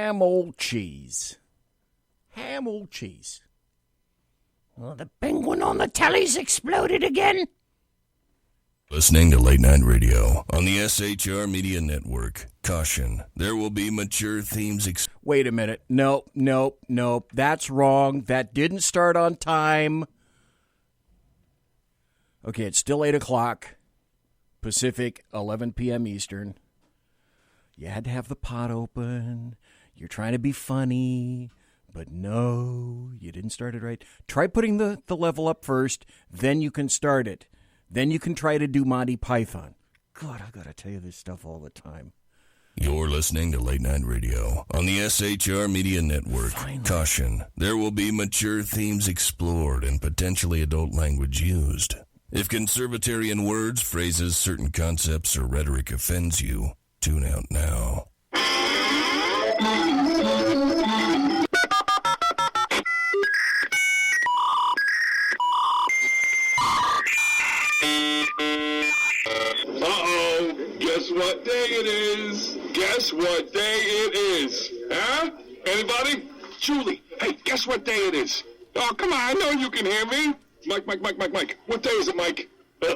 ham old cheese. Ham old cheese. Well, the penguin on the telly's exploded again. Listening to Late Night Radio on the SHR Media Network. Caution, there will be mature themes. Wait a minute. Nope. That's wrong. That didn't start on time. Okay, it's still 8 o'clock Pacific, 11 p.m. Eastern. You had to have the pot open. You're trying to be funny. But no, you didn't start it right. Try putting the level up first. Then you can start it. Then you can try to do Monty Python. God, I gotta tell you this stuff all the time. You're listening to Late Night Radio on the SHR Media Network. Finally. Caution, there will be mature themes explored and potentially adult language used. If conservatarian words, phrases, certain concepts, or rhetoric offends you, tune out now. Guess what day it is? Guess what day it is? Huh? Anybody? Julie, hey, guess what day it is? Oh, come on, I know you can hear me. Mike. What day is it, Mike? You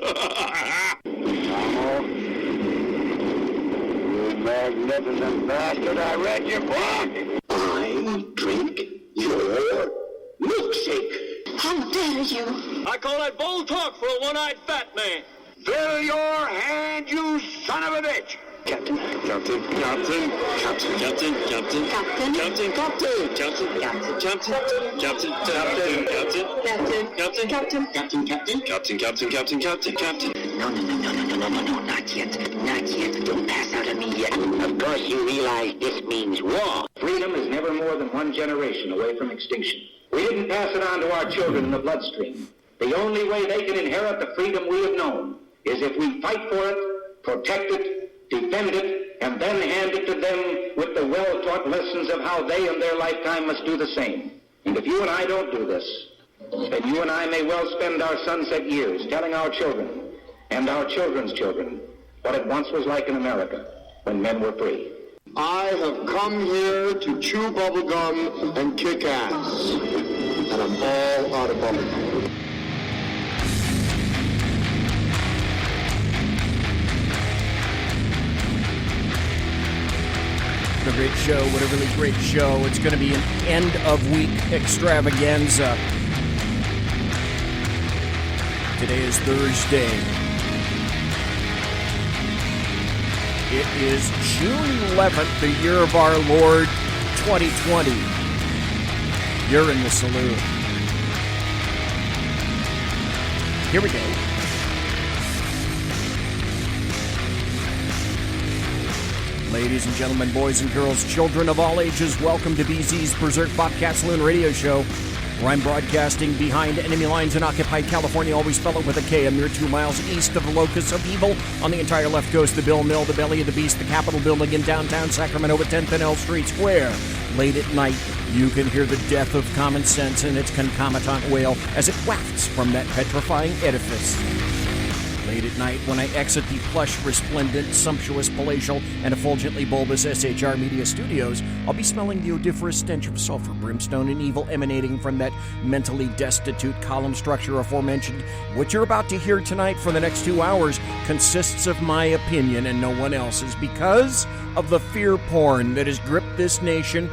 magnificent bastard, I read your book. I drink your milkshake. How dare you? I call that bold talk for a one-eyed fat man. Fill your hand, you son of a bitch! Captain. Captain. Captain. Captain. Captain. Captain. Captain. Captain. Captain. Captain. Captain. Captain. Captain. Captain. Captain. Captain. Captain. Captain. No, not yet. Don't pass out on me yet. Of course you realize this means war. Freedom is never more than one generation away from extinction. We didn't pass it on to our children in the bloodstream. The only way they can inherit the freedom we have known is if we fight for it, protect it, defend it, and then hand it to them with the well-taught lessons of how they in their lifetime must do the same. And if you and I don't do this, then you and I may well spend our sunset years telling our children and our children's children what it once was like in America when men were free. I have come here to chew bubblegum and kick ass. And I'm all out of bubblegum. A great show, what a really great show. It's going to be an end-of-week extravaganza. Today is Thursday. It is June 11th, the year of our Lord, 2020. You're in the Saloon. Here we go. Ladies and gentlemen, boys and girls, children of all ages, welcome to BZ's Berserk Bobcat Saloon radio show, where I'm broadcasting behind enemy lines in occupied California, always spell it with a K, a mere 2 miles east of the locus of evil, on the entire left coast, the Bill Mill, the belly of the beast, the Capitol building in downtown Sacramento at 10th and L Streets, where, late at night, you can hear the death of common sense and its concomitant wail as it wafts from that petrifying edifice. Late at night, when I exit the plush, resplendent, sumptuous, palatial, and effulgently bulbous SHR Media studios, I'll be smelling the odoriferous stench of sulfur, brimstone, and evil emanating from that mentally destitute column structure aforementioned. What you're about to hear tonight for the next 2 hours consists of my opinion and no one else's because of the fear porn that has gripped this nation.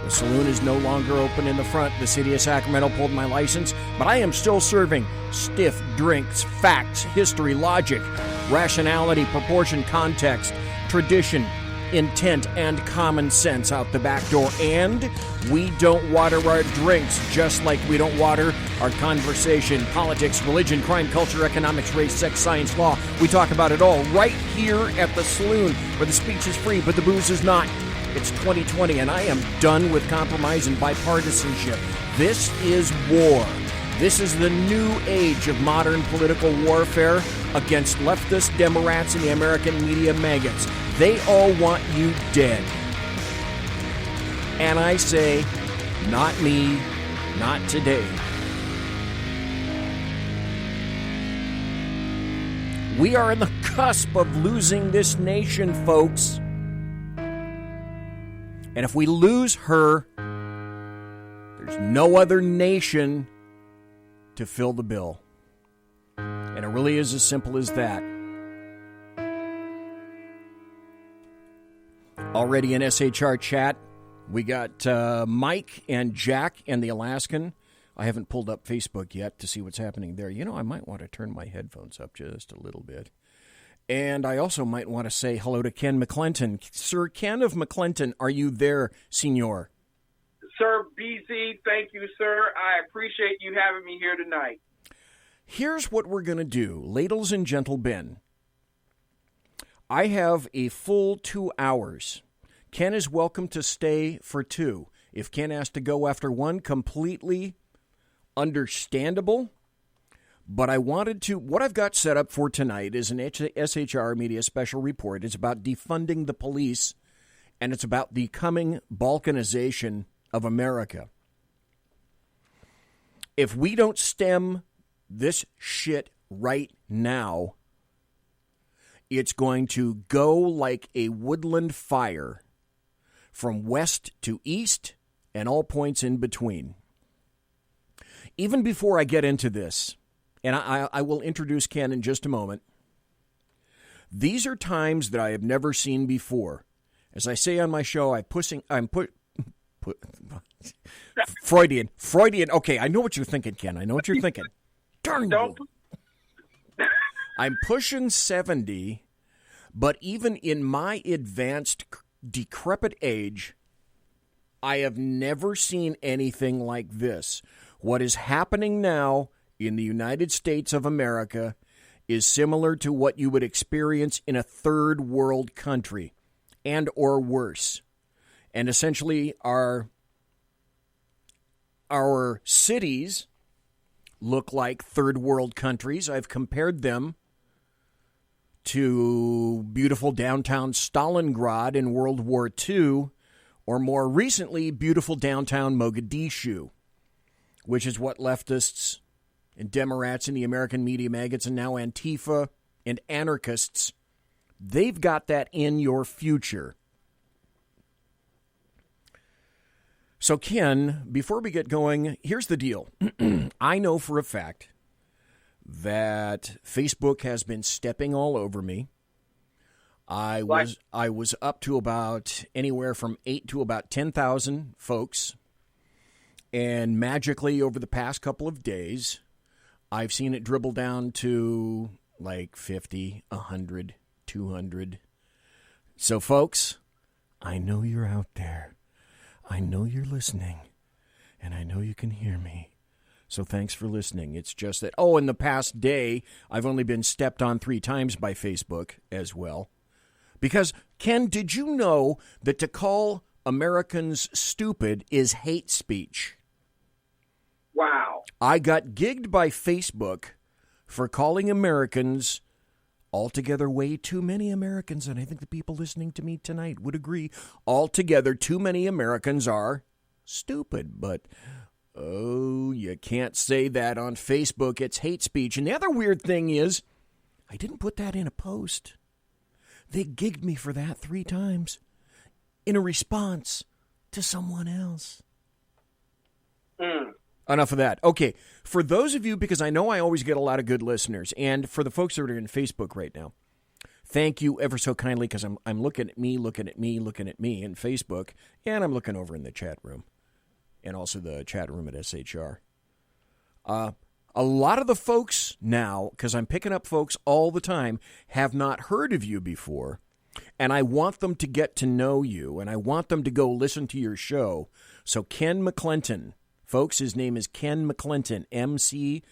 The saloon is no longer open in the front. The city of Sacramento pulled my license, but I am still serving stiff drinks, facts, history, logic, rationality, proportion, context, tradition, intent, and common sense out the back door. And we don't water our drinks just like we don't water our conversation, politics, religion, crime, culture, economics, race, sex, science, law. We talk about it all right here at the saloon, where the speech is free, but the booze is not. It's 2020, and I am done with compromise and bipartisanship. This is war. This is the new age of modern political warfare against leftist Democrats and the American media maggots. They all want you dead. And I say, not me, not today. We are in the cusp of losing this nation, folks. And if we lose her, there's no other nation to fill the bill. And it really is as simple as that. Already in SHR chat, we got Mike and Jack and the Alaskan. I haven't pulled up Facebook yet to see what's happening there. You know, I might want to turn my headphones up just a little bit. And I also might want to say hello to Ken McClinton. Sir Ken of McClinton, are you there, senor? Sir BZ, thank you, sir. I appreciate you having me here tonight. Here's what we're going to do, ladies and gentlemen. I have a full 2 hours. Ken is welcome to stay for 2. If Ken has to go after 1, completely understandable. But I wanted to, what I've got set up for tonight is an SHR Media special report. It's about defunding the police, and it's about the coming Balkanization of America. If we don't stem this shit right now, it's going to go like a woodland fire from west to east and all points in between. Even before I get into this, and I will introduce Ken in just a moment, these are times that I have never seen before. As I say on my show, Freudian. Okay, I know what you're thinking, Ken. I know what you're thinking. Darn you. I'm pushing 70, but even in my advanced, decrepit age, I have never seen anything like this. What is happening now in the United States of America is similar to what you would experience in a third world country, and or worse. And essentially, our cities look like third world countries. I've compared them to beautiful downtown Stalingrad in World War II, or more recently, beautiful downtown Mogadishu, which is what leftists and Democrats and the American media maggots and now Antifa and anarchists, they've got that in your future. So, Ken, before we get going, here's the deal. I know for a fact that Facebook has been stepping all over me. I was up to about anywhere from 8 to about 10,000 folks. And magically, over the past couple of days, I've seen it dribble down to like 50, 100, 200. So, folks, I know you're out there. I know you're listening, and I know you can hear me. So thanks for listening. It's just that, in the past day, I've only been stepped on 3 times by Facebook as well. Because, Ken, did you know that to call Americans stupid is hate speech? Wow. I got gigged by Facebook for calling Americans altogether way too many Americans, and I think the people listening to me tonight would agree, altogether too many Americans are stupid. But, you can't say that on Facebook. It's hate speech. And the other weird thing is, I didn't put that in a post. They gigged me for that 3 times in a response to someone else. Enough of that. Okay, for those of you, because I know I always get a lot of good listeners, and for the folks that are in Facebook right now, thank you ever so kindly, because I'm looking at me in Facebook, and I'm looking over in the chat room, and also the chat room at SHR. A lot of the folks now, because I'm picking up folks all the time, have not heard of you before, and I want them to get to know you, and I want them to go listen to your show. So Ken McClinton, folks, his name is Ken McClinton, McClenton,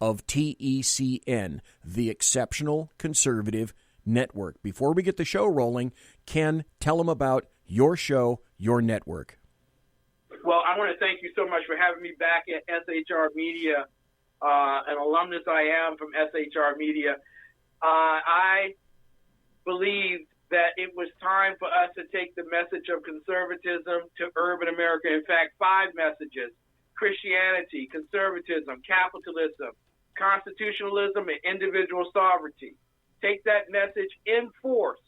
of TECN, the Exceptional Conservative Network. Before we get the show rolling, Ken, tell them about your show, your network. Well, I want to thank you so much for having me back at SHR Media, an alumnus I am from SHR Media. I believe that it was time for us to take the message of conservatism to urban America. In fact, 5 messages: Christianity, conservatism, capitalism, constitutionalism, and individual sovereignty. Take that message in force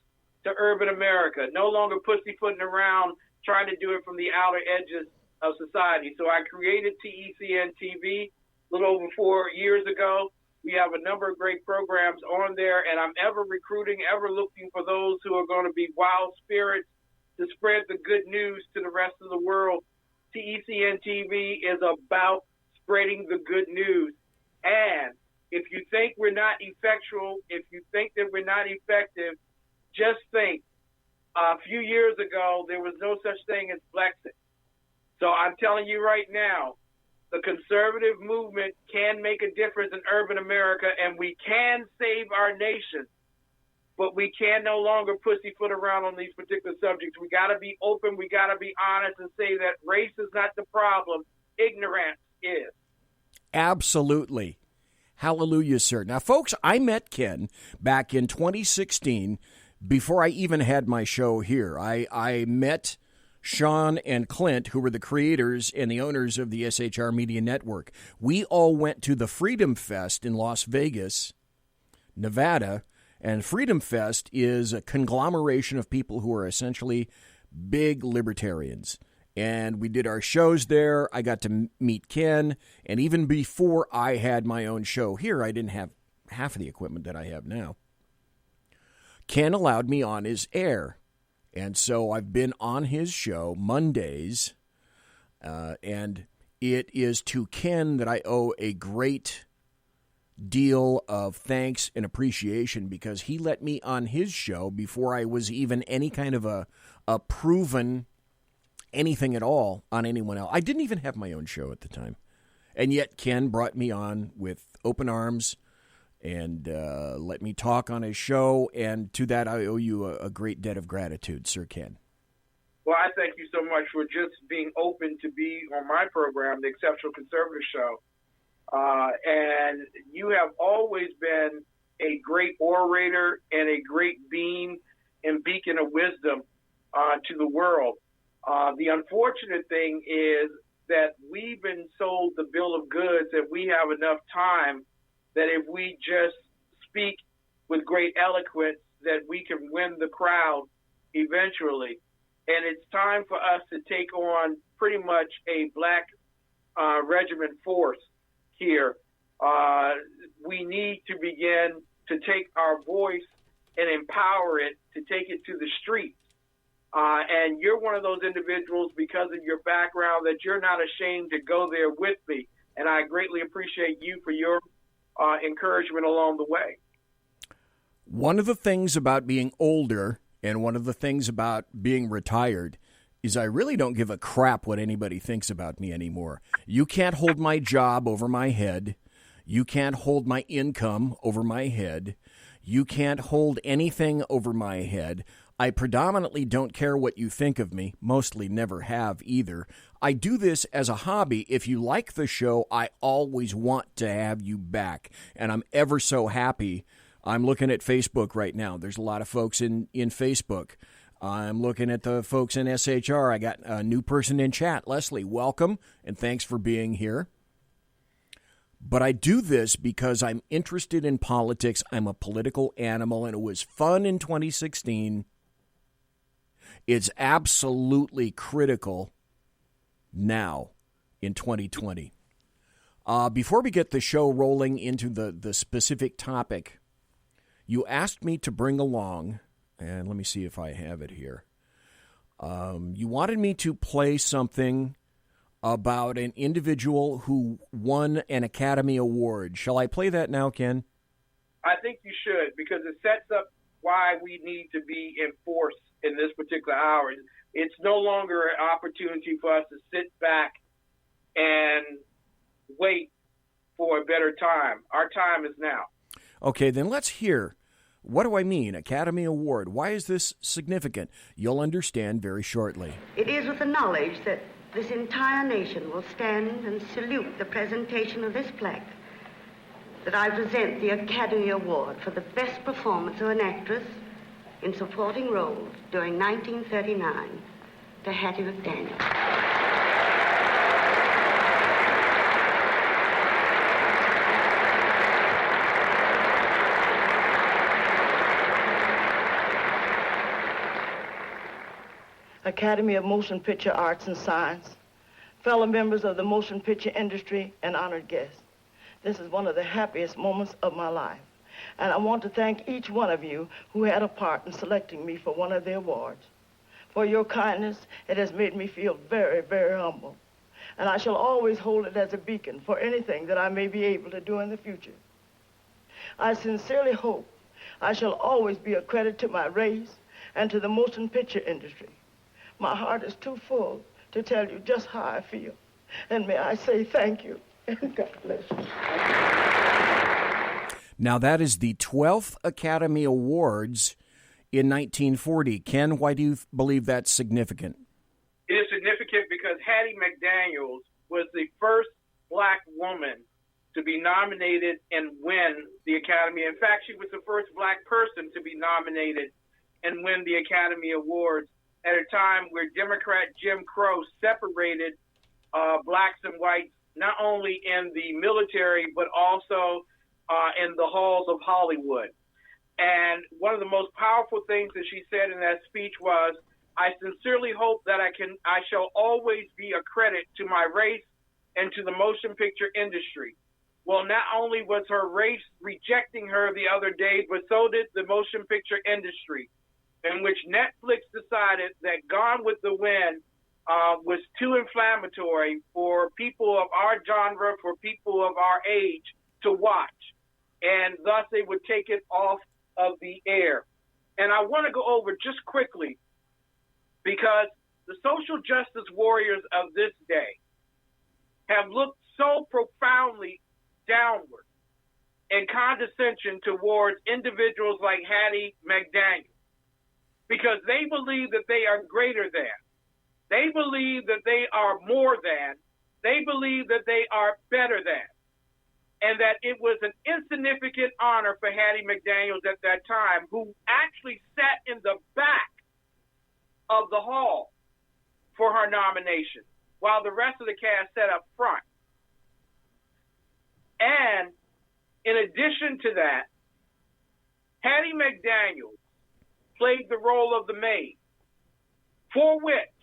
to urban America, no longer pussyfooting around trying to do it from the outer edges of society. So I created TECN TV a little over 4 years ago. We have a number of great programs on there, and I'm ever recruiting, ever looking for those who are going to be wild spirits to spread the good news to the rest of the world. TECN TV is about spreading the good news. And if you think we're not effectual, if you think that we're not effective, just think, a few years ago, there was no such thing as Brexit. So I'm telling you right now, the conservative movement can make a difference in urban America, and we can save our nation, but we can no longer pussyfoot around on these particular subjects. We got to be open. We got to be honest and say that race is not the problem. Ignorance is. Absolutely. Hallelujah, sir. Now, folks, I met Ken back in 2016 before I even had my show here. I met Sean and Clint, who were the creators and the owners of the SHR Media Network. We all went to the Freedom Fest in Las Vegas, Nevada, and Freedom Fest is a conglomeration of people who are essentially big libertarians. And we did our shows there. I got to meet Ken, and even before I had my own show here, I didn't have half of the equipment that I have now. Ken allowed me on his air. And so I've been on his show Mondays, and it is to Ken that I owe a great deal of thanks and appreciation because he let me on his show before I was even any kind of a proven anything at all on anyone else. I didn't even have my own show at the time. And yet Ken brought me on with open arms and let me talk on his show, and to that I owe you a great debt of gratitude, Sir Ken. Well, I thank you so much for just being open to be on my program, The Exceptional Conservative Show. And you have always been a great orator and a great beam and beacon of wisdom to the world. The unfortunate thing is that we've been sold the bill of goods that we have enough time that if we just speak with great eloquence, that we can win the crowd eventually. And it's time for us to take on pretty much a black regiment force here. We need to begin to take our voice and empower it to take it to the streets. And you're one of those individuals, because of your background, that you're not ashamed to go there with me. And I greatly appreciate you for your encouragement along the way. One of the things about being older and one of the things about being retired is I really don't give a crap what anybody thinks about me anymore. You can't hold my job over my head. You can't hold my income over my head. You can't hold anything over my head. I predominantly don't care what you think of me, mostly never have either. I do this as a hobby. If you like the show, I always want to have you back, and I'm ever so happy. I'm looking at Facebook right now. There's a lot of folks in Facebook. I'm looking at the folks in SHR. I got a new person in chat. Leslie, welcome, and thanks for being here. But I do this because I'm interested in politics. I'm a political animal, and it was fun in 2016. It's absolutely critical now in 2020. Before we get the show rolling into the specific topic, you asked me to bring along, and let me see if I have it here. You wanted me to play something about an individual who won an Academy Award. Shall I play that now, Ken? I think you should, because it sets up why we need to be enforced in this particular hour. It's no longer an opportunity for us to sit back and wait for a better time. Our time is now. Okay, then let's hear. What do I mean, Academy Award? Why is this significant? You'll understand very shortly. It is with the knowledge that this entire nation will stand and salute the presentation of this plaque that I present the Academy Award for the best performance of an actress in supporting roles during 1939 to Hattie McDaniel. Academy of Motion Picture Arts and Science, fellow members of the motion picture industry, and honored guests. This is one of the happiest moments of my life. And I want to thank each one of you who had a part in selecting me for one of the awards. For your kindness, it has made me feel very, very humble. And I shall always hold it as a beacon for anything that I may be able to do in the future. I sincerely hope I shall always be a credit to my race and to the motion picture industry. My heart is too full to tell you just how I feel. And may I say thank you, and God bless you. Now, that is the 12th Academy Awards in 1940. Ken, why do you believe that's significant? It is significant because Hattie McDaniels was the first black woman to be nominated and win the Academy. In fact, she was the first black person to be nominated and win the Academy Awards at a time where Democrat Jim Crow separated blacks and whites, not only in the military, but also in the halls of Hollywood. And one of the most powerful things that she said in that speech was, I sincerely hope that I shall always be a credit to my race and to the motion picture industry. Well, not only was her race rejecting her the other day, but so did the motion picture industry, in which Netflix decided that Gone with the Wind was too inflammatory for people of our genre, for people of our age to watch. And thus they would take it off of the air. And I want to go over just quickly, because the social justice warriors of this day have looked so profoundly downward in condescension towards individuals like Hattie McDaniels, because they believe that they are greater than. They believe that they are more than. They believe that they are better than. And that it was an insignificant honor for Hattie McDaniels at that time, who actually sat in the back of the hall for her nomination, while the rest of the cast sat up front. And in addition to that, Hattie McDaniels played the role of the maid, for which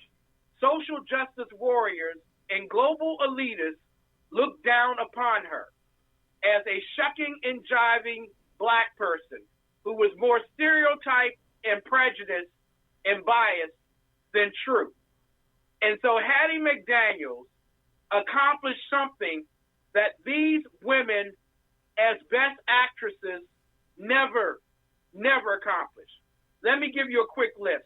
social justice warriors and global elitists looked down upon her as a shucking and jiving black person who was more stereotyped and prejudiced and biased than true. And so Hattie McDaniels accomplished something that these women, as best actresses, never accomplished. Let me give you a quick list.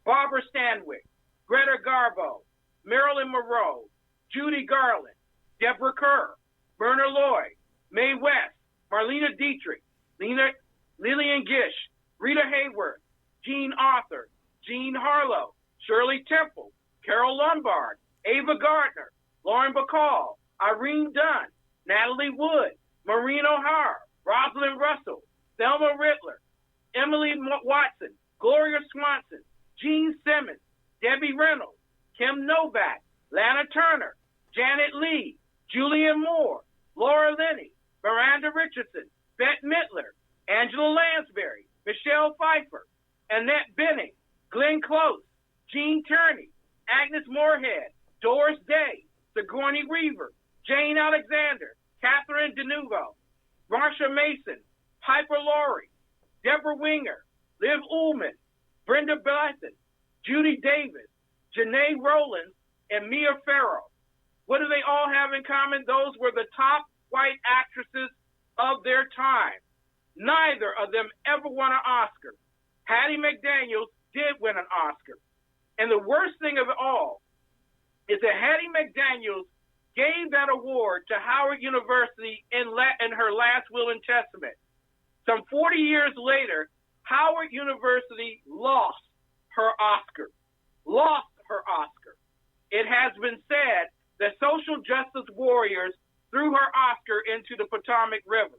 Barbara Stanwyck, Greta Garbo, Marilyn Monroe, Judy Garland, Deborah Kerr, Myrna Loy, Mae West, Marlena Dietrich, Lillian Gish, Rita Hayworth, Jean Arthur, Jean Harlow, Shirley Temple, Carol Lombard, Ava Gardner, Lauren Bacall, Irene Dunn, Natalie Wood, Maureen O'Hara, Rosalind Russell, Thelma Rittler, Emily Watson, Gloria Swanson, Gene Simmons, Debbie Reynolds, Kim Novak, Lana Turner, Janet Leigh, Julianne Moore, Laura Linney, Miranda Richardson, Bette Midler, Angela Lansbury, Michelle Pfeiffer, Annette Bening, Glenn Close, Gene Tierney, Agnes Moorehead, Doris Day, Sigourney Weaver, Jane Alexander, Catherine Deneuve, Marsha Mason, Piper Laurie, Deborah Winger, Liv Ullman, Brenda Blessing, Judy Davis, Janae Rowlands, and Mia Farrow. What do they all have in common? Those were the top white actresses of their time. Neither of them ever won an Oscar. Hattie McDaniels did win an Oscar. And the worst thing of it all is that Hattie McDaniels gave that award to Howard University in her last will and testament. Some 40 years later, Howard University lost her Oscar. It has been said that social justice warriors threw her Oscar into the Potomac River.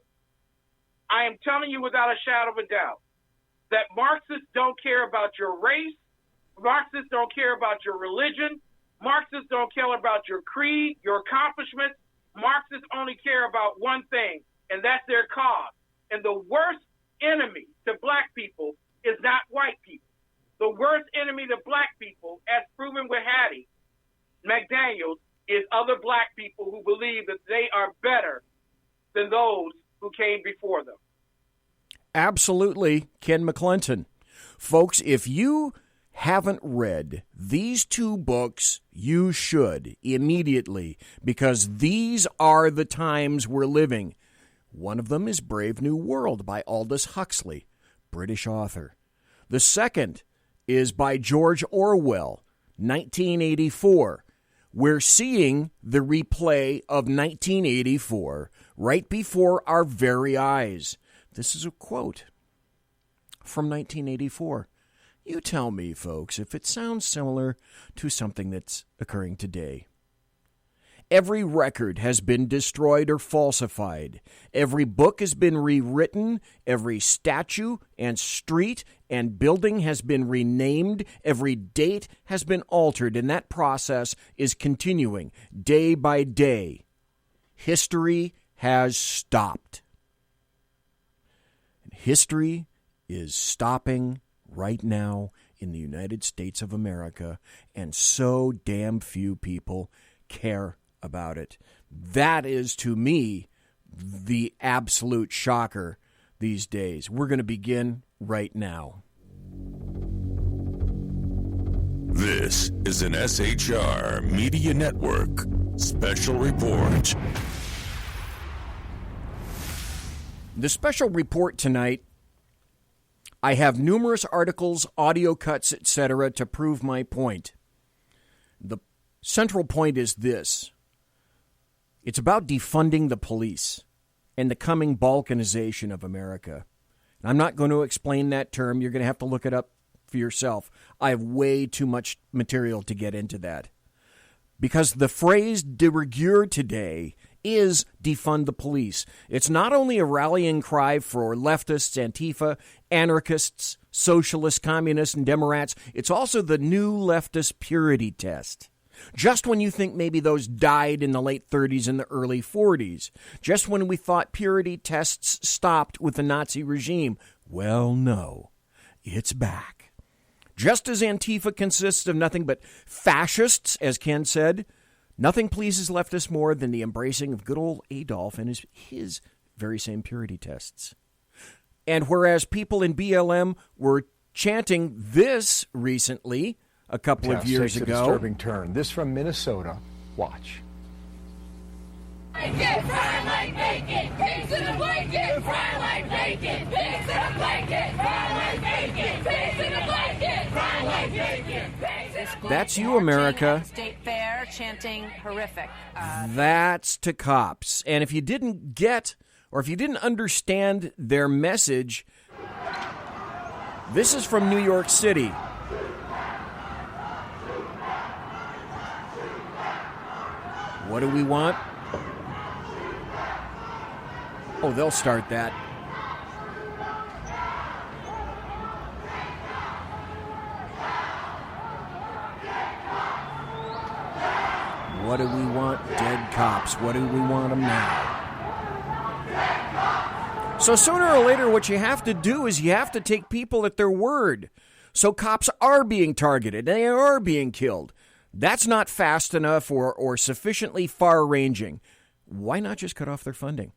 I am telling you without a shadow of a doubt that Marxists don't care about your race, Marxists don't care about your religion, Marxists don't care about your creed, your accomplishments. Marxists only care about one thing, and that's their cause. And the worst enemy to black people is not white people. The worst enemy to black people, as proven with Hattie McDaniels, is other black people who believe that they are better than those who came before them. Absolutely, Ken McClinton. Folks, if you haven't read these two books, you should immediately, because these are the times we're living. One of them is Brave New World by Aldous Huxley, British author. The second is by George Orwell, 1984. We're seeing the replay of 1984 right before our very eyes. This is a quote from 1984. You tell me, folks, if it sounds similar to something that's occurring today. Every record has been destroyed or falsified. Every book has been rewritten. Every statue and street and building has been renamed. Every date has been altered, and that process is continuing day by day. History has stopped. History is stopping right now in the United States of America, and so damn few people care about it. That is, to me, the absolute shocker these days. We're going to begin right now. This is an SHR Media Network special report. The special report tonight, I have numerous articles, audio cuts, etc. to prove my point. The central point is this. It's about defunding the police and the coming Balkanization of America. And I'm not going to explain that term. You're going to have to look it up for yourself. I have way too much material to get into that. Because the phrase de rigueur today is defund the police. It's not only a rallying cry for leftists, Antifa, anarchists, socialists, communists, and Democrats. It's also the new leftist purity test. Just when you think maybe those died in the late 30s and the early 40s, just when we thought purity tests stopped with the Nazi regime, well, no, it's back. Just as Antifa consists of nothing but fascists, as Ken said, nothing pleases leftists more than the embracing of good old Adolf and his very same purity tests. And whereas people in BLM were chanting this recently, a couple of years ago. A disturbing turn. This from Minnesota. Watch. Blanket, fry like bacon. Pigs in a blanket, fry like bacon. Pigs in a blanket, fry like bacon. Pigs in a blanket, fry like bacon. That's you, America. State fair chanting horrific. That's to cops. And if you didn't get, or if you didn't understand their message, this is from New York City. What do we want? Oh, they'll start that. What do we want? Dead cops. What do we want them now? So sooner or later, what you have to do is you have to take people at their word. So cops are being targeted. They are being killed. That's not fast enough or sufficiently far-ranging. Why not just cut off their funding?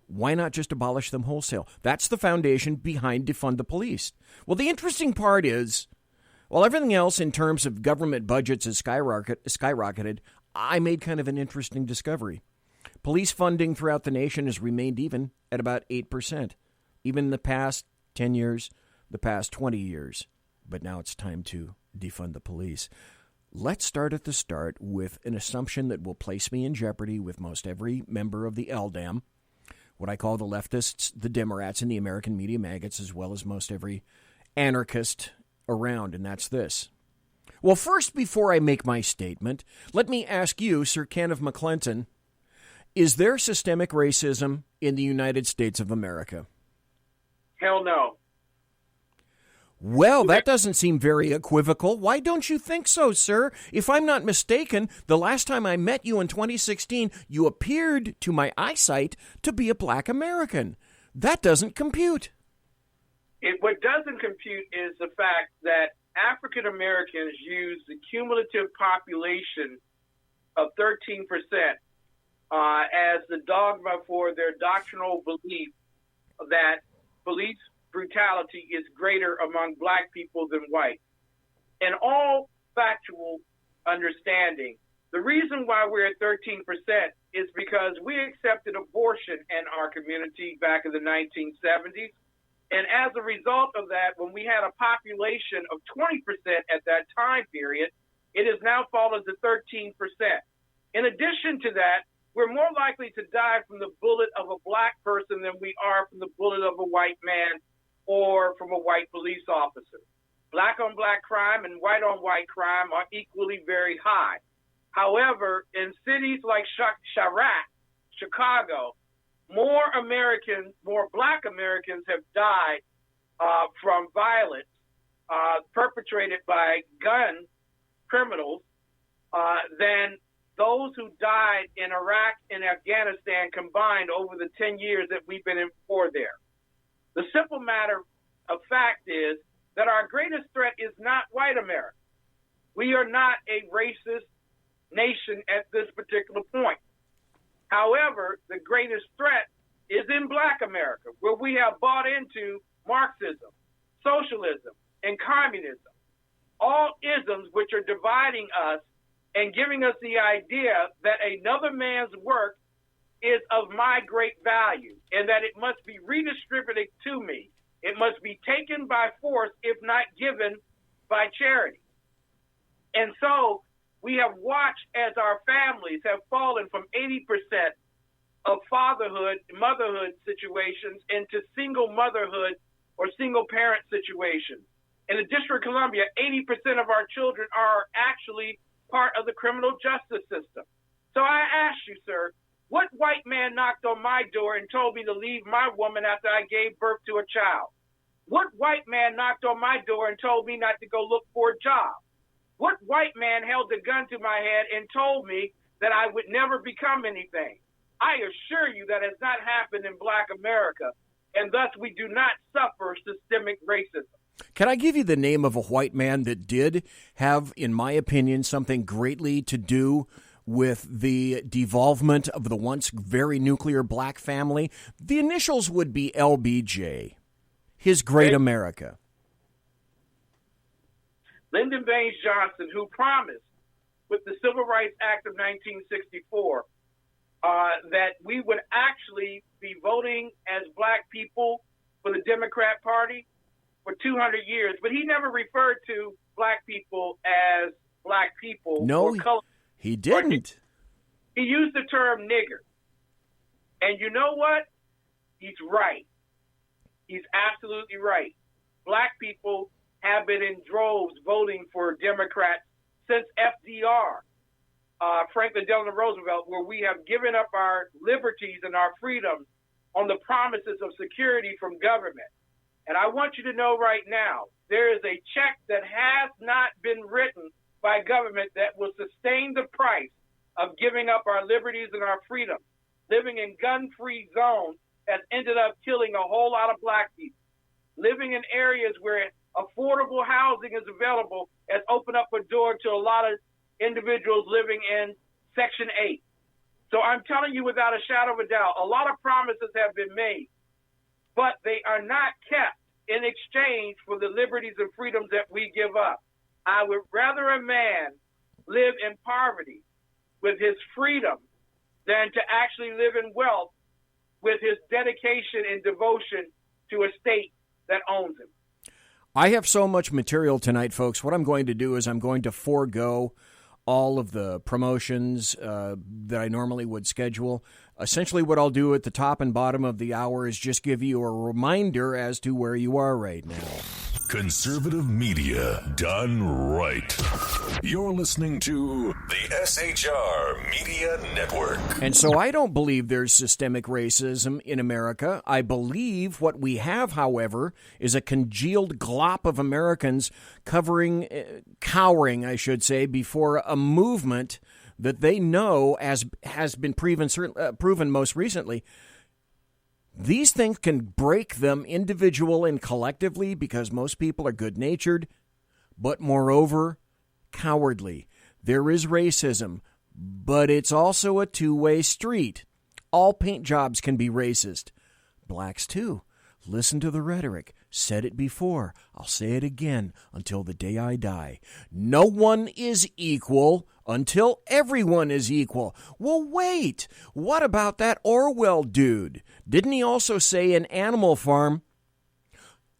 Why not just abolish them wholesale? That's the foundation behind defund the police. Well, the interesting part is, while everything else in terms of government budgets has skyrocketed, I made kind of an interesting discovery. Police funding throughout the nation has remained even at about 8%, even in the past 10 years, the past 20 years. But now it's time to defund the police. Let's start at the start with an assumption that will place me in jeopardy with most every member of the LDAM, what I call the leftists, the Democrats, and the American media maggots, as well as most every anarchist around, and that's this. Well, first, before I make my statement, let me ask you, Sir Kenneth McClinton, is there systemic racism in the United States of America? Hell no. Well, that doesn't seem very equivocal. Why don't you think so, sir? If I'm not mistaken, the last time I met you in 2016, you appeared, to my eyesight, to be a black American. That doesn't compute. What doesn't compute is the fact that African Americans use the cumulative population of 13% as the dogma for their doctrinal belief that police brutality is greater among black people than white. In all factual understanding, the reason why we're at 13% is because we accepted abortion in our community back in the 1970s. And as a result of that, when we had a population of 20% at that time period, it has now fallen to 13%. In addition to that, we're more likely to die from the bullet of a black person than we are from the bullet of a white man or from a white police officer. Black on black crime and white on white crime are equally very high. However, in cities like Chicago, more black Americans have died from violence perpetrated by gun criminals than those who died in Iraq and Afghanistan combined over the 10 years that we've been in war there. The simple matter of fact is that our greatest threat is not white America. We are not a racist nation at this particular point. However, the greatest threat is in black America, where we have bought into Marxism, socialism, and communism, all isms which are dividing us and giving us the idea that another man's work is of my great value and that it must be redistributed to me. It must be taken by force, if not given by charity. And so we have watched as our families have fallen from 80% of fatherhood, motherhood situations into single motherhood or single parent situations. In the District of Columbia, 80% of our children are actually part of the criminal justice system. So I ask you, sir, what white man knocked on my door and told me to leave my woman after I gave birth to a child? What white man knocked on my door and told me not to go look for a job? What white man held a gun to my head and told me that I would never become anything? I assure you that has not happened in black America, and thus we do not suffer systemic racism. Can I give you the name of a white man that did have, in my opinion, something greatly to do with the devolvement of the once very nuclear black family? The initials would be LBJ, His Great America. Lyndon Baines Johnson, who promised with the Civil Rights Act of 1964 that we would actually be voting as black people for the Democrat Party for 200 years, but he never referred to black people as black people. No, or he didn't. He used the term nigger. And you know what? He's right. He's absolutely right. Black people have been in droves voting for Democrats since FDR, Franklin Delano Roosevelt, where we have given up our liberties and our freedoms on the promises of security from government. And I want you to know right now, there is a check that has not been written by government that will sustain the price of giving up our liberties and our freedoms. Living in gun-free zones has ended up killing a whole lot of black people. Living in areas where affordable housing is available has opened up a door to a lot of individuals living in Section 8. So I'm telling you without a shadow of a doubt, a lot of promises have been made, but they are not kept in exchange for the liberties and freedoms that we give up. I would rather a man live in poverty with his freedom than to actually live in wealth with his dedication and devotion to a state that owns him. I have so much material tonight, folks. What I'm going to do is I'm going to forego all of the promotions that I normally would schedule. Essentially, what I'll do at the top and bottom of the hour is just give you a reminder as to where you are right now. Conservative media done right. You're listening to the SHR Media Network. And so I don't believe there's systemic racism in America. I believe what we have, however, is a congealed glop of Americans cowering, I should say, before a movement that they know, as has been proven most recently. These things can break them individual and collectively because most people are good-natured, but moreover, cowardly. There is racism, but it's also a two-way street. All paint jobs can be racist. Blacks, too. Listen to the rhetoric. Said it before. I'll say it again until the day I die. No one is equal until everyone is equal. Well, wait. What about that Orwell dude? Didn't he also say in Animal Farm,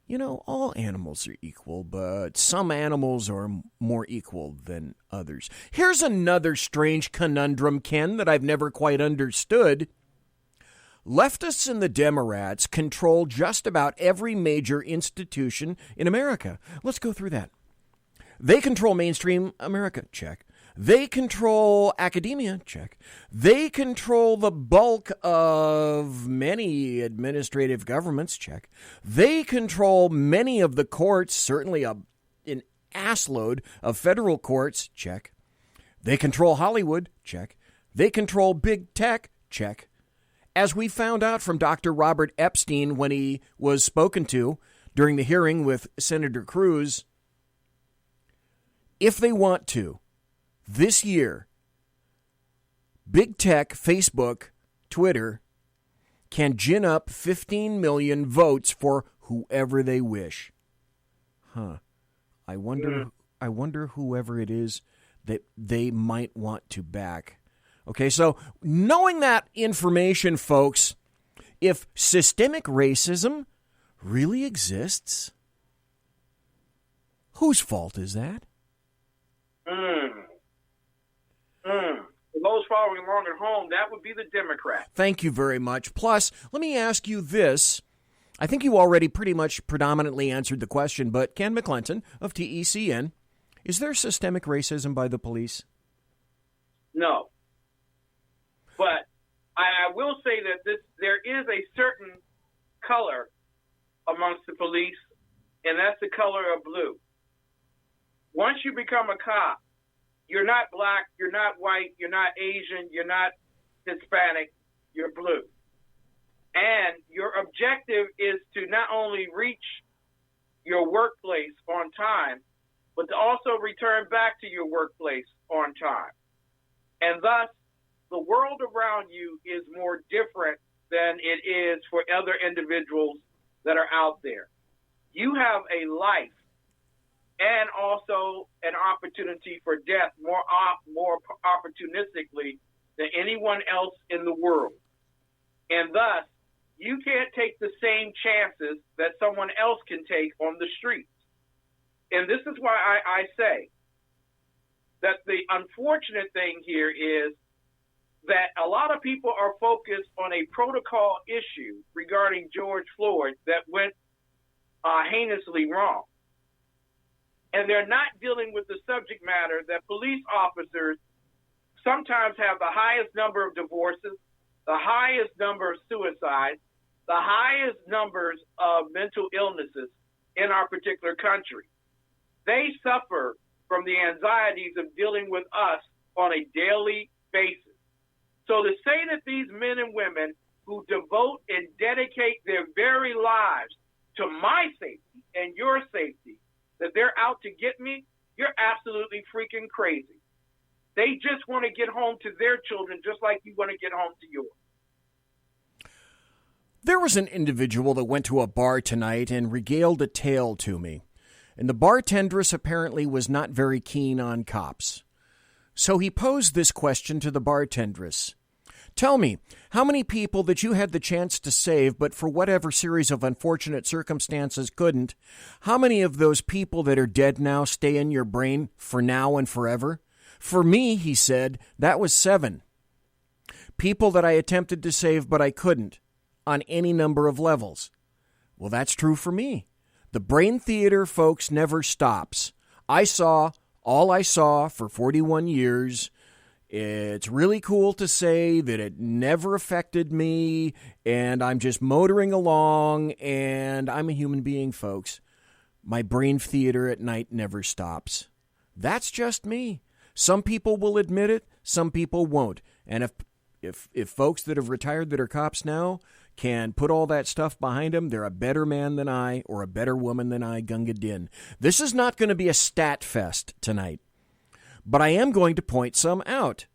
you know, all animals are equal, but some animals are more equal than others. Here's another strange conundrum, Ken, that I've never quite understood. Leftists and the Democrats control just about every major institution in America. Let's go through that. They control mainstream America. Check. They control academia. Check. They control the bulk of many administrative governments. Check. They control many of the courts, certainly an assload of federal courts. Check. They control Hollywood. Check. They control big tech. Check. As we found out from Dr. Robert Epstein when he was spoken to during the hearing with Senator Cruz, if they want to, this year, big tech, Facebook, Twitter, can gin up 15 million votes for whoever they wish. I wonder whoever it is that they might want to back. Okay, so knowing that information, folks, if systemic racism really exists, whose fault is that? For those following along at home, that would be the Democrats. Thank you very much. Plus, let me ask you this. I think you already pretty much predominantly answered the question, but Ken McClinton of TECN, is there systemic racism by the police? No. But I will say that there is a certain color amongst the police, and that's the color of blue. Once you become a cop, you're not black, you're not white, you're not Asian, you're not Hispanic, you're blue. And your objective is to not only reach your workplace on time, but to also return back to your workplace on time. And thus, the world around you is more different than it is for other individuals that are out there. You have a life and also an opportunity for death more opportunistically than anyone else in the world. And thus, you can't take the same chances that someone else can take on the streets. And this is why I say that the unfortunate thing here is that a lot of people are focused on a protocol issue regarding George Floyd that went heinously wrong. And they're not dealing with the subject matter that police officers sometimes have the highest number of divorces, the highest number of suicides, the highest numbers of mental illnesses in our particular country. They suffer from the anxieties of dealing with us on a daily basis. So to say that these men and women who devote and dedicate their very lives to my safety and your safety, that they're out to get me, you're absolutely freaking crazy. They just want to get home to their children just like you want to get home to yours. There was an individual that went to a bar tonight and regaled a tale to me. And the bartendress apparently was not very keen on cops. So he posed this question to the bartendress. Tell me, how many people that you had the chance to save, but for whatever series of unfortunate circumstances couldn't, how many of those people that are dead now stay in your brain for now and forever? For me, he said, that was 7. People that I attempted to save, but I couldn't, on any number of levels. Well, that's true for me. The brain theater, folks, never stops. I saw all I saw for 41 years. It's really cool to say that it never affected me, and I'm just motoring along, and I'm a human being, folks. My brain theater at night never stops. That's just me. Some people will admit it, some people won't. And if folks that have retired that are cops now can put all that stuff behind them, they're a better man than I or a better woman than I, Gunga Din. This is not going to be a stat fest tonight, but I am going to point some out.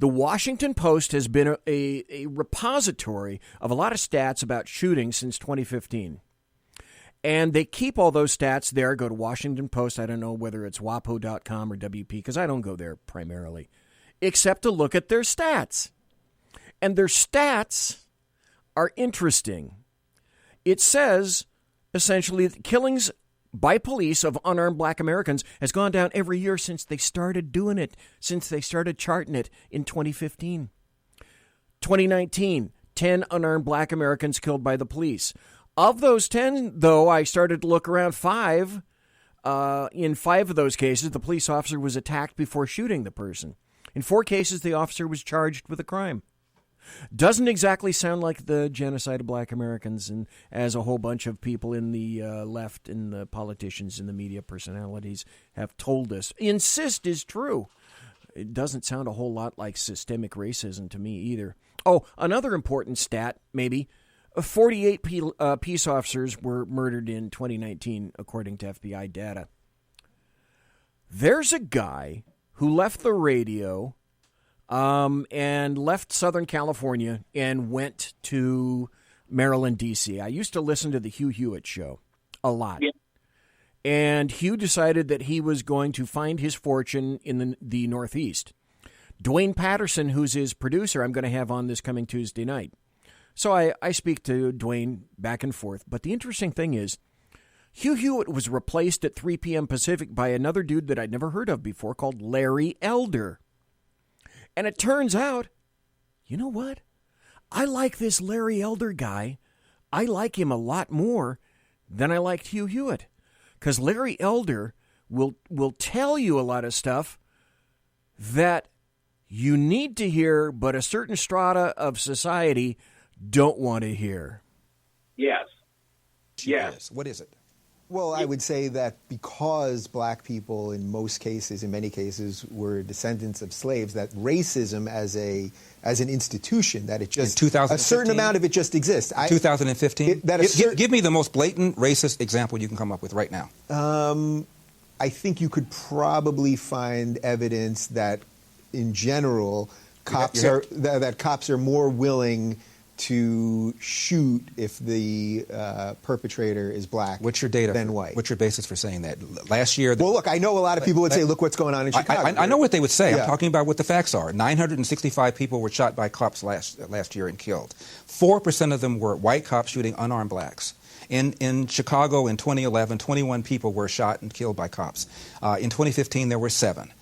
The Washington Post has been a repository of a lot of stats about shootings since 2015. And they keep all those stats there. Go to Washington Post. I don't know whether it's WAPO.com or WP, because I don't go there primarily, except to look at their stats. And their stats are interesting. It says, essentially, that killings by police of unarmed black Americans has gone down every year since they started doing it, since they started charting it in 2015. 2019, 10 unarmed black Americans killed by the police. Of those 10, though, I started to look around 5. In 5 of those cases, the police officer was attacked before shooting the person. In 4 cases, the officer was charged with a crime. Doesn't exactly sound like the genocide of black Americans, and as a whole bunch of people in the left and the politicians and the media personalities have told us, insist is true. It doesn't sound a whole lot like systemic racism to me either. Oh, another important stat, maybe. 48 peace officers were murdered in 2019, according to FBI data. There's a guy who left the radio and left Southern California and went to Maryland, D.C. I used to listen to the Hugh Hewitt show a lot. Yeah. And Hugh decided that he was going to find his fortune in the Northeast. Dwayne Patterson, who's his producer, I'm going to have on this coming Tuesday night. So I speak to Dwayne back and forth. But the interesting thing is, Hugh Hewitt was replaced at 3 p.m. Pacific by another dude that I'd never heard of before called Larry Elder. And it turns out, you know what? I like this Larry Elder guy. I like him a lot more than I liked Hugh Hewitt. Because Larry Elder will tell you a lot of stuff that you need to hear, but a certain strata of society don't want to hear. Yes. Yes. What is it? Well, I would say that because black people in most cases, in many cases, were descendants of slaves, that racism as an institution, that it just, a certain amount of it just exists. 2015? Give me the most blatant racist example you can come up with right now. I think you could probably find evidence that, in general, cops are more willing to shoot if the perpetrator is black. What's your data than white? What's your basis for saying that? Last year... Well, look, I know a lot of people would say, look what's going on in Chicago. I know what they would say. Yeah. I'm talking about what the facts are. 965 people were shot by cops last year and killed. 4% of them were white cops shooting unarmed blacks. In Chicago in 2011, 21 people were shot and killed by cops. In 2015, there were 7.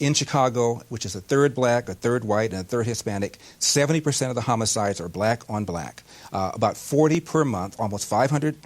In Chicago, which is a third black, a third white, and a third Hispanic, 70% of the homicides are black on black. About 40 per month, almost 500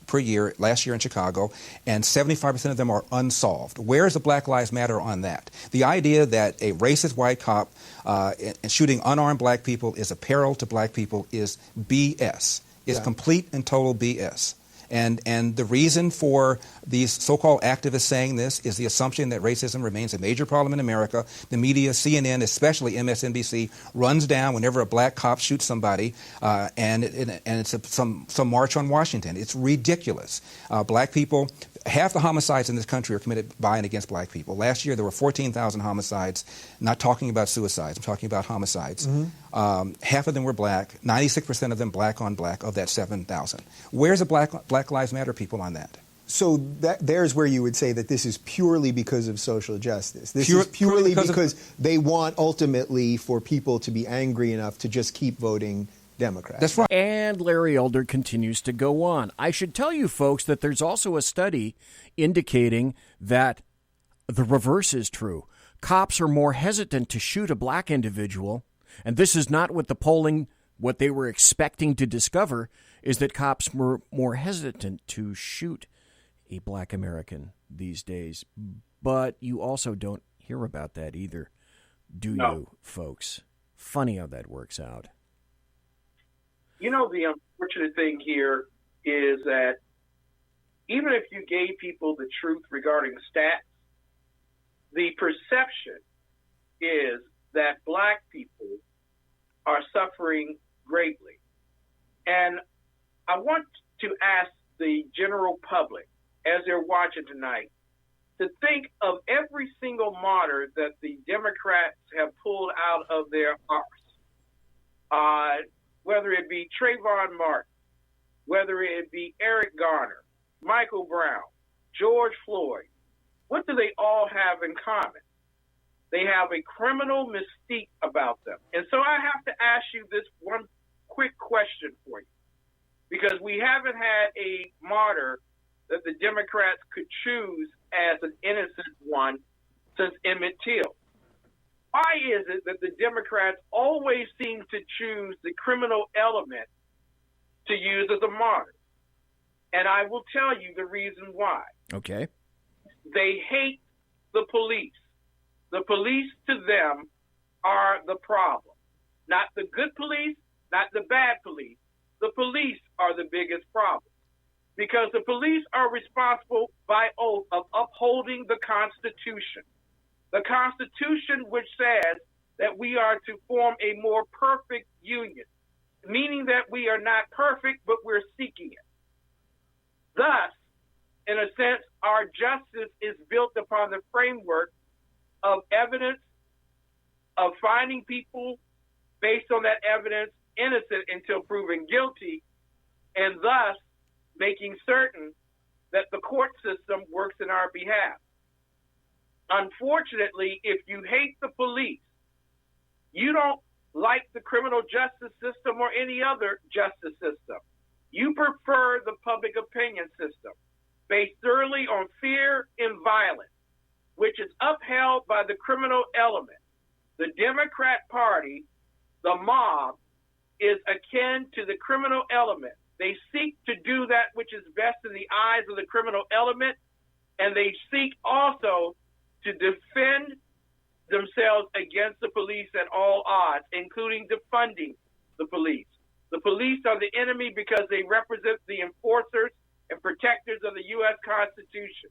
per year last year in Chicago, and 75% of them are unsolved. Where is the Black Lives Matter on that? The idea that a racist white cop and shooting unarmed black people is a peril to black people is BS. It's complete and total BS. And the reason for these so-called activists saying this is the assumption that racism remains a major problem in America. The media, CNN, especially MSNBC, runs down whenever a black cop shoots somebody, and it's some march on Washington. It's ridiculous. Black people, half the homicides in this country are committed by and against black people. Last year there were 14,000 homicides. Not talking about suicides. I'm talking about homicides. Mm-hmm. Half of them were black. 96% of them black on black of that 7,000. Where's the Black Lives Matter people on that? So there's where you would say that this is purely because of social justice. This is purely because they want ultimately for people to be angry enough to just keep voting Democrat. That's right. And Larry Elder continues to go on. I should tell you folks that there's also a study indicating that the reverse is true. Cops are more hesitant to shoot a black individual, and this is not what the polling, what they were expecting to discover, is that cops were more hesitant to shoot a black American these days. But you also don't hear about that either, do you, folks? Funny how that works out. You know, the unfortunate thing here is that even if you gave people the truth regarding stats, the perception is that black people are suffering greatly. And I want to ask the general public, as they're watching tonight, to think of every single martyr that the Democrats have pulled out of their arse. Whether it be Trayvon Martin, whether it be Eric Garner, Michael Brown, George Floyd, what do they all have in common? They have a criminal mystique about them. And so I have to ask you this one quick question for you, because we haven't had a martyr that the Democrats could choose as an innocent one since Emmett Till. Why is it that the Democrats always seem to choose the criminal element to use as a martyr? And I will tell you the reason why. Okay. They hate the police. The police to them are the problem. Not the good police, not the bad police. The police are the biggest problem. Because the police are responsible by oath of upholding the Constitution. The Constitution which says that we are to form a more perfect union, meaning that we are not perfect, but we're seeking it. Thus, in a sense, our justice is built upon the framework of evidence, of finding people based on that evidence innocent until proven guilty, and thus making certain that the court system works in our behalf. Unfortunately, if you hate the police, you don't like the criminal justice system or any other justice system. You prefer the public opinion system based thoroughly on fear and violence, which is upheld by the criminal element. The Democrat Party, the mob, is akin to the criminal element. They seek to do that which is best in the eyes of the criminal element, and they seek also to defend themselves against the police at all odds, including defunding the police. The police are the enemy because they represent the enforcers and protectors of the U.S. Constitution.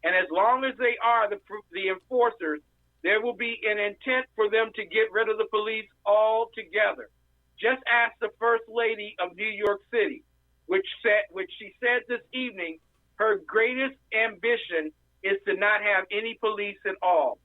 And as long as they are the enforcers, there will be an intent for them to get rid of the police altogether. Just ask the First Lady of New York City, which she said this evening, her greatest ambition is to not have any police at all.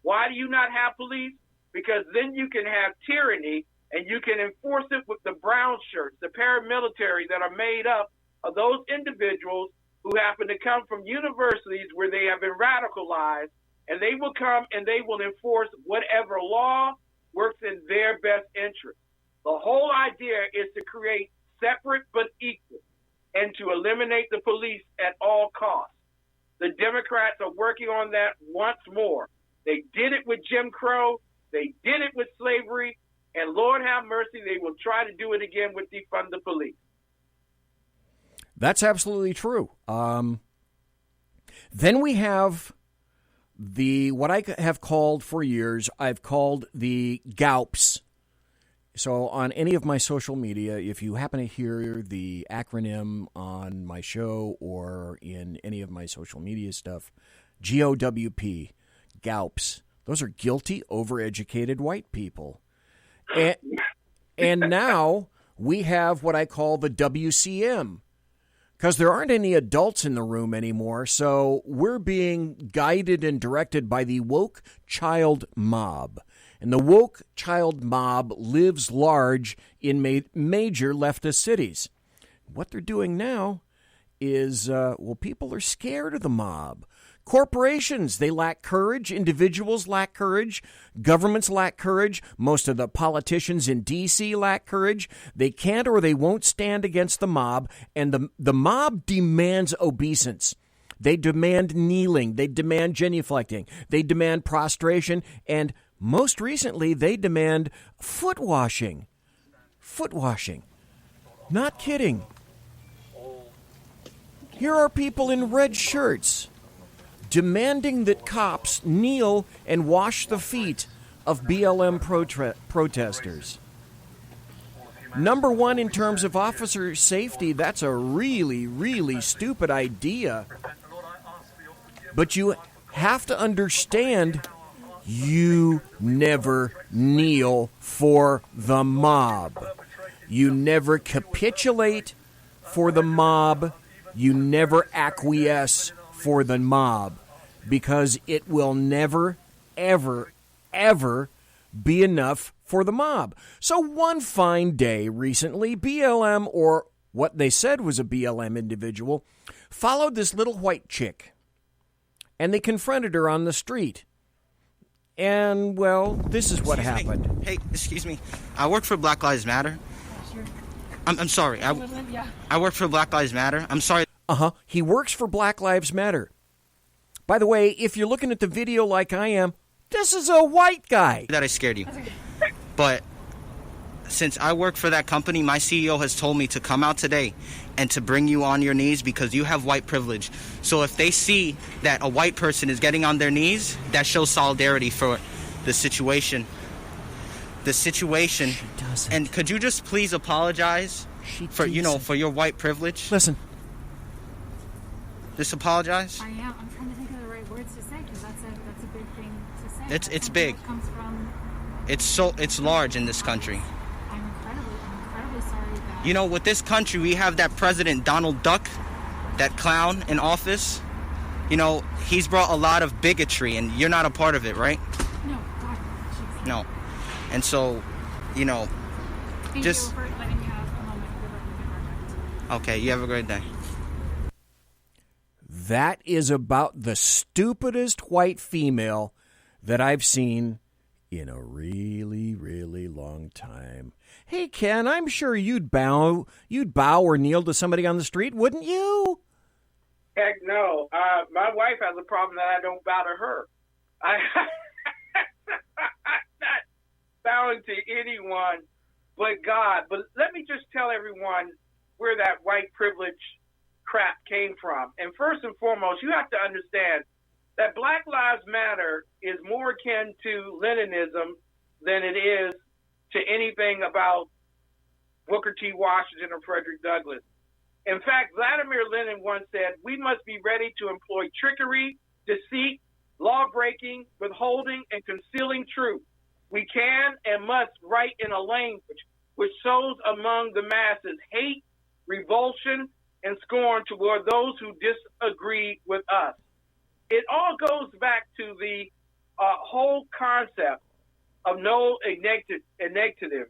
Why do you not have police? Because then you can have tyranny and you can enforce it with the brown shirts, the paramilitary that are made up of those individuals who happen to come from universities where they have been radicalized, and they will come and they will enforce whatever law works in their best interest. The whole idea is to create separate but equal and to eliminate the police at all costs. The Democrats are working on that once more. They did it with Jim Crow. They did it with slavery. And Lord have mercy, they will try to do it again with defund the police. That's absolutely true. Then we have what I have called for years, I've called the GAUPs. So on any of my social media, if you happen to hear the acronym on my show or in any of my social media stuff, GOWP, GAUPs, those are guilty, overeducated white people. And now we have what I call the WCM, because there aren't any adults in the room anymore, so we're being guided and directed by the woke child mob. And the woke child mob lives large in major leftist cities. What they're doing now is, people are scared of the mob. Corporations, they lack courage. Individuals lack courage. Governments lack courage. Most of the politicians in D.C. lack courage. They can't or they won't stand against the mob. And the mob demands obeisance. They demand kneeling. They demand genuflecting. They demand prostration. And most recently, they demand foot washing. Foot washing. Not kidding. Here are people in red shirts demanding that cops kneel and wash the feet of BLM protesters. Number one, in terms of officer safety, that's a really, really stupid idea. But you have to understand, you never kneel for the mob. You never capitulate for the mob. You never acquiesce for the mob, because it will never, ever, ever be enough for the mob. So one fine day recently, BLM, or what they said was a BLM individual, followed this little white chick, and they confronted her on the street. And, well, this is what happened. Hey, excuse me. I work for Black Lives Matter. I'm sorry. I work for Black Lives Matter. I'm sorry. He works for Black Lives Matter. By the way, if you're looking at the video like I am, this is a white guy. That I scared you. But since I work for that company, my CEO has told me to come out today and to bring you on your knees because you have white privilege. So if they see that a white person is getting on their knees, that shows solidarity for the situation. The situation. She doesn't. And could you just please apologize for your white privilege? Listen. Just apologize. I am. I'm trying to think of the right words to say because that's a big thing to say. It's big. Comes from. It's large in this country. I'm incredibly sorry that. You know, with this country, we have that President Donald Duck, that clown in office. You know, he's brought a lot of bigotry, and you're not a part of it, right? No, God, jeez. No. And so, you know, Thank you for letting me have a moment. Okay, you have a great day. That is about the stupidest white female that I've seen in a really, really long time. Hey, Ken, I'm sure you'd bow or kneel to somebody on the street, wouldn't you? Heck no. My wife has a problem that I don't bow to her. I'm not bowing to anyone but God. But let me just tell everyone where that white privilege crap came from. And first and foremost, you have to understand that Black Lives Matter is more akin to Leninism than it is to anything about Booker T. Washington or Frederick Douglass. In fact, Vladimir Lenin once said, we must be ready to employ trickery, deceit, law-breaking, withholding, and concealing truth. We can and must write in a language which sows among the masses hate, revulsion, and scorn toward those who disagree with us. It all goes back to the whole concept of Noel Ignatieff,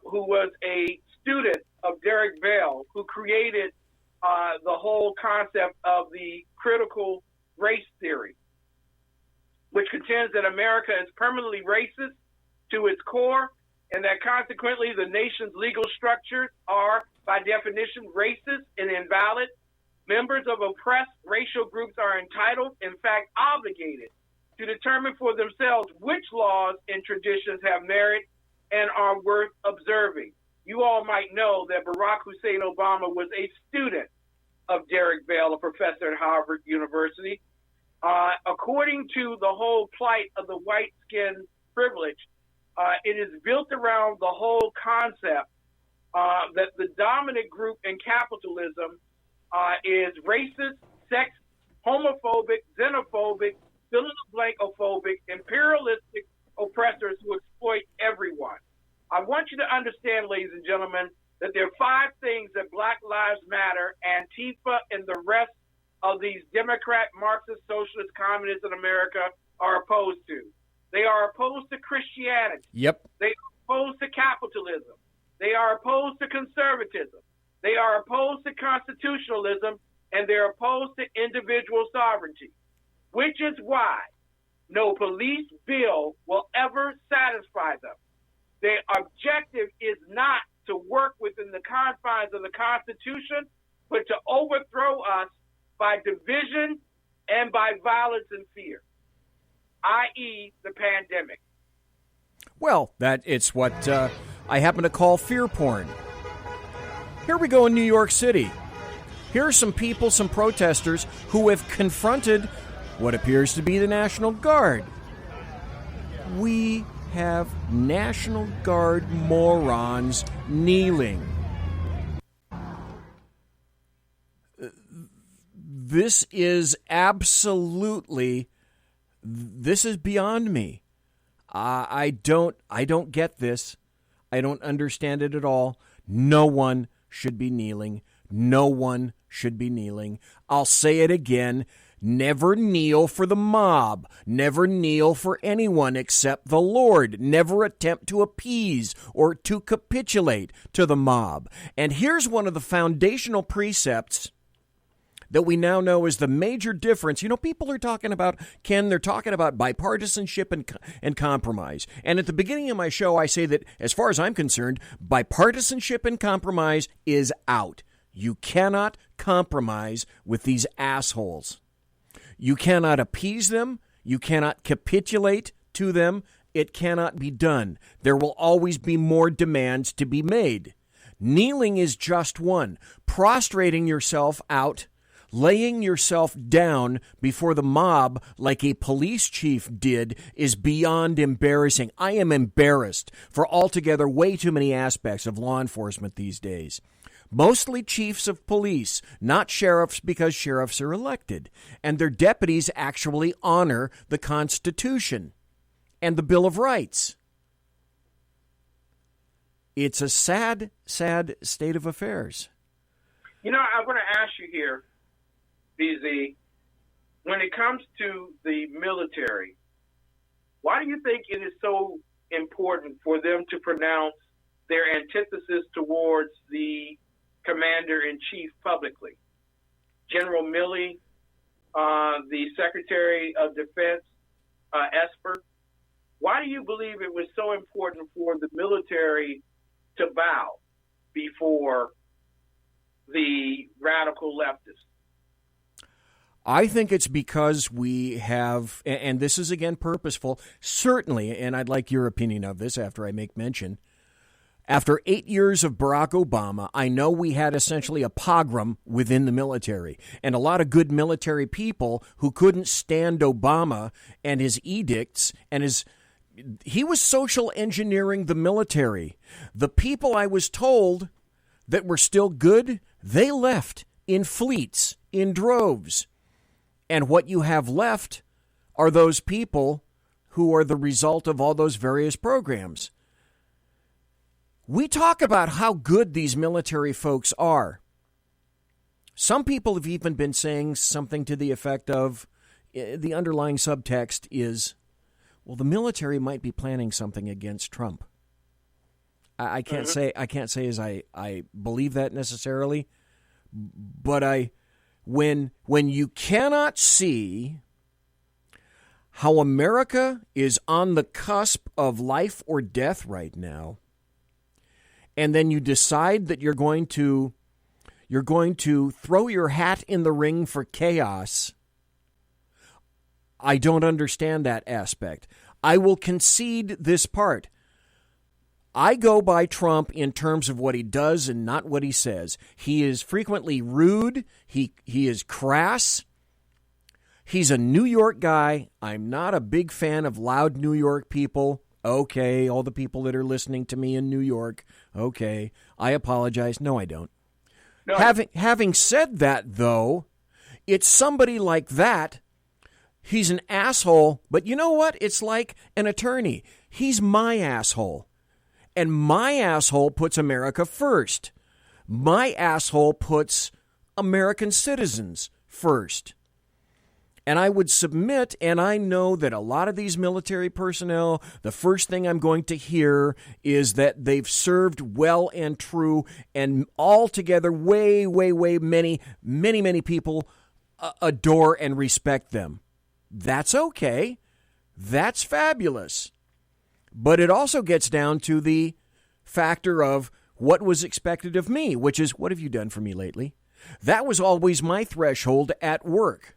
who was a student of Derek Bell, who created the whole concept of the critical race theory, which contends that America is permanently racist to its core, and that consequently the nation's legal structures are, by definition, racist and invalid. Members of oppressed racial groups are entitled, in fact obligated, to determine for themselves which laws and traditions have merit and are worth observing. You all might know that Barack Hussein Obama was a student of Derek Bell, a professor at Harvard University. According to the whole plight of the white skin privilege, it is built around the whole concept that the dominant group in capitalism is racist, sexist, homophobic, xenophobic, fill-in-the-blank-ophobic, imperialistic oppressors who exploit everyone. I want you to understand, ladies and gentlemen, that there are 5 things that Black Lives Matter, Antifa, and the rest of these Democrat, Marxist, Socialist, Communists in America are opposed to. They are opposed to Christianity. Yep. They are opposed to capitalism. They are opposed to conservatism. They are opposed to constitutionalism, and they're opposed to individual sovereignty, which is why no police bill will ever satisfy them. Their objective is not to work within the confines of the Constitution, but to overthrow us by division and by violence and fear, i.e. the pandemic. Well, it's what I happen to call fear porn. Here we go in New York City. Here are some people, some protesters, who have confronted what appears to be the National Guard. We have National Guard morons kneeling. This is beyond me. I don't get this. I don't understand it at all. No one should be kneeling. No one should be kneeling. I'll say it again. Never kneel for the mob. Never kneel for anyone except the Lord. Never attempt to appease or to capitulate to the mob. And here's one of the foundational precepts that we now know is the major difference. You know, people are talking about, Ken, they're talking about bipartisanship and compromise. And at the beginning of my show, I say that, as far as I'm concerned, bipartisanship and compromise is out. You cannot compromise with these assholes. You cannot appease them. You cannot capitulate to them. It cannot be done. There will always be more demands to be made. Kneeling is just one. Prostrating yourself out, laying yourself down before the mob like a police chief did, is beyond embarrassing. I am embarrassed for altogether way too many aspects of law enforcement these days. Mostly chiefs of police, not sheriffs, because sheriffs are elected, and their deputies actually honor the Constitution and the Bill of Rights. It's a sad, sad state of affairs. You know, I'm going to ask you here, BZ, when it comes to the military, why do you think it is so important for them to pronounce their antithesis towards the Commander-in-Chief publicly? General Milley, the Secretary of Defense, Esper, why do you believe it was so important for the military to bow before the radical leftists? I think it's because we have, and this is again purposeful, certainly, and I'd like your opinion of this after I make mention. After 8 years of Barack Obama, I know we had essentially a pogrom within the military, and a lot of good military people who couldn't stand Obama and his edicts and he was social engineering the military. The people I was told that were still good, they left in fleets, in droves. And what you have left are those people who are the result of all those various programs. We talk about how good these military folks are. Some people have even been saying something to the effect of, the underlying subtext is, well, the military might be planning something against Trump. I can't say as I believe that necessarily, but when you cannot see how America is on the cusp of life or death right now, and then you decide that you're going to throw your hat in the ring for chaos, I don't understand that aspect. I will concede this part. I go by Trump in terms of what he does and not what he says. He is frequently rude. He is crass. He's a New York guy. I'm not a big fan of loud New York people. Okay, all the people that are listening to me in New York. Okay, I apologize. No, I don't. No. Having said that, though, it's somebody like that. He's an asshole, but you know what? It's like an attorney. He's my asshole. And my asshole puts America first. My asshole puts American citizens first. And I would submit, and I know that a lot of these military personnel, the first thing I'm going to hear is that they've served well and true, and altogether way, way, way many, many, many people adore and respect them. That's okay. That's fabulous. But it also gets down to the factor of what was expected of me, which is, what have you done for me lately? That was always my threshold at work.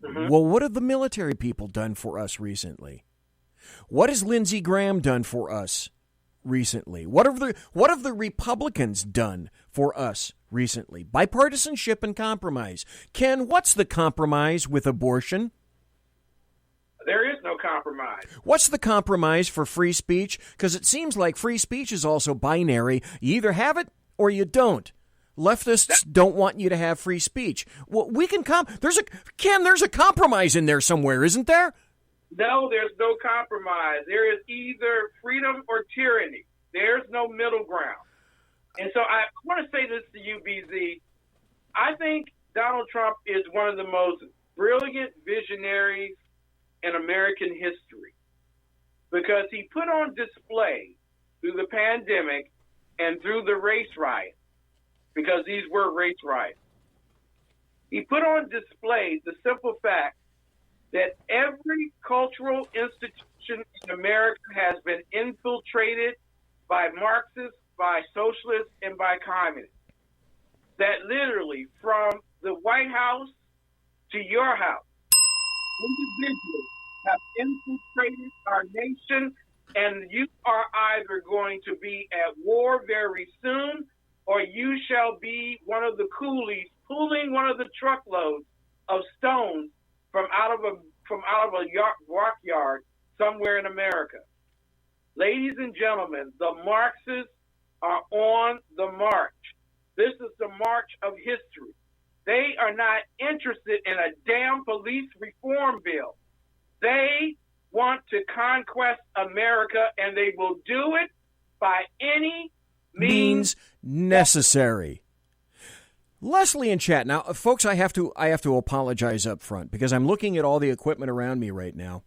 Mm-hmm. Well, what have the military people done for us recently? What has Lindsey Graham done for us recently? What have the Republicans done for us recently? Bipartisanship and compromise. Ken, what's the compromise with abortion? There is no compromise. What's the compromise for free speech? Because it seems like free speech is also binary. You either have it or you don't. Leftists don't want you to have free speech. Well, we can there's a compromise in there somewhere, isn't there? No, there's no compromise. There is either freedom or tyranny. There's no middle ground. And so I want to say this to you, BZ. I think Donald Trump is one of the most brilliant visionaries in American history because he put on display through the pandemic and through the race riots, because these were race riots. He put on display the simple fact that every cultural institution in America has been infiltrated by Marxists, by socialists, and by communists. That literally, from the White House to your house, individuals have infiltrated our nation, and you are either going to be at war very soon, or you shall be one of the coolies pulling one of the truckloads of stones from out of a rock yard somewhere in America. Ladies and gentlemen, the Marxists are on the march. This is the march of history. They are not interested in a damn police reform bill. They want to conquest America, and they will do it by any means necessary. Leslie in chat. Now, folks, I have to apologize up front because I'm looking at all the equipment around me right now.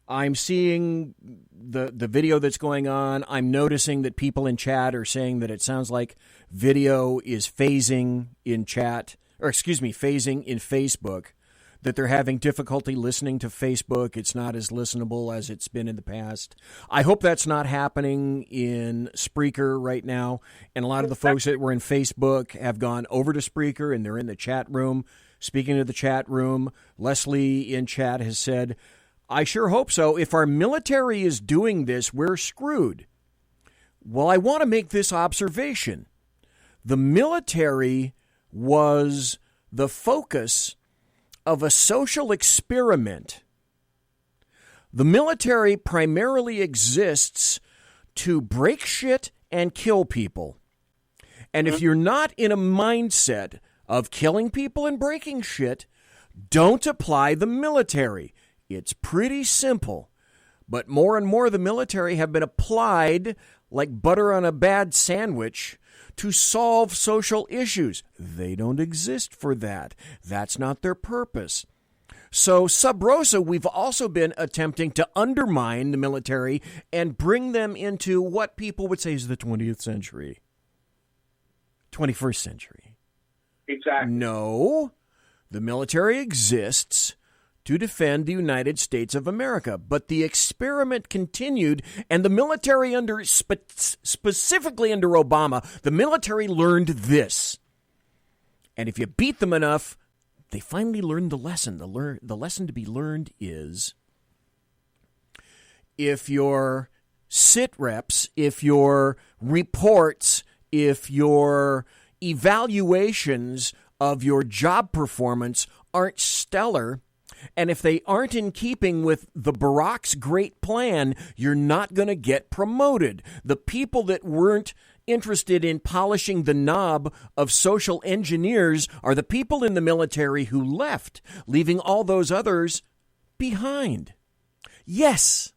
I'm seeing the video that's going on. I'm noticing that people in chat are saying that it sounds like video is phasing in chat, or excuse me, phasing in Facebook, that they're having difficulty listening to Facebook. It's not as listenable as it's been in the past. I hope that's not happening in Spreaker right now. And a lot of the folks that were in Facebook have gone over to Spreaker and they're in the chat room. Speaking of the chat room, Leslie in chat has said, I sure hope so. If our military is doing this, we're screwed. Well, I want to make this observation. The military was the focus of a social experiment. The military primarily exists to break shit and kill people. And if you're not in a mindset of killing people and breaking shit, don't apply the military. It's pretty simple. But more and more the military have been applied like butter on a bad sandwich to solve social issues. They don't exist for that. That's not their purpose. So, sub rosa, we've also been attempting to undermine the military and bring them into what people would say is the 20th century. 21st century. Exactly. No, the military exists to defend the United States of America. But the experiment continued, and the military specifically under Obama, the military learned this. And if you beat them enough, they finally learned the lesson. The lesson to be learned is if your sit reps, if your reports, if your evaluations of your job performance aren't stellar, and if they aren't in keeping with the Barack's great plan, you're not going to get promoted. The people that weren't interested in polishing the knob of social engineers are the people in the military who left, leaving all those others behind. Yes,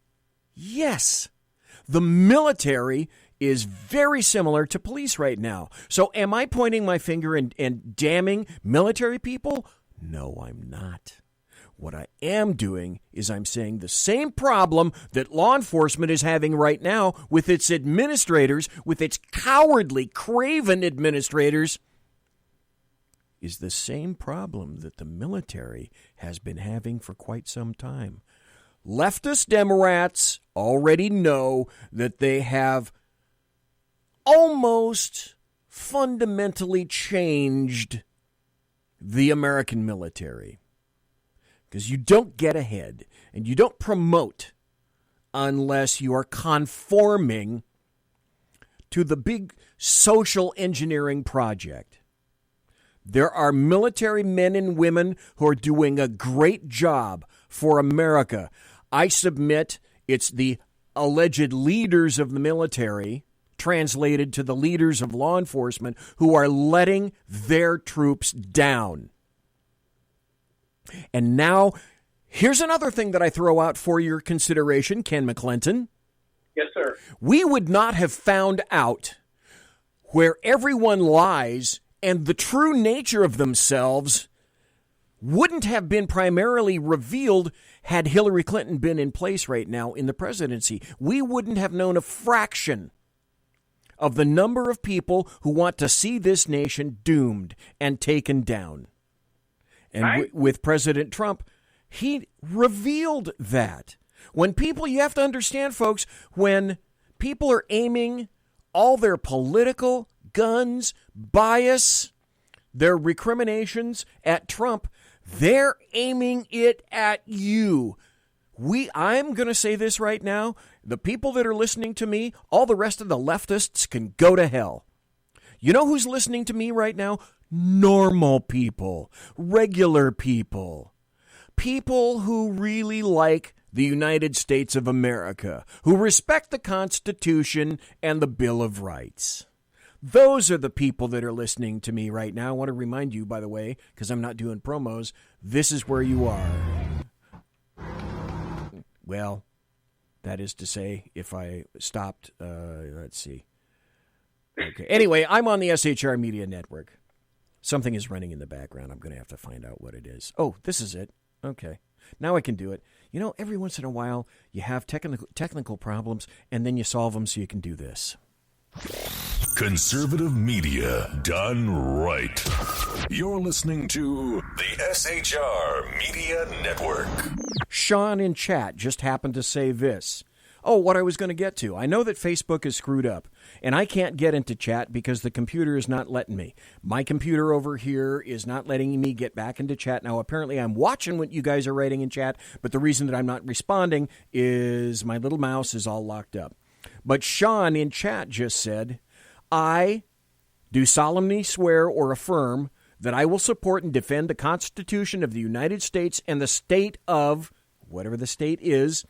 the military is very similar to police right now. So am I pointing my finger and damning military people? No, I'm not. What I am doing is I'm saying the same problem that law enforcement is having right now with its administrators, with its cowardly, craven administrators, is the same problem that the military has been having for quite some time. Leftist Democrats already know that they have almost fundamentally changed the American military. Because you don't get ahead and you don't promote unless you are conforming to the big social engineering project. There are military men and women who are doing a great job for America. I submit it's the alleged leaders of the military, translated to the leaders of law enforcement, who are letting their troops down. And now, here's another thing that I throw out for your consideration, Ken McClinton. Yes, sir. We would not have found out where everyone lies and the true nature of themselves wouldn't have been primarily revealed had Hillary Clinton been in place right now in the presidency. We wouldn't have known a fraction of the number of people who want to see this nation doomed and taken down. And with President Trump, he revealed that. When people, you have to understand, folks, when people are aiming all their political guns, bias, their recriminations at Trump, they're aiming it at you. I'm going to say this right now. The people that are listening to me, all the rest of the leftists can go to hell. You know who's listening to me right now? Normal people, regular people, people who really like the United States of America, who respect the Constitution and the Bill of Rights. Those are the people that are listening to me right now. I want to remind you, by the way, because I'm not doing promos, this is where you are. Well, that is to say, if I stopped, let's see. Okay. Anyway, I'm on the SHR Media Network. Something is running in the background. I'm going to have to find out what it is. Oh, this is it. Okay. Now I can do it. You know, every once in a while, you have technical problems, and then you solve them so you can do this. Conservative media done right. You're listening to the SHR Media Network. Sean in chat just happened to say this. Oh, what I was going to get to. I know that Facebook is screwed up, and I can't get into chat because the computer is not letting me. My computer over here is not letting me get back into chat. Now, apparently, I'm watching what you guys are writing in chat, but the reason that I'm not responding is my little mouse is all locked up. But Sean in chat just said, I do solemnly swear or affirm that I will support and defend the Constitution of the United States and the state of, whatever the state is,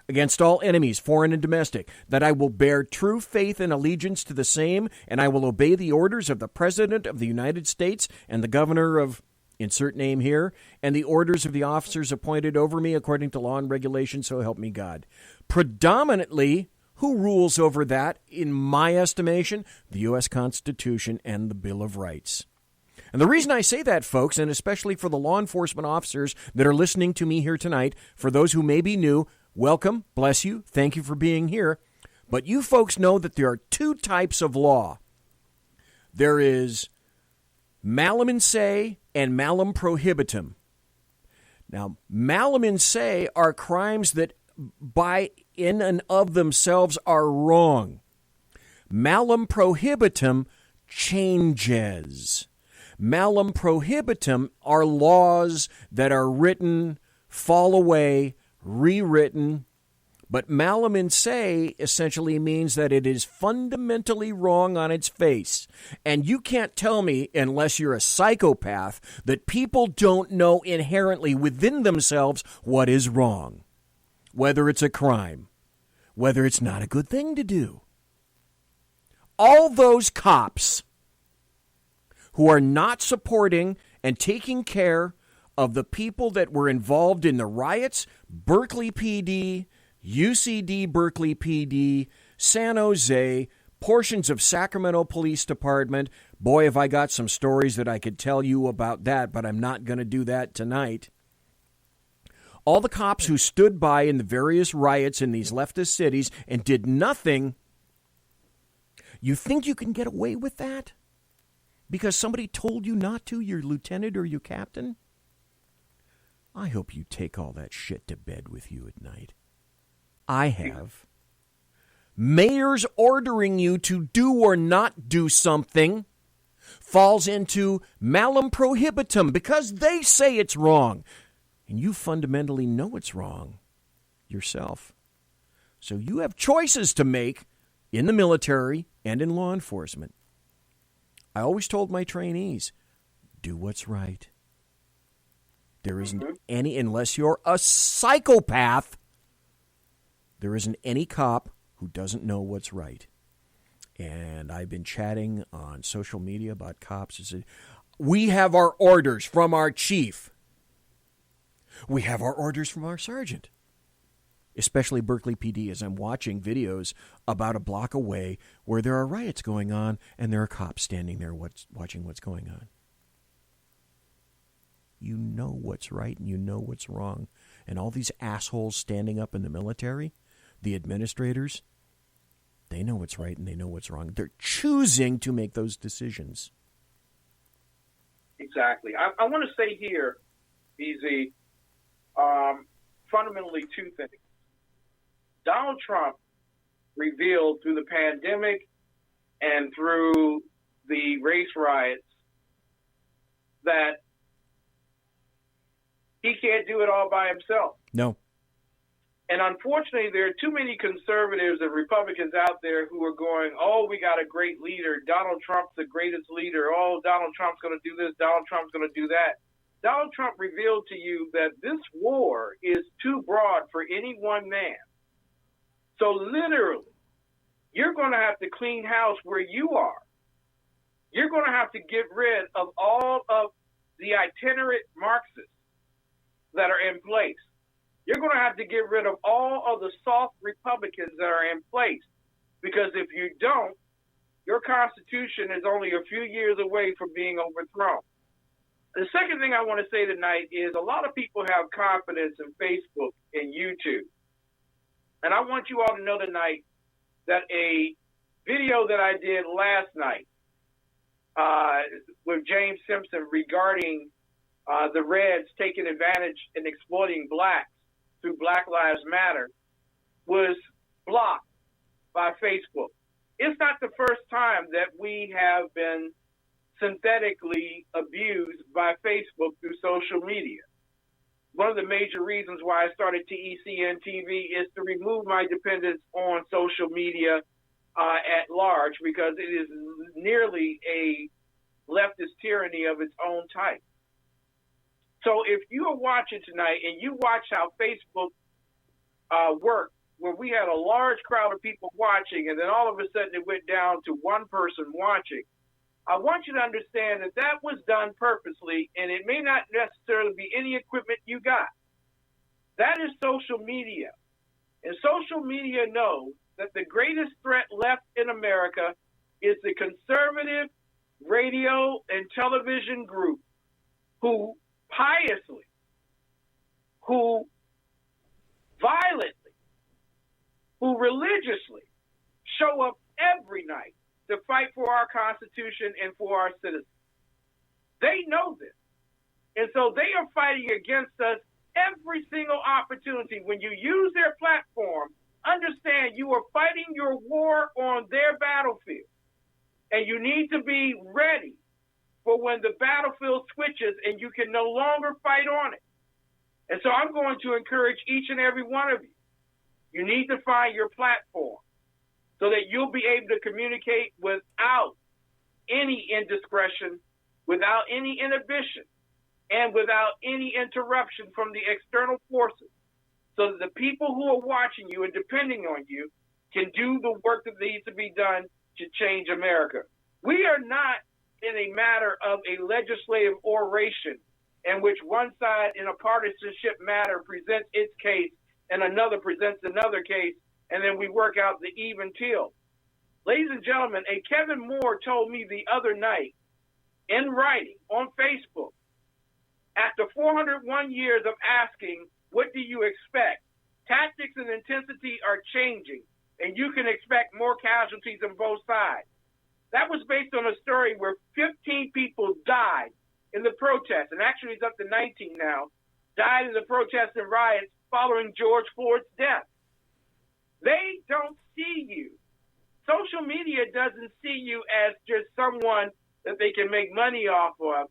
against all enemies, foreign and domestic, that I will bear true faith and allegiance to the same, and I will obey the orders of the President of the United States and the Governor of, insert name here, and the orders of the officers appointed over me according to law and regulation, so help me God. Predominantly, who rules over that, in my estimation? The U.S. Constitution and the Bill of Rights. And the reason I say that, folks, and especially for the law enforcement officers that are listening to me here tonight, for those who may be new, welcome, bless you, thank you for being here. But you folks know that there are two types of law. There is malum in se and malum prohibitum. Now, malum in se are crimes that by in and of themselves are wrong. Malum prohibitum changes. Malum prohibitum are laws that are written, fall away, rewritten, but malum in se essentially means that it is fundamentally wrong on its face. And you can't tell me, unless you're a psychopath, that people don't know inherently within themselves what is wrong, whether it's a crime, whether it's not a good thing to do. All those cops who are not supporting and taking care of the people that were involved in the riots, Berkeley PD, UCD Berkeley PD, San Jose, portions of Sacramento Police Department. Boy, have I got some stories that I could tell you about that, but I'm not going to do that tonight. All the cops who stood by in the various riots in these leftist cities and did nothing, you think you can get away with that? Because somebody told you not to, your lieutenant or your captain? I hope you take all that shit to bed with you at night. I have. Mayors ordering you to do or not do something falls into malum prohibitum because they say it's wrong. And you fundamentally know it's wrong yourself. So you have choices to make in the military and in law enforcement. I always told my trainees, do what's right. There isn't any, unless you're a psychopath, there isn't any cop who doesn't know what's right. And I've been chatting on social media about cops. We have our orders from our chief. We have our orders from our sergeant. especially Berkeley PD, as I'm watching videos about a block away where there are riots going on and there are cops standing there watching what's going on. You know what's right and you know what's wrong. And all these assholes standing up in the military, the administrators, they know what's right and they know what's wrong. They're choosing to make those decisions. Exactly. I want to say here, BZ, fundamentally two things. Donald Trump revealed through the pandemic and through the race riots that he can't do it all by himself. No. And unfortunately, there are too many conservatives and Republicans out there who are going, oh, we got a great leader. Donald Trump's the greatest leader. Oh, Donald Trump's going to do this. Donald Trump's going to do that. Donald Trump revealed to you that this war is too broad for any one man. So literally, you're going to have to clean house where you are. You're going to have to get rid of all of the itinerant Marxists that are in place. You're going to have to get rid of all of the soft Republicans that are in place. Because if you don't, your Constitution is only a few years away from being overthrown. The second thing I want to say tonight is a lot of people have confidence in Facebook and YouTube. And I want you all to know tonight that a video that I did last night with James Simpson regarding the Reds taking advantage and exploiting blacks through Black Lives Matter was blocked by Facebook. It's not the first time that we have been synthetically abused by Facebook through social media. One of the major reasons why I started TECN TV is to remove my dependence on social media at large, because it is nearly a leftist tyranny of its own type. So if you are watching tonight and you watch how Facebook worked, where we had a large crowd of people watching and then all of a sudden it went down to one person watching, I want you to understand that that was done purposely, and it may not necessarily be any equipment you got. That is social media. And social media knows that the greatest threat left in America is the conservative radio and television group who piously, who violently, who religiously show up every night to fight for our Constitution and for our citizens. They know this. And so they are fighting against us every single opportunity. When you use their platform, understand you are fighting your war on their battlefield. And you need to be ready for when the battlefield switches and you can no longer fight on it. And so I'm going to encourage each and every one of you. You need to find your platform so that you'll be able to communicate without any indiscretion, without any inhibition, and without any interruption from the external forces, so that the people who are watching you and depending on you can do the work that needs to be done to change America. We are not in a matter of a legislative oration in which one side in a partisanship matter presents its case and another presents another case, and then we work out the even till. Ladies and gentlemen, a Kevin Moore told me the other night in writing on Facebook, after 401 years of asking, what do you expect? Tactics and intensity are changing, and you can expect more casualties on both sides. That was based on a story where 15 people died in the protest, and actually it's up to 19 now, died in the protests and riots following George Floyd's death. They don't see you. Social media doesn't see you as just someone that they can make money off of.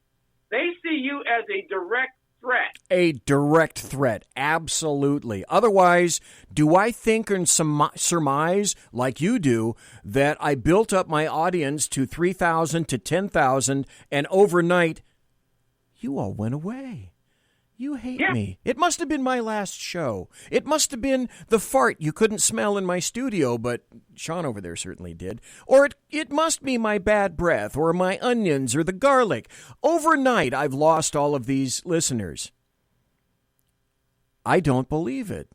They see you as a direct threat. A direct threat, absolutely. Otherwise, do I think and surmise, like you do, that I built up my audience to 3,000 to 10,000, and overnight, you all went away? You hate me. It must have been my last show. It must have been the fart you couldn't smell in my studio, but Sean over there certainly did. Or it must be my bad breath, or my onions, or the garlic. Overnight, I've lost all of these listeners. I don't believe it.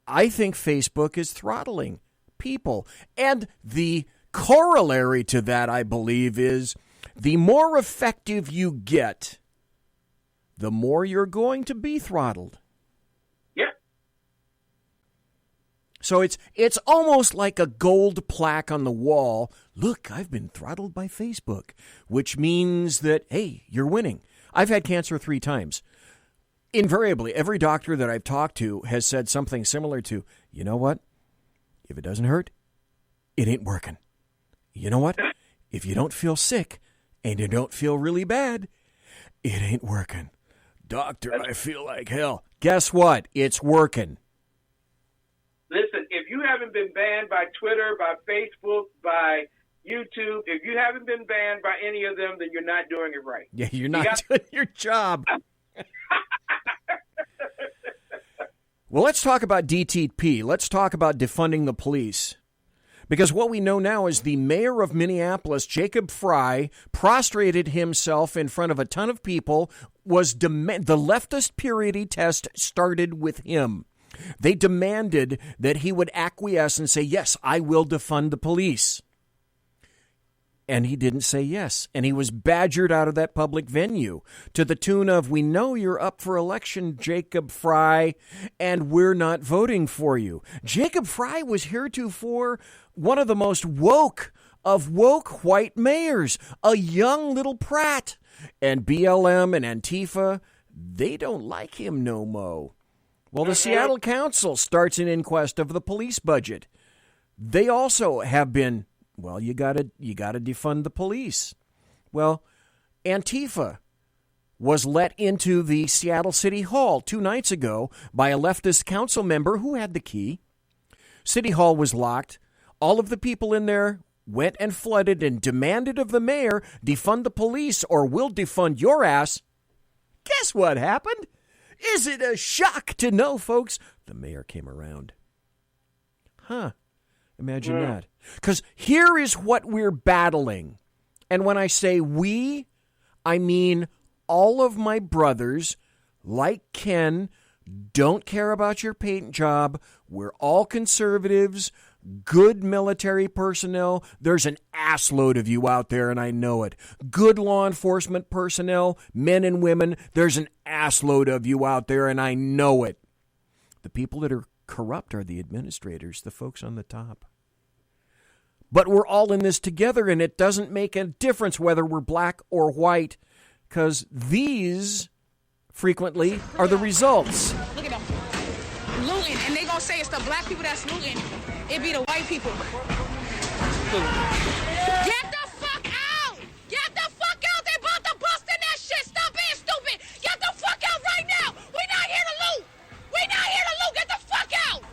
I think Facebook is throttling people. And the corollary to that, I believe, is the more effective you get, the more you're going to be throttled. Yeah. So it's almost like a gold plaque on the wall. Look, I've been throttled by Facebook, which means that, hey, you're winning. I've had cancer 3 times. Invariably, every doctor that I've talked to has said something similar to, you know what? If it doesn't hurt, it ain't working. You know what? If you don't feel sick and you don't feel really bad, it ain't working. Doctor, I feel like hell. Guess what? It's working. Listen, if you haven't been banned by Twitter, by Facebook, by YouTube, if you haven't been banned by any of them, then you're not doing it right. Yeah, you're not doing your job. Well, let's talk about DTP. Let's talk about defunding the police. Because what we know now is the mayor of Minneapolis, Jacob Frey, prostrated himself in front of a ton of people. The leftist purity test started with him. They demanded that he would acquiesce and say, yes, I will defund the police. And he didn't say yes. And he was badgered out of that public venue to the tune of, we know you're up for election, Jacob Frey, and we're not voting for you. Jacob Frey was heretofore one of the most woke of woke white mayors, a young little prat. And BLM and Antifa, they don't like him no mo. Well, the Seattle Council starts an inquest of the police budget. They also have been, well, you gotta defund the police. Well, Antifa was let into the Seattle City Hall 2 nights ago by a leftist council member who had the key. City Hall was locked. All of the people in there went and flooded and demanded of the mayor, defund the police or we'll defund your ass. Guess what happened? Is it a shock to know, folks? The mayor came around. Huh. Imagine that. Because here is what we're battling. And when I say we, I mean all of my brothers, like Ken, don't care about your paint job. We're all conservatives, good military personnel. There's an assload of you out there, and I know it. Good law enforcement personnel, men and women. There's an assload of you out there, and I know it. The people that are corrupt are the administrators, the folks on the top. But we're all in this together, and it doesn't make a difference whether we're black or white, because these frequently are the results. Look at them looting, and they gonna say it's the black people that's looting. It be the white people. Get the fuck out! Get the fuck out! They about to bust in that shit. Stop being stupid. Get the fuck out right now. We're not here to loot. We're not here to loot. Get the fuck out.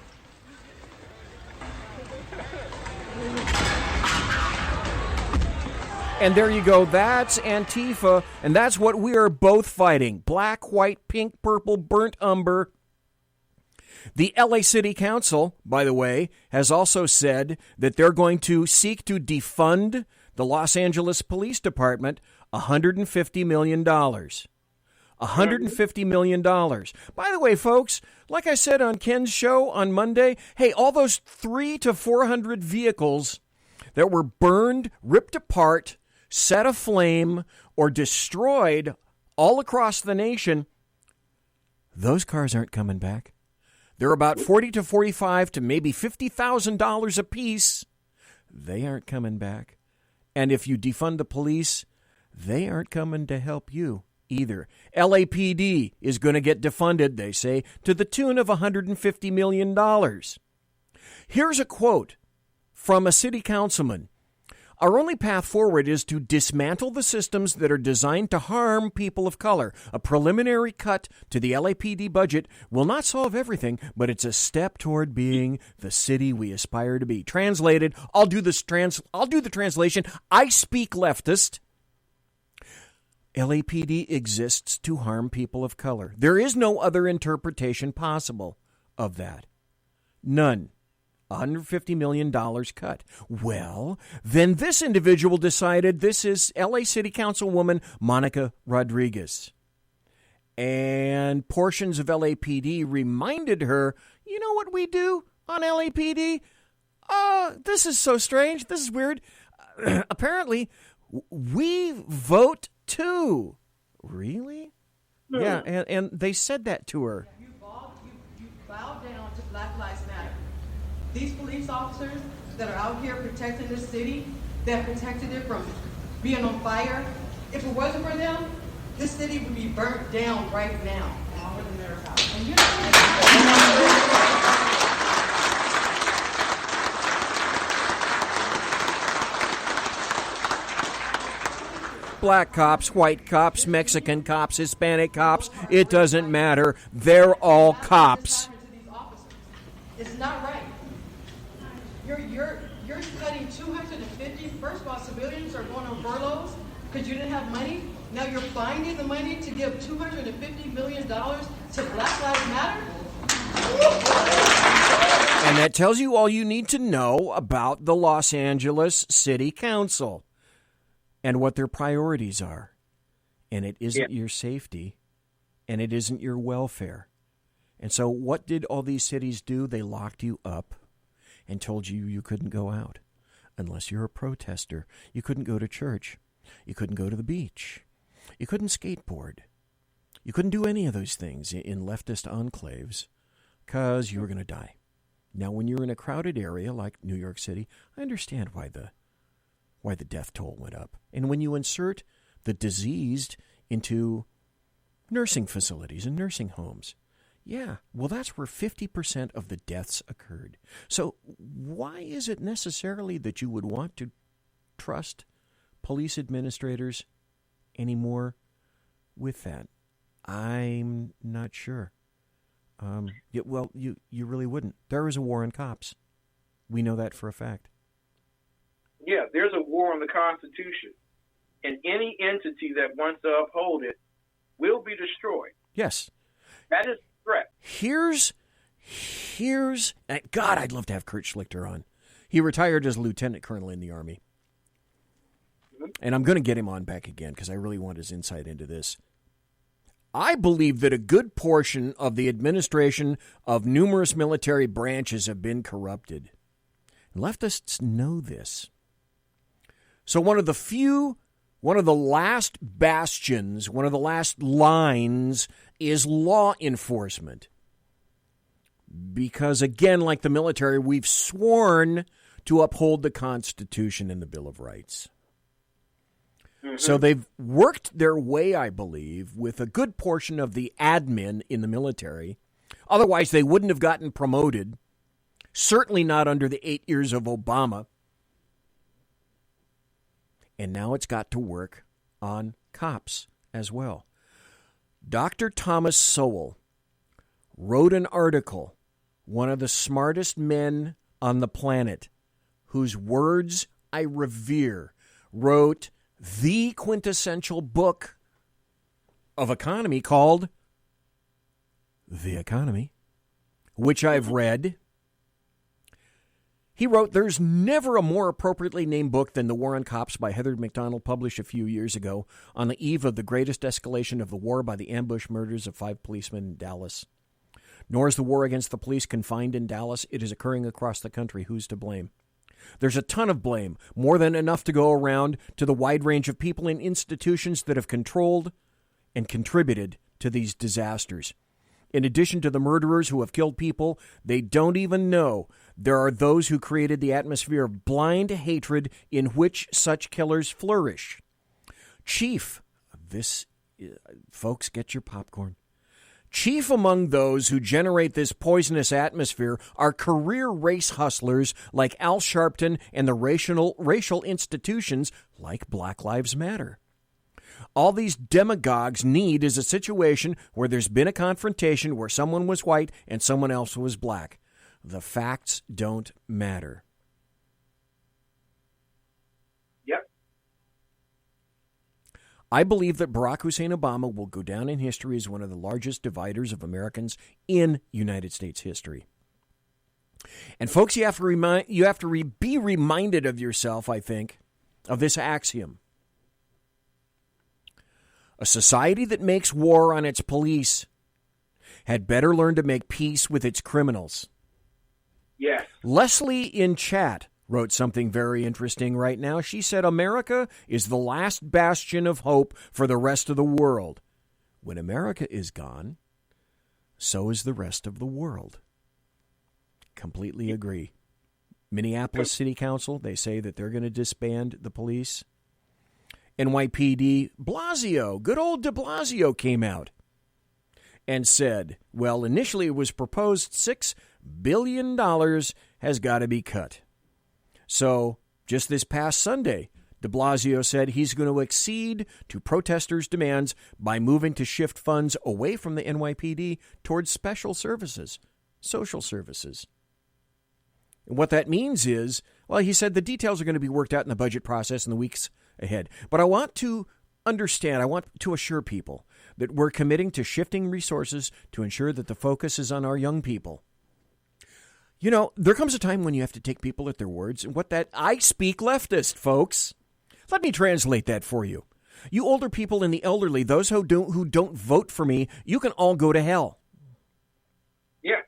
And there you go. That's Antifa, and that's what we are both fighting. Black, white, pink, purple, burnt umber. The LA City Council, by the way, has also said that they're going to seek to defund the Los Angeles Police Department $150 million. $150 million. By the way, folks, like I said on Ken's show on Monday, hey, all those 300 to 400 vehicles that were burned, ripped apart, set aflame, or destroyed all across the nation, those cars aren't coming back. They're about $40 to $45 to maybe $50,000 a piece. They aren't coming back. And if you defund the police, they aren't coming to help you either. LAPD is going to get defunded, they say, to the tune of $150 million. Here's a quote from a city councilman. Our only path forward is to dismantle the systems that are designed to harm people of color. A preliminary cut to the LAPD budget will not solve everything, but it's a step toward being the city we aspire to be. Translated, I'll do the translation. I speak leftist. LAPD exists to harm people of color. There is no other interpretation possible of that. None. $150 million cut. Well, then this individual decided this is LA City Councilwoman Monica Rodriguez. And portions of LAPD reminded her, You know what we do on LAPD? This is so strange. This is weird. Apparently, we vote too. Really? Yeah, and they said that to her. You bow down to Black Lives Matter. These police officers that are out here protecting this city, that protected it from being on fire, if it wasn't for them, this city would be burnt down right now. And you Black cops, white cops, Mexican cops, Hispanic cops, it doesn't matter. They're all cops. It's not right. You're cutting 250. First of all, civilians are going on furloughs because you didn't have money. Now you're finding the money to give $250 million to Black Lives Matter. And that tells you all you need to know about the Los Angeles City Council and what their priorities are. And it isn't your safety, and it isn't your welfare. And so what did all these cities do? They locked you up and told you couldn't go out unless you're a protester. You couldn't go to church. You couldn't go to the beach. You couldn't skateboard. You couldn't do any of those things in leftist enclaves because you were going to die. Now, when you're in a crowded area like New York City, I understand why the death toll went up. And when you insert the diseased into nursing facilities and nursing homes, yeah, well, that's where 50% of the deaths occurred. So why is it necessarily that you would want to trust police administrators anymore with that? I'm not sure. You really wouldn't. There is a war on cops. We know that for a fact. Yeah, there's a war on the Constitution. And any entity that wants to uphold it will be destroyed. Yes. That is a threat. Here's God, I'd love to have Kurt Schlichter on. He retired as a lieutenant colonel in the Army. And I'm going to get him on back again because I really want his insight into this. I believe that a good portion of the administration of numerous military branches have been corrupted. Leftists know this. So one of the last bastions, one of the last lines is law enforcement. Because again, like the military, we've sworn to uphold the Constitution and the Bill of Rights. So they've worked their way, I believe, with a good portion of the admin in the military. Otherwise, they wouldn't have gotten promoted. Certainly not under the 8 years of Obama. And now it's got to work on cops as well. Dr. Thomas Sowell wrote an article, one of the smartest men on the planet, whose words I revere, wrote the quintessential book of economy called The Economy, which I've read. He wrote, "There's never a more appropriately named book than The War on Cops by Heather McDonald, published a few years ago on the eve of the greatest escalation of the war by the ambush murders of 5 policemen in Dallas. Nor is the war against the police confined in Dallas. It is occurring across the country. Who's to blame? There's a ton of blame, more than enough to go around to the wide range of people and institutions that have controlled and contributed to these disasters. In addition to the murderers who have killed people they don't even know, there are those who created the atmosphere of blind hatred in which such killers flourish. Chief, folks, get your popcorn. Chief among those who generate this poisonous atmosphere are career race hustlers like Al Sharpton and the racial institutions like Black Lives Matter. All these demagogues need is a situation where there's been a confrontation where someone was white and someone else was black. The facts don't matter." Yep. I believe that Barack Hussein Obama will go down in history as one of the largest dividers of Americans in United States history. And folks, you have to be reminded of yourself, I think, of this axiom. A society that makes war on its police had better learn to make peace with its criminals. Yes. Leslie in chat wrote something very interesting right now. She said, America is the last bastion of hope for the rest of the world. When America is gone, so is the rest of the world. Completely agree. Minneapolis City Council, they say that they're going to disband the police. NYPD, Blasio, good old de Blasio came out and said, well, initially it was proposed $6 billion has got to be cut. So just this past Sunday, de Blasio said he's going to accede to protesters' demands by moving to shift funds away from the NYPD towards special services, social services. And what that means is, well, he said the details are going to be worked out in the budget process in the weeks ahead. But I want to understand, I want to assure people that we're committing to shifting resources to ensure that the focus is on our young people. You know, there comes a time when you have to take people at their words, and I speak leftist, folks. Let me translate that for you. You older people and the elderly, those who don't vote for me, you can all go to hell. Yeah.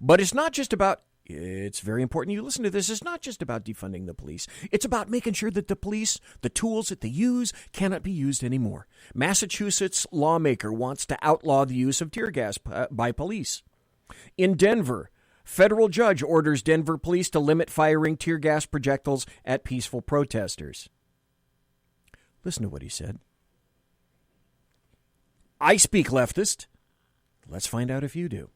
But it's not just about, it's very important you listen to this, it's not just about defunding the police. It's about making sure that the police, the tools that they use, cannot be used anymore. Massachusetts lawmaker wants to outlaw the use of tear gas by police. In Denver, federal judge orders Denver police to limit firing tear gas projectiles at peaceful protesters. Listen to what he said. I speak leftist. Let's find out if you do.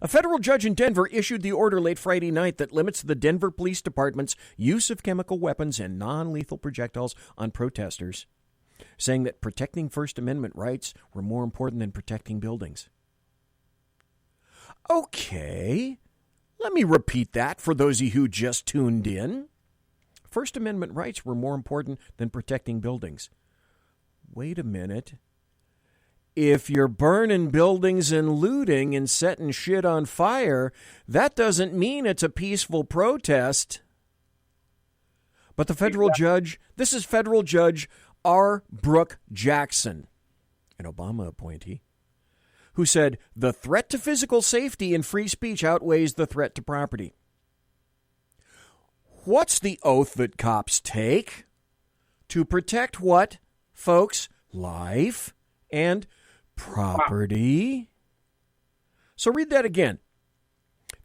A federal judge in Denver issued the order late Friday night that limits the Denver Police Department's use of chemical weapons and non-lethal projectiles on protesters, saying that protecting First Amendment rights were more important than protecting buildings. Okay. Let me repeat that for those of you who just tuned in. First Amendment rights were more important than protecting buildings. Wait a minute. If you're burning buildings and looting and setting shit on fire, that doesn't mean it's a peaceful protest. But the federal judge, this is federal judge R. Brooke Jackson, an Obama appointee, who said the threat to physical safety and free speech outweighs the threat to property. What's the oath that cops take? To protect what, folks? Life and property. So read that again.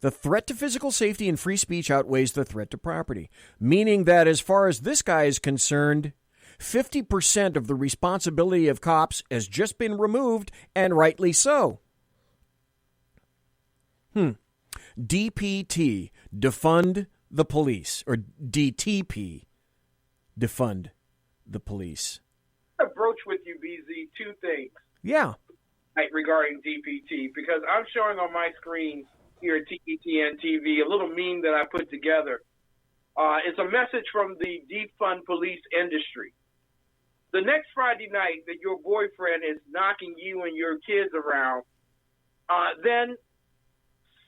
The threat to physical safety and free speech outweighs the threat to property, meaning that as far as this guy is concerned, 50% of the responsibility of cops has just been removed, and rightly so. DPT, defund the police, or DTP, defund the police. I broach with you, BZ, two things. Yeah. Regarding DPT, because I'm showing on my screen here at TETN TV a little meme that I put together. It's a message from the defund police industry. The next Friday night that your boyfriend is knocking you and your kids around, then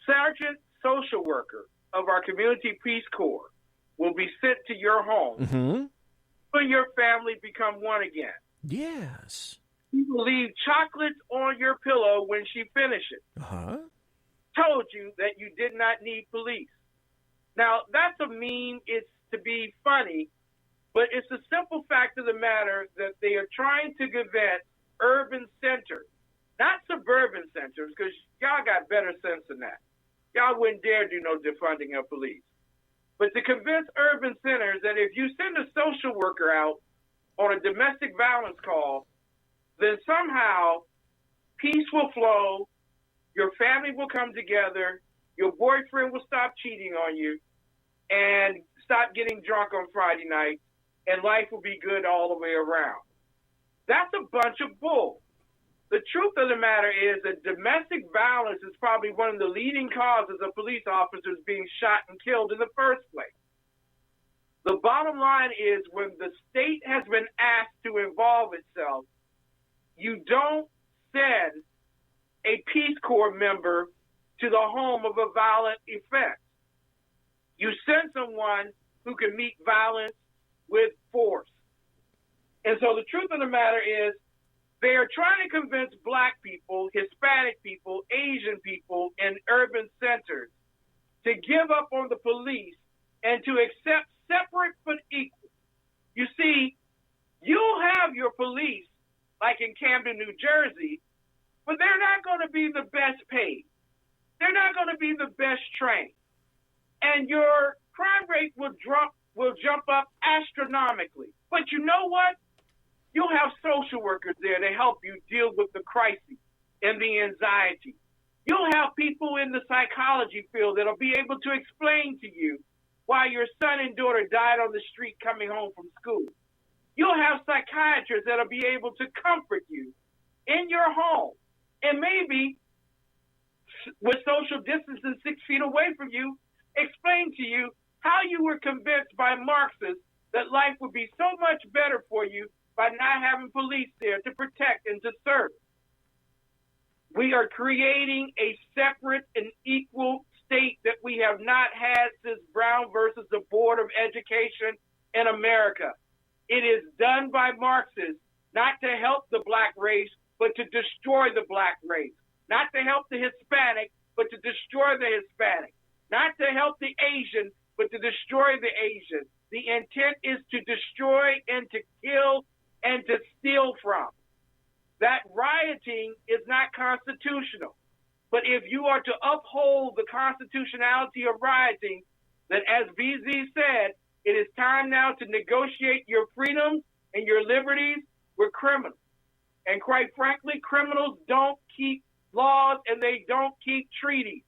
Sergeant Social Worker of our Community Peace Corps will be sent to your home. Mm-hmm. When your family become one again. Yes. He will leave chocolates on your pillow when she finishes. Told you that you did not need police. Now, that's a meme. It's to be funny, but it's the simple fact of the matter that they are trying to prevent urban centers, not suburban centers, because y'all got better sense than that. Y'all wouldn't dare do no defunding of police. But to convince urban centers that if you send a social worker out on a domestic violence call, then somehow peace will flow, your family will come together, your boyfriend will stop cheating on you, and stop getting drunk on Friday night, and life will be good all the way around. That's a bunch of bull. The truth of the matter is that domestic violence is probably one of the leading causes of police officers being shot and killed in the first place. The bottom line is when the state has been asked to involve itself, you don't send a Peace Corps member to the home of a violent offense. You send someone who can meet violence with force. And so the truth of the matter is They are trying to convince black people, Hispanic people, Asian people in urban centers to give up on the police and to accept separate but equal. You see, you'll have your police, like in Camden, New Jersey, but they're not going to be the best paid. They're not going to be the best trained. And your crime rate will jump up astronomically. But you know what? You'll have social workers there to help you deal with the crisis and the anxiety. You'll have people in the psychology field that'll be able to explain to you why your son and daughter died on the street coming home from school. You'll have psychiatrists that'll be able to comfort you in your home. And maybe with social distancing 6 feet away from you, explain to you how you were convinced by Marxists that life would be so much better for you by not having police there to protect and to serve. We are creating a separate and equal state that we have not had since Brown versus the Board of Education in America. It is done by Marxists, not to help the black race, but to destroy the black race. Not to help the Hispanic, but to destroy the Hispanic. Not to help the Asian, but to destroy the Asian. The intent is to destroy and to kill and to steal from. That rioting is not constitutional. But if you are to uphold the constitutionality of rioting, then as BZ said, it is time now to negotiate your freedoms and your liberties with criminals. And quite frankly, criminals don't keep laws and they don't keep treaties.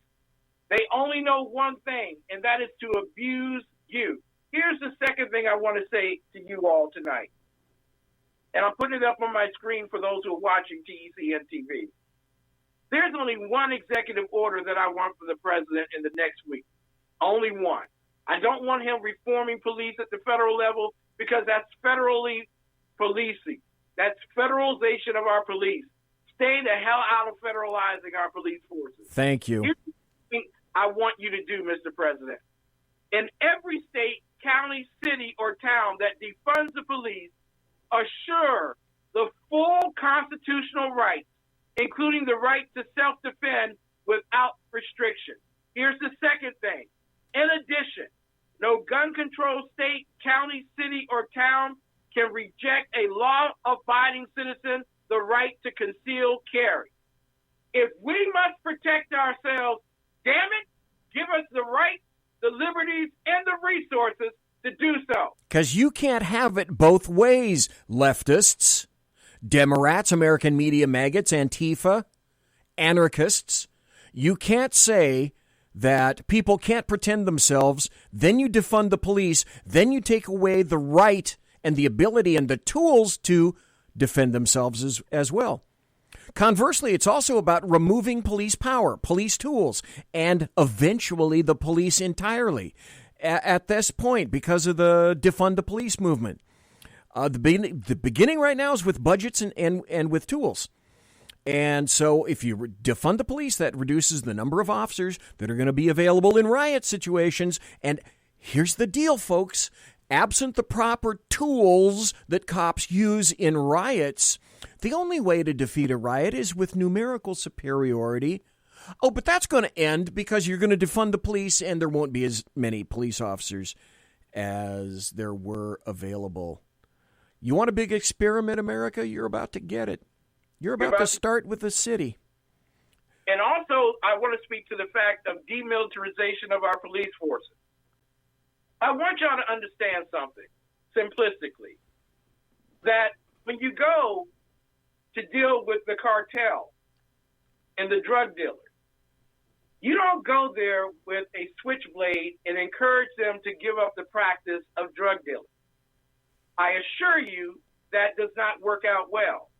They only know one thing, and that is to abuse you. Here's the second thing I want to say to you all tonight. And I'm putting it up on my screen for those who are watching TECN TV. There's only one executive order that I want from the president in the next week. Only one. I don't want him reforming police at the federal level because that's federally policing. That's federalization of our police. Stay the hell out of federalizing our police forces. Thank you. Here's the thing I want you to do, Mr. President. In every state, county, city, or town that defunds the police, assure the full constitutional rights, including the right to self-defend without restriction. Here's the second thing. In addition, no gun control state, county, city, or town can reject a law-abiding citizen the right to conceal carry. If we must protect ourselves, damn it, give us the right, the liberties, and the resources to do so. Because you can't have it both ways, leftists, Democrats, American media maggots, Antifa, anarchists. You can't say that people can't pretend themselves, then you defund the police, then you take away the right and the ability and the tools to defend themselves as well. Conversely, it's also about removing police power, police tools, and eventually the police entirely. At this point, because of the defund the police movement. The beginning right now is with budgets and with tools. And so if you defund the police, that reduces the number of officers that are going to be available in riot situations. And here's the deal, folks. Absent the proper tools that cops use in riots, the only way to defeat a riot is with numerical superiority. Oh, but that's going to end because you're going to defund the police and there won't be as many police officers as there were available. You want a big experiment, America? You're about to get it. You're about to start with the city. And also, I want to speak to the fact of demilitarization of our police forces. I want y'all to understand something, simplistically, that when you go to deal with the cartel and the drug dealers, you don't go there with a switchblade and encourage them to give up the practice of drug dealing. I assure you that does not work out well.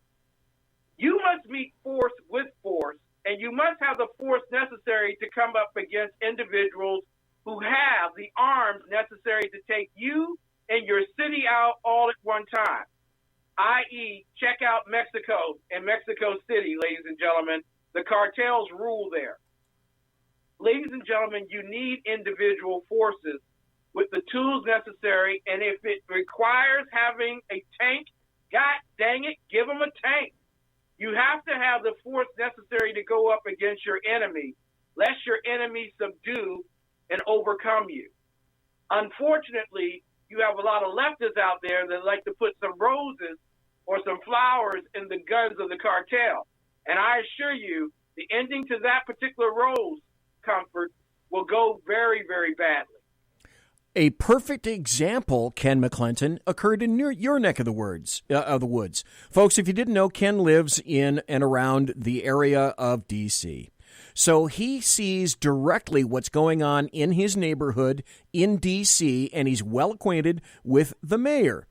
You must meet force with force, and you must have the force necessary to come up against individuals who have the arms necessary to take you and your city out all at one time, i.e., check out Mexico and Mexico City, ladies and gentlemen. The cartels rule there. Ladies and gentlemen, you need individual forces with the tools necessary, and if it requires having a tank, God dang it, give them a tank. You have to have the force necessary to go up against your enemy, lest your enemy subdue and overcome you. Unfortunately, you have a lot of leftists out there that like to put some roses or some flowers in the guns of the cartel. And I assure you, the ending to that particular rose, Comfort, will go very, very badly. A perfect example, Ken McClinton, occurred in your neck of the woods. Folks, if you didn't know, Ken lives in and around the area of D.C., so he sees directly what's going on in his neighborhood in D.C., and he's well acquainted with the mayor.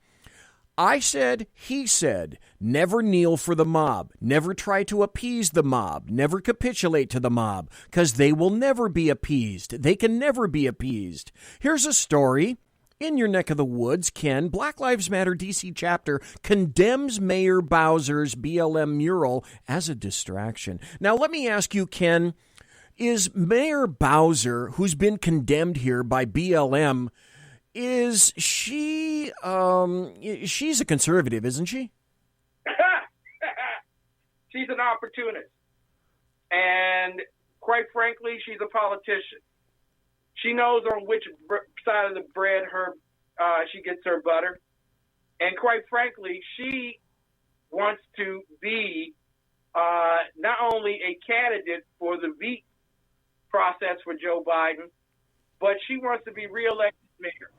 I said, he said, never kneel for the mob, never try to appease the mob, never capitulate to the mob, because they will never be appeased. They can never be appeased. Here's a story. In your neck of the woods, Ken, Black Lives Matter D.C. chapter condemns Mayor Bowser's BLM mural as a distraction. Now, let me ask you, Ken, is Mayor Bowser, who's been condemned here by BLM, is she, she's a conservative, isn't she? She's an opportunist. And quite frankly, she's a politician. She knows on which side of the bread she gets her butter. And quite frankly, she wants to be not only a candidate for the veto process for Joe Biden, but she wants to be reelected mayor.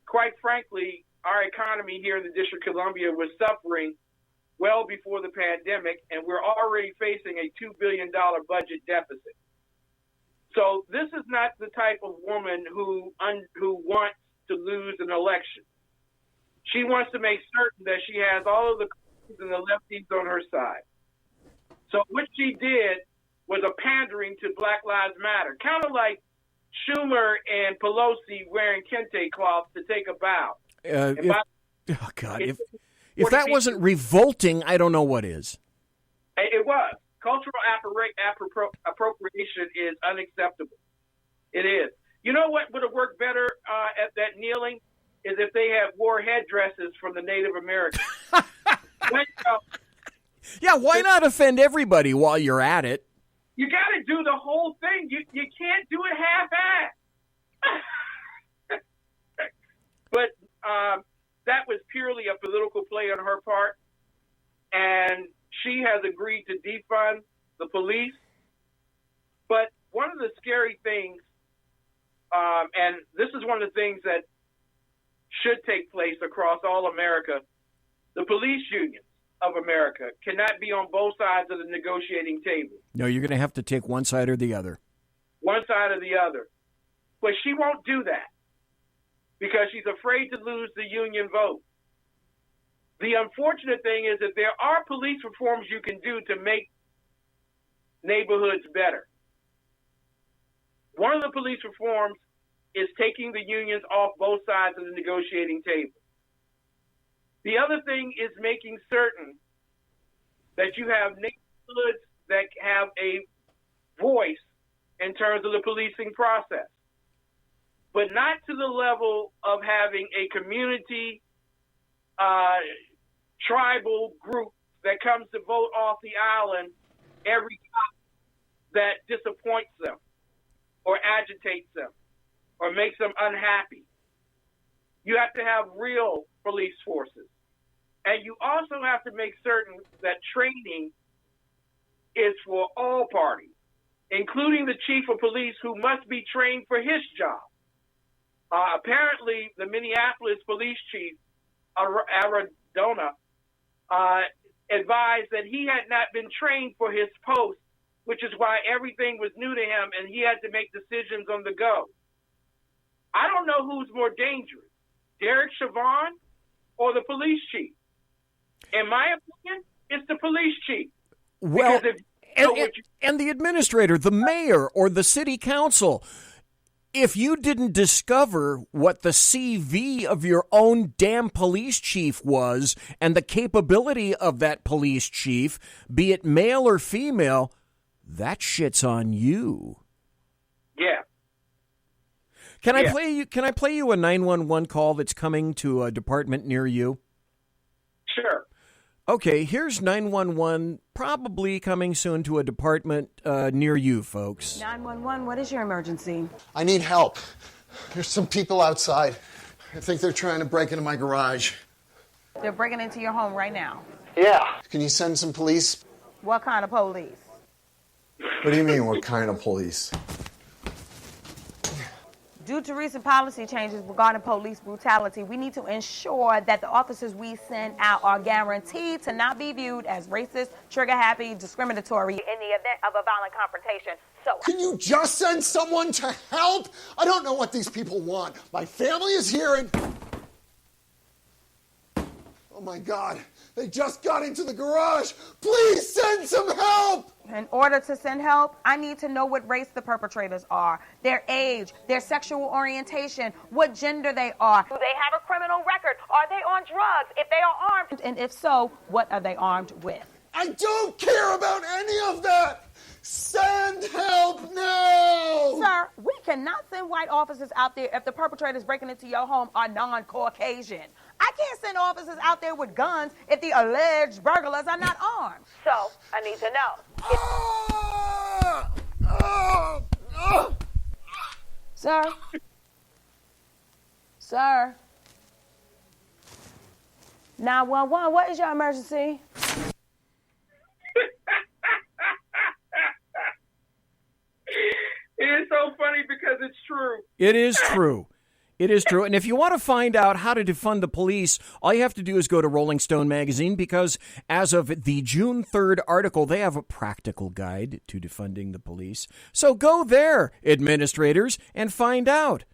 Quite frankly, our economy here in the District of Columbia was suffering well before the pandemic, and we're already facing a $2 billion budget deficit. So this is not the type of woman who wants to lose an election. She wants to make certain that she has all of the cookies and the lefties on her side. So what she did was a pandering to Black Lives Matter, kind of like Schumer and Pelosi wearing kente cloths to take a bow. If that wasn't revolting, I don't know what is. It was. Cultural appropriation is unacceptable. It is. You know what would have worked better at that kneeling is if they had wore headdresses from the Native Americans. Yeah, why not offend everybody while you're at it? You got to do the whole thing. You can't do it half-assed. But that was purely a political play on her part, and she has agreed to defund the police. But one of the scary things, and this is one of the things that should take place across all America, the police unions of America cannot be on both sides of the negotiating table. No, you're going to have to take one side or the other. One side or the other. But she won't do that because she's afraid to lose the union vote. The unfortunate thing is that there are police reforms you can do to make neighborhoods better. One of the police reforms is taking the unions off both sides of the negotiating table. The other thing is making certain that you have neighborhoods that have a voice in terms of the policing process, but not to the level of having a community tribal group that comes to vote off the island every time that disappoints them or agitates them or makes them unhappy. You have to have real police forces. And you also have to make certain that training is for all parties, including the chief of police, who must be trained for his job. Apparently, the Minneapolis police chief, Aradona, advised that he had not been trained for his post, which is why everything was new to him and he had to make decisions on the go. I don't know who's more dangerous, Derek Chauvin or the police chief. In my opinion, it's the police chief. Well, and the administrator, the mayor, or the city council. If you didn't discover what the CV of your own damn police chief was and the capability of that police chief, be it male or female, that shit's on you. Yeah. Can I play you a 911 call that's coming to a department near you? Sure. Okay, here's 911, probably coming soon to a department near you, folks. 911, what is your emergency? I need help. There's some people outside. I think they're trying to break into my garage. They're breaking into your home right now. Yeah. Can you send some police? What kind of police? What do you mean, what kind of police? Due to recent policy changes regarding police brutality, we need to ensure that the officers we send out are guaranteed to not be viewed as racist, trigger-happy, discriminatory in the event of a violent confrontation. So, can you just send someone to help? I don't know what these people want. My family is here and... Oh my God, they just got into the garage. Please send some help! In order to send help, I need to know what race the perpetrators are, their age, their sexual orientation, what gender they are. Do they have a criminal record? Are they on drugs? If they are armed, and if so, what are they armed with? I don't care about any of that! Send help now! Sir, we cannot send white officers out there if the perpetrators breaking into your home are non-Caucasian. I can't send officers out there with guns if the alleged burglars are not armed. So, I need to know. Sir? Sir? 911, what is your emergency? It's so funny because it's true. It is true. It is true. And if you want to find out how to defund the police, all you have to do is go to Rolling Stone magazine, because as of the June 3rd article, they have a practical guide to defunding the police. So go there, administrators, and find out.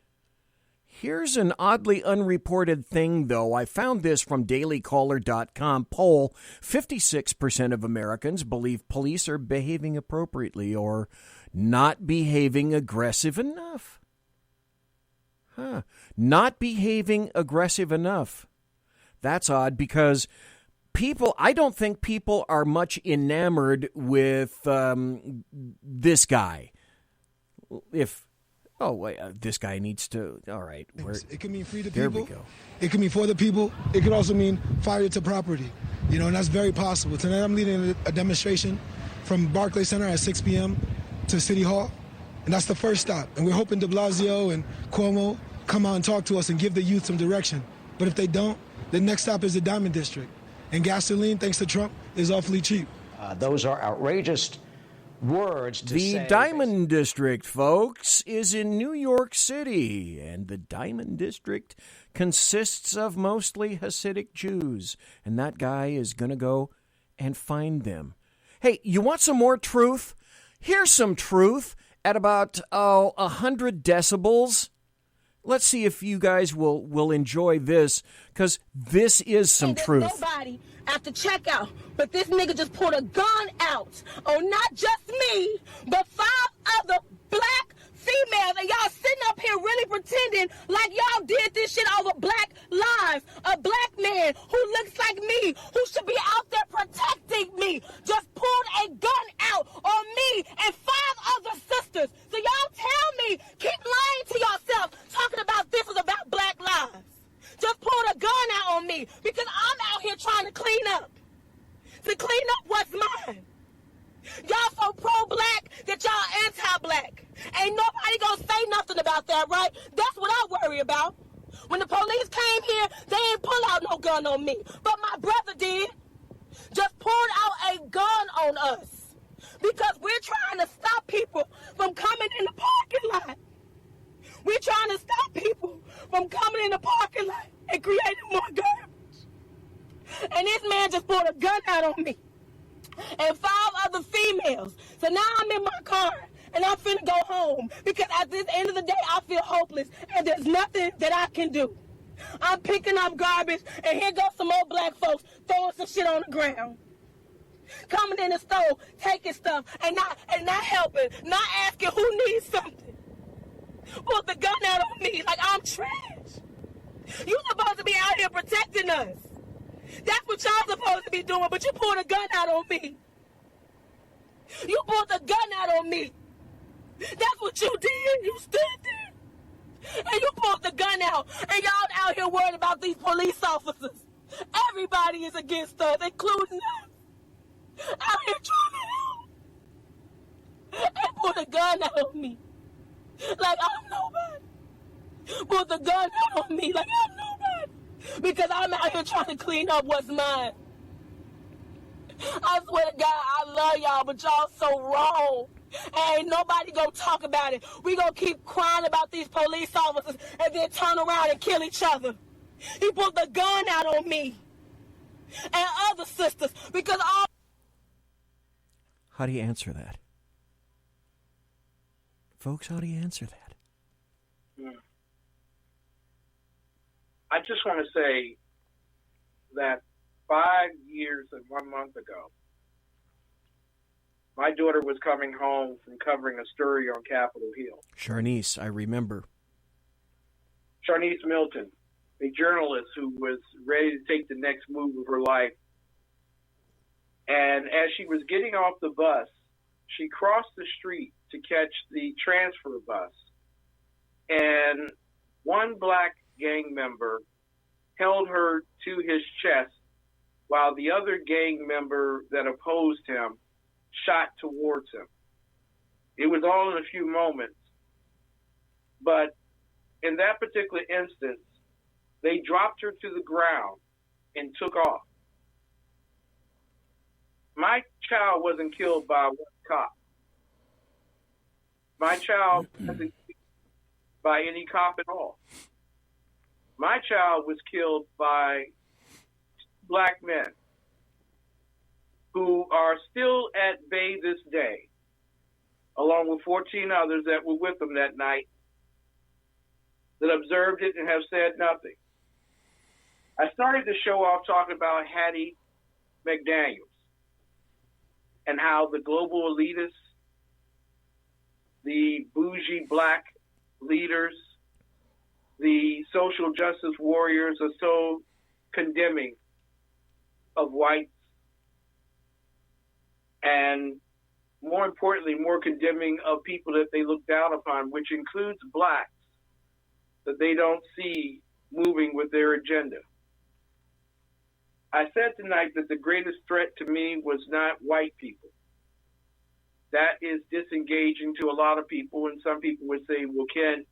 Here's an oddly unreported thing, though. I found this from dailycaller.com poll. 56% of Americans believe police are behaving appropriately or not behaving aggressive enough. Not behaving aggressive enough. That's odd, because I don't think people are much enamored with this guy. This guy needs to, all right. It can mean free the there people. We go. It can mean for the people. It could also mean fire to property. And that's very possible. Tonight I'm leading a demonstration from Barclays Center at 6 p.m. to City Hall. And that's the first stop. And we're hoping de Blasio and Cuomo come out and talk to us and give the youth some direction. But if they don't, the next stop is the Diamond District. And gasoline, thanks to Trump, is awfully cheap. Those are outrageous words to say. The Diamond District, folks, is in New York City. And the Diamond District consists of mostly Hasidic Jews. And that guy is going to go and find them. Hey, you want some more truth? Here's some truth at about 100 decibels. Let's see if you guys will enjoy this, because this is some truth. Nobody at the checkout, but this nigga just pulled a gun out on not just me, but 5 other black females, and y'all sitting up here really pretending like y'all did this shit over black lives. A black man who looks like me, who should be out there protecting me, just pulled a gun out on me and 5 other sisters. So y'all tell me, keep lying to yourself, talking about this is about black lives. Just pulled a gun out on me because I'm out here trying to clean up what's mine. Y'all so pro-black that y'all anti-black. Ain't nobody gonna say nothing about that, right? That's what I worry about. When the police came here, they ain't pull out no gun on me. But my brother did. Just pulled out a gun on us. Because we're trying to stop people from coming in the parking lot. We're trying to stop people from coming in the parking lot and creating more garbage. And this man just pulled a gun out on me. And 5 other females. So now I'm in my car and I'm finna go home because at this end of the day I feel hopeless and there's nothing that I can do. I'm picking up garbage and here goes some old black folks throwing some shit on the ground. Coming in the store, taking stuff and not helping, not asking who needs something. Pulled the gun out on me like I'm trash. You supposed to be out here protecting us. That's what y'all supposed to be doing, but you pulled a gun out on me. You pulled the gun out on me. That's what you did. You stood there. And you pulled the gun out. And y'all out here worried about these police officers. Everybody is against us, including us. Out here trying to help. And put a gun out on me. Like I'm nobody. Put the gun out on me like I'm nobody. Because I'm out here trying to clean up what's mine. I swear to God, I love y'all, but y'all so wrong. And ain't nobody gonna talk about it. We gonna keep crying about these police officers and then turn around and kill each other. He put the gun out on me and other sisters because all... How do you answer that? Folks, how do you answer that? I just want to say that 5 years and 1 month ago, my daughter was coming home from covering a story on Capitol Hill. Charnice, I remember. Charnice Milton, a journalist who was ready to take the next move of her life. And as she was getting off the bus, she crossed the street to catch the transfer bus. And one black gang member held her to his chest while the other gang member that opposed him shot towards him. It was all in a few moments. But in that particular instance, they dropped her to the ground and took off. My child wasn't killed by one cop. My child wasn't killed by any cop at all. My child was killed by black men who are still at bay this day, along with 14 others that were with them that night, that observed it and have said nothing. I started the show off talking about Hattie McDaniels and how the global elitists, the bougie black leaders, the social justice warriors are so condemning of whites, and more importantly, more condemning of people that they look down upon, which includes blacks, that they don't see moving with their agenda. I said tonight that the greatest threat to me was not white people. That is disengaging to a lot of people, and some people would say, well, Ken,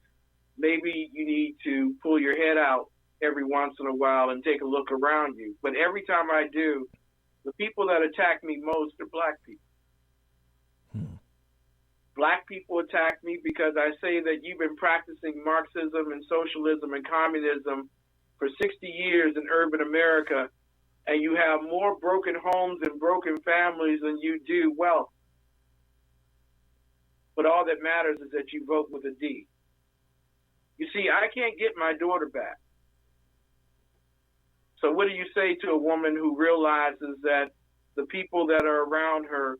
maybe you need to pull your head out every once in a while and take a look around you. But every time I do, the people that attack me most are black people. Black people attack me because I say that you've been practicing Marxism and socialism and communism for 60 years in urban America, and you have more broken homes and broken families than you do wealth. But all that matters is that you vote with a D. You see, I can't get my daughter back. So what do you say to a woman who realizes that the people that are around her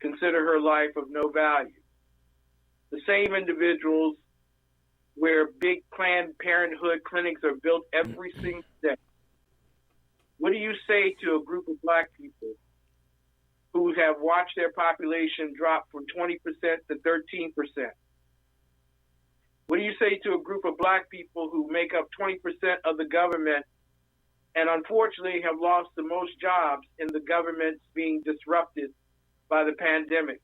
consider her life of no value? The same individuals where big Planned Parenthood clinics are built every single day. What do you say to a group of black people who have watched their population drop from 20% to 13%? What do you say to a group of black people who make up 20% of the government and unfortunately have lost the most jobs in the government being disrupted by the pandemic?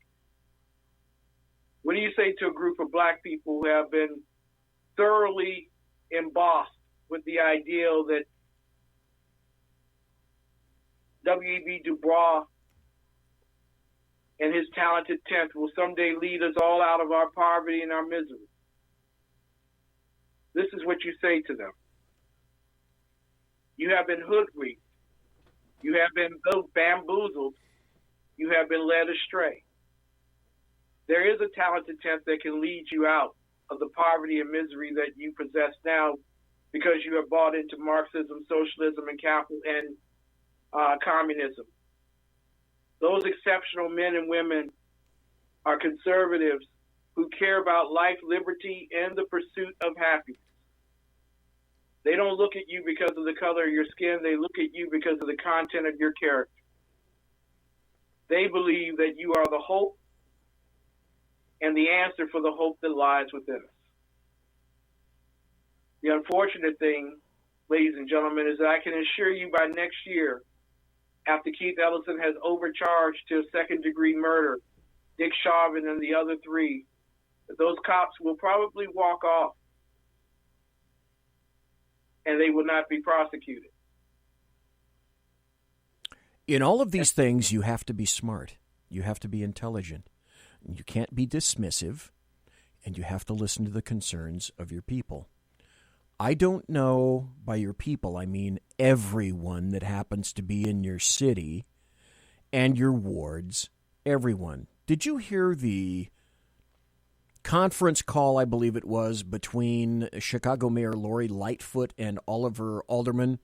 What do you say to a group of black people who have been thoroughly embossed with the ideal that W.E.B. Du Bois and his talented 10th will someday lead us all out of our poverty and our misery? This is what you say to them. You have been hoodwinked. You have been bamboozled. You have been led astray. There is a talented 10th that can lead you out of the poverty and misery that you possess now because you have bought into Marxism, socialism, and communism. Those exceptional men and women are conservatives who care about life, liberty, and the pursuit of happiness. They don't look at you because of the color of your skin. They look at you because of the content of your character. They believe that you are the hope and the answer for the hope that lies within us. The unfortunate thing ladies and gentlemen, is that I can assure you by next year, after Keith Ellison has overcharged to second-degree murder Dick Chauvin and the other three, that those cops will probably walk off and they will not be prosecuted. In all of these things, you have to be smart. You have to be intelligent. You can't be dismissive, and you have to listen to the concerns of your people. I don't know, by your people, I mean everyone that happens to be in your city and your wards, everyone. Did you hear the conference call, I believe it was, between Chicago Mayor Lori Lightfoot and Oliver Alderman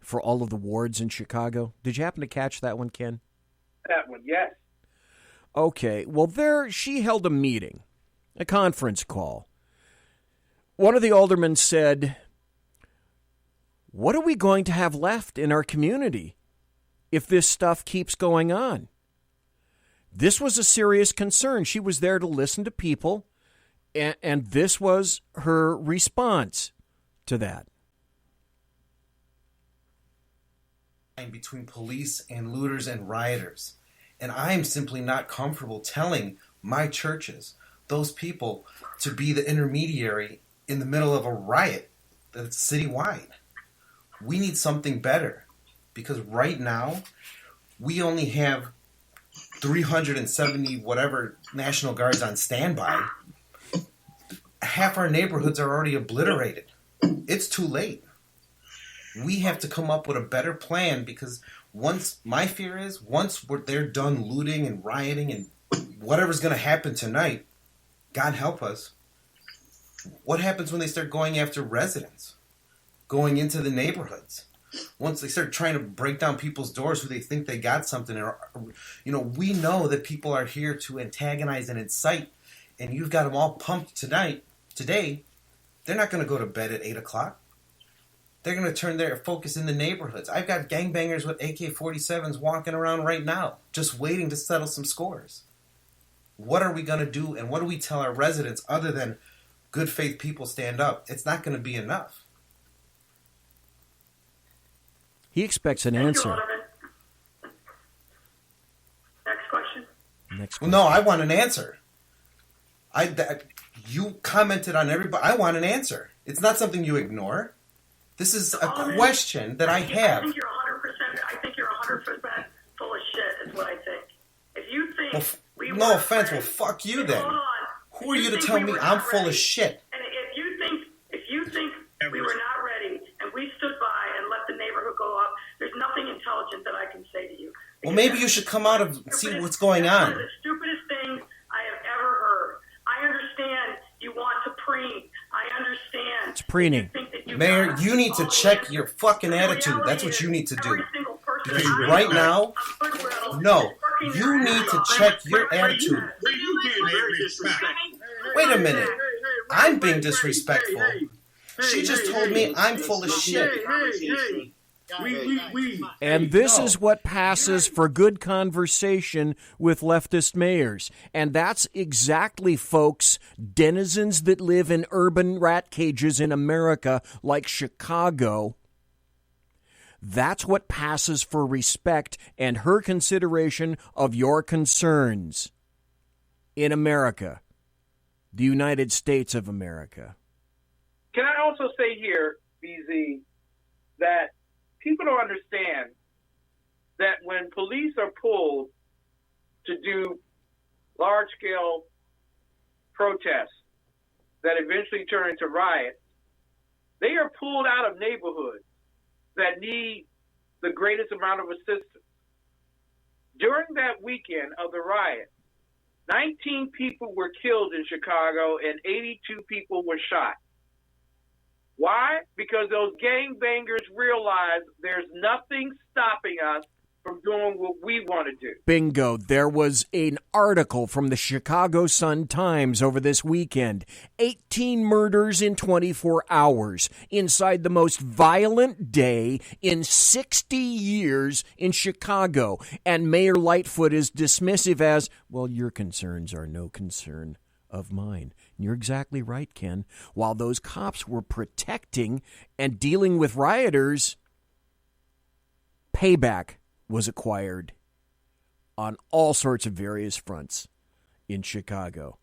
for all of the wards in Chicago? Did you happen to catch that one, Ken? That one, yes. Okay, well, there she held a meeting, a conference call. One of the aldermen said, "What are we going to have left in our community if this stuff keeps going on?" This was a serious concern. She was there to listen to people, and this was her response to that. Between police and looters and rioters. And I am simply not comfortable telling my churches, those people, to be the intermediary in the middle of a riot that's citywide. We need something better, because right now we only have 370 whatever National Guards on standby. Half our neighborhoods are already obliterated. It's too late. We have to come up with a better plan, because my fear is once they're done looting and rioting and whatever's going to happen tonight, God help us, what happens when they start going after residents, going into the neighborhoods? Once they start trying to break down people's doors who they think they got something, we know that people are here to antagonize and incite, and you've got them all pumped today. They're not going to go to bed at 8 o'clock. They're going to turn their focus in the neighborhoods. I've got gangbangers with AK-47s walking around right now, just waiting to settle some scores. What are we going to do, and what do we tell our residents other than good faith people stand up? It's not going to be enough. He expects an answer. Next question. No, I want an answer. You commented on everybody. I want an answer. It's not something you ignore. This is a question that I have. I think you're 100% full of shit, is what I think. If you think no offense, well, fuck you then. Who are you to tell me I'm full of shit? And if you think we were not ready and we stood by and let the neighborhood go up, there's nothing intelligent that I can say to you. Well, maybe you should come out and see what's going on. One of the stupidest things I have ever heard. I understand you want to preen. I understand. It's preening. Mayor, you need to check your fucking attitude. That's what you need to do. Because right now, no, you need to check your attitude. Wait a minute. I'm being disrespectful. She just told me I'm full of shit. And this is what passes for good conversation with leftist mayors. And that's exactly, folks, denizens that live in urban rat cages in America like Chicago. That's what passes for respect and her consideration of your concerns in America, the United States of America. Can I also say here, BZ, that people don't understand that when police are pulled to do large-scale protests that eventually turn into riots, they are pulled out of neighborhoods that need the greatest amount of assistance. During that weekend of the riot, 19 people were killed in Chicago and 82 people were shot. Why? Because those gangbangers realize there's nothing stopping us from doing what we want to do. Bingo. There was an article from the Chicago Sun-Times over this weekend. 18 murders in 24 hours inside the most violent day in 60 years in Chicago. And Mayor Lightfoot is dismissive as, well, your concerns are no concern of mine. You're exactly right, Ken. While those cops were protecting and dealing with rioters, payback was acquired on all sorts of various fronts in Chicago.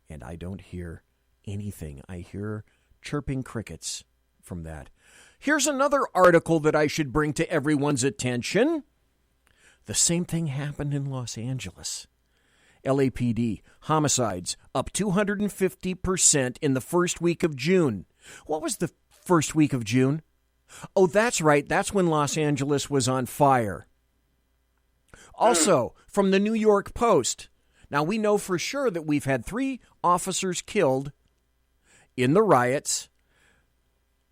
And I don't hear anything. I hear chirping crickets from that. Here's another article that I should bring to everyone's attention. The same thing happened in Los Angeles. LAPD homicides up 250% in the first week of June. What was the first week of June? Oh, that's right. That's when Los Angeles was on fire. Also, from the New York Post. Now, we know for sure that we've had 3 officers killed in the riots.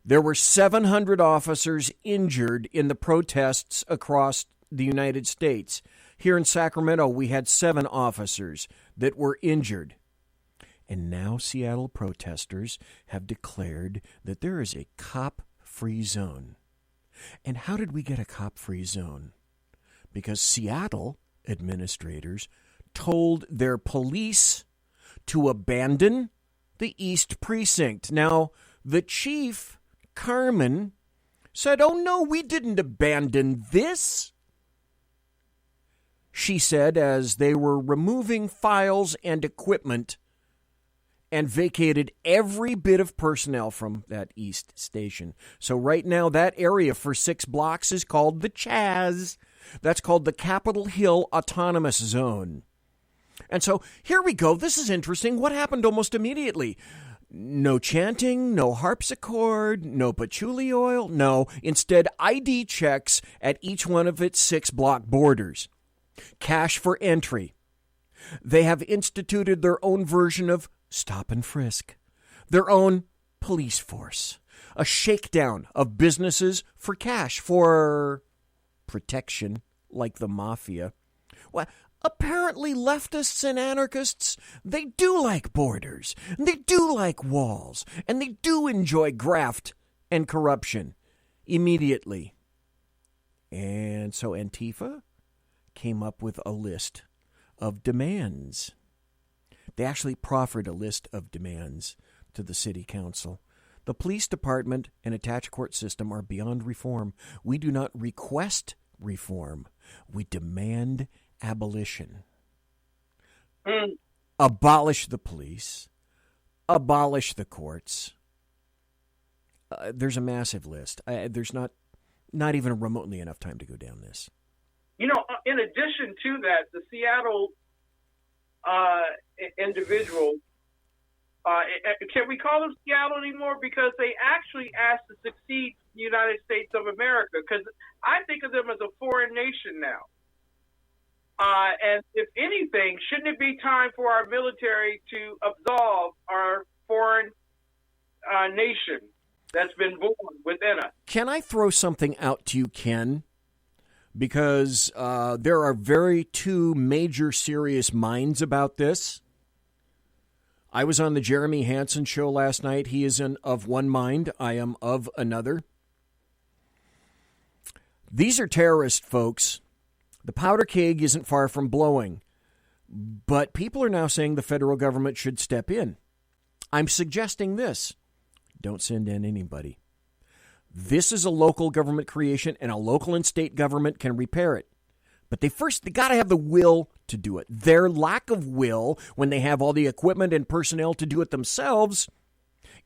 There were 700 officers injured in the protests across the United States. Here in Sacramento, we had 7 officers that were injured. And now Seattle protesters have declared that there is a cop-free zone. And how did we get a cop-free zone? Because Seattle administrators told their police to abandon the East Precinct. Now, the chief, Carmen, said, "Oh, no, we didn't abandon this," she said, as they were removing files and equipment and vacated every bit of personnel from that East Station. So right now, that area for 6 blocks is called the Chaz. That's called the Capitol Hill Autonomous Zone. And so here we go. This is interesting. What happened almost immediately? No chanting, no harpsichord, no patchouli oil. No, instead ID checks at each one of its 6-block borders. Cash for entry. They have instituted their own version of stop and frisk, their own police force, a shakedown of businesses for cash, for protection, like the mafia. Well, apparently leftists and anarchists, they do like borders, and they do like walls, and they do enjoy graft and corruption immediately. And so Antifa came up with a list of demands. They actually proffered a list of demands to the city council. The police department and attached court system are beyond reform. We do not request reform. We demand abolition. Abolish the police. Abolish the courts. There's a massive list. There's not even remotely enough time to go down this. You know, in addition to that, the Seattle individual, can we call them Seattle anymore? Because they actually asked to succeed the United States of America, because I think of them as a foreign nation now. And if anything, shouldn't it be time for our military to absolve our foreign nation that's been born within us? Can I throw something out to you, Ken? Because there are very 2 major serious minds about this. I was on the Jeremy Hansen show last night. He is of one mind. I am of another. These are terrorist folks. The powder keg isn't far from blowing. But people are now saying the federal government should step in. I'm suggesting this. Don't send in anybody. This is a local government creation, and a local and state government can repair it. But they got to have the will to do it. Their lack of will, when they have all the equipment and personnel to do it themselves,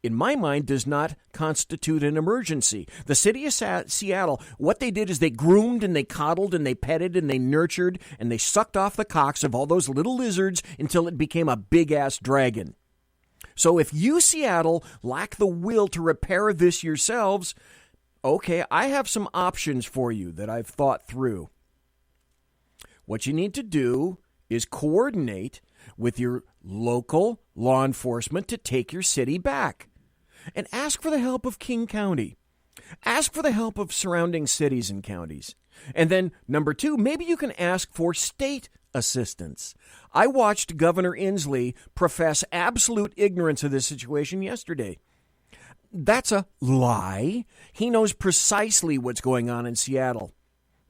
in my mind, does not constitute an emergency. The city of Seattle, what they did is they groomed and they coddled and they petted and they nurtured and they sucked off the cocks of all those little lizards until it became a big-ass dragon. So if you, Seattle, lack the will to repair this yourselves, okay, I have some options for you that I've thought through. What you need to do is coordinate with your local law enforcement to take your city back. And ask for the help of King County. Ask for the help of surrounding cities and counties. And then, number 2, maybe you can ask for state assistance. I watched Governor Inslee profess absolute ignorance of this situation yesterday. That's a lie. He knows precisely what's going on in Seattle.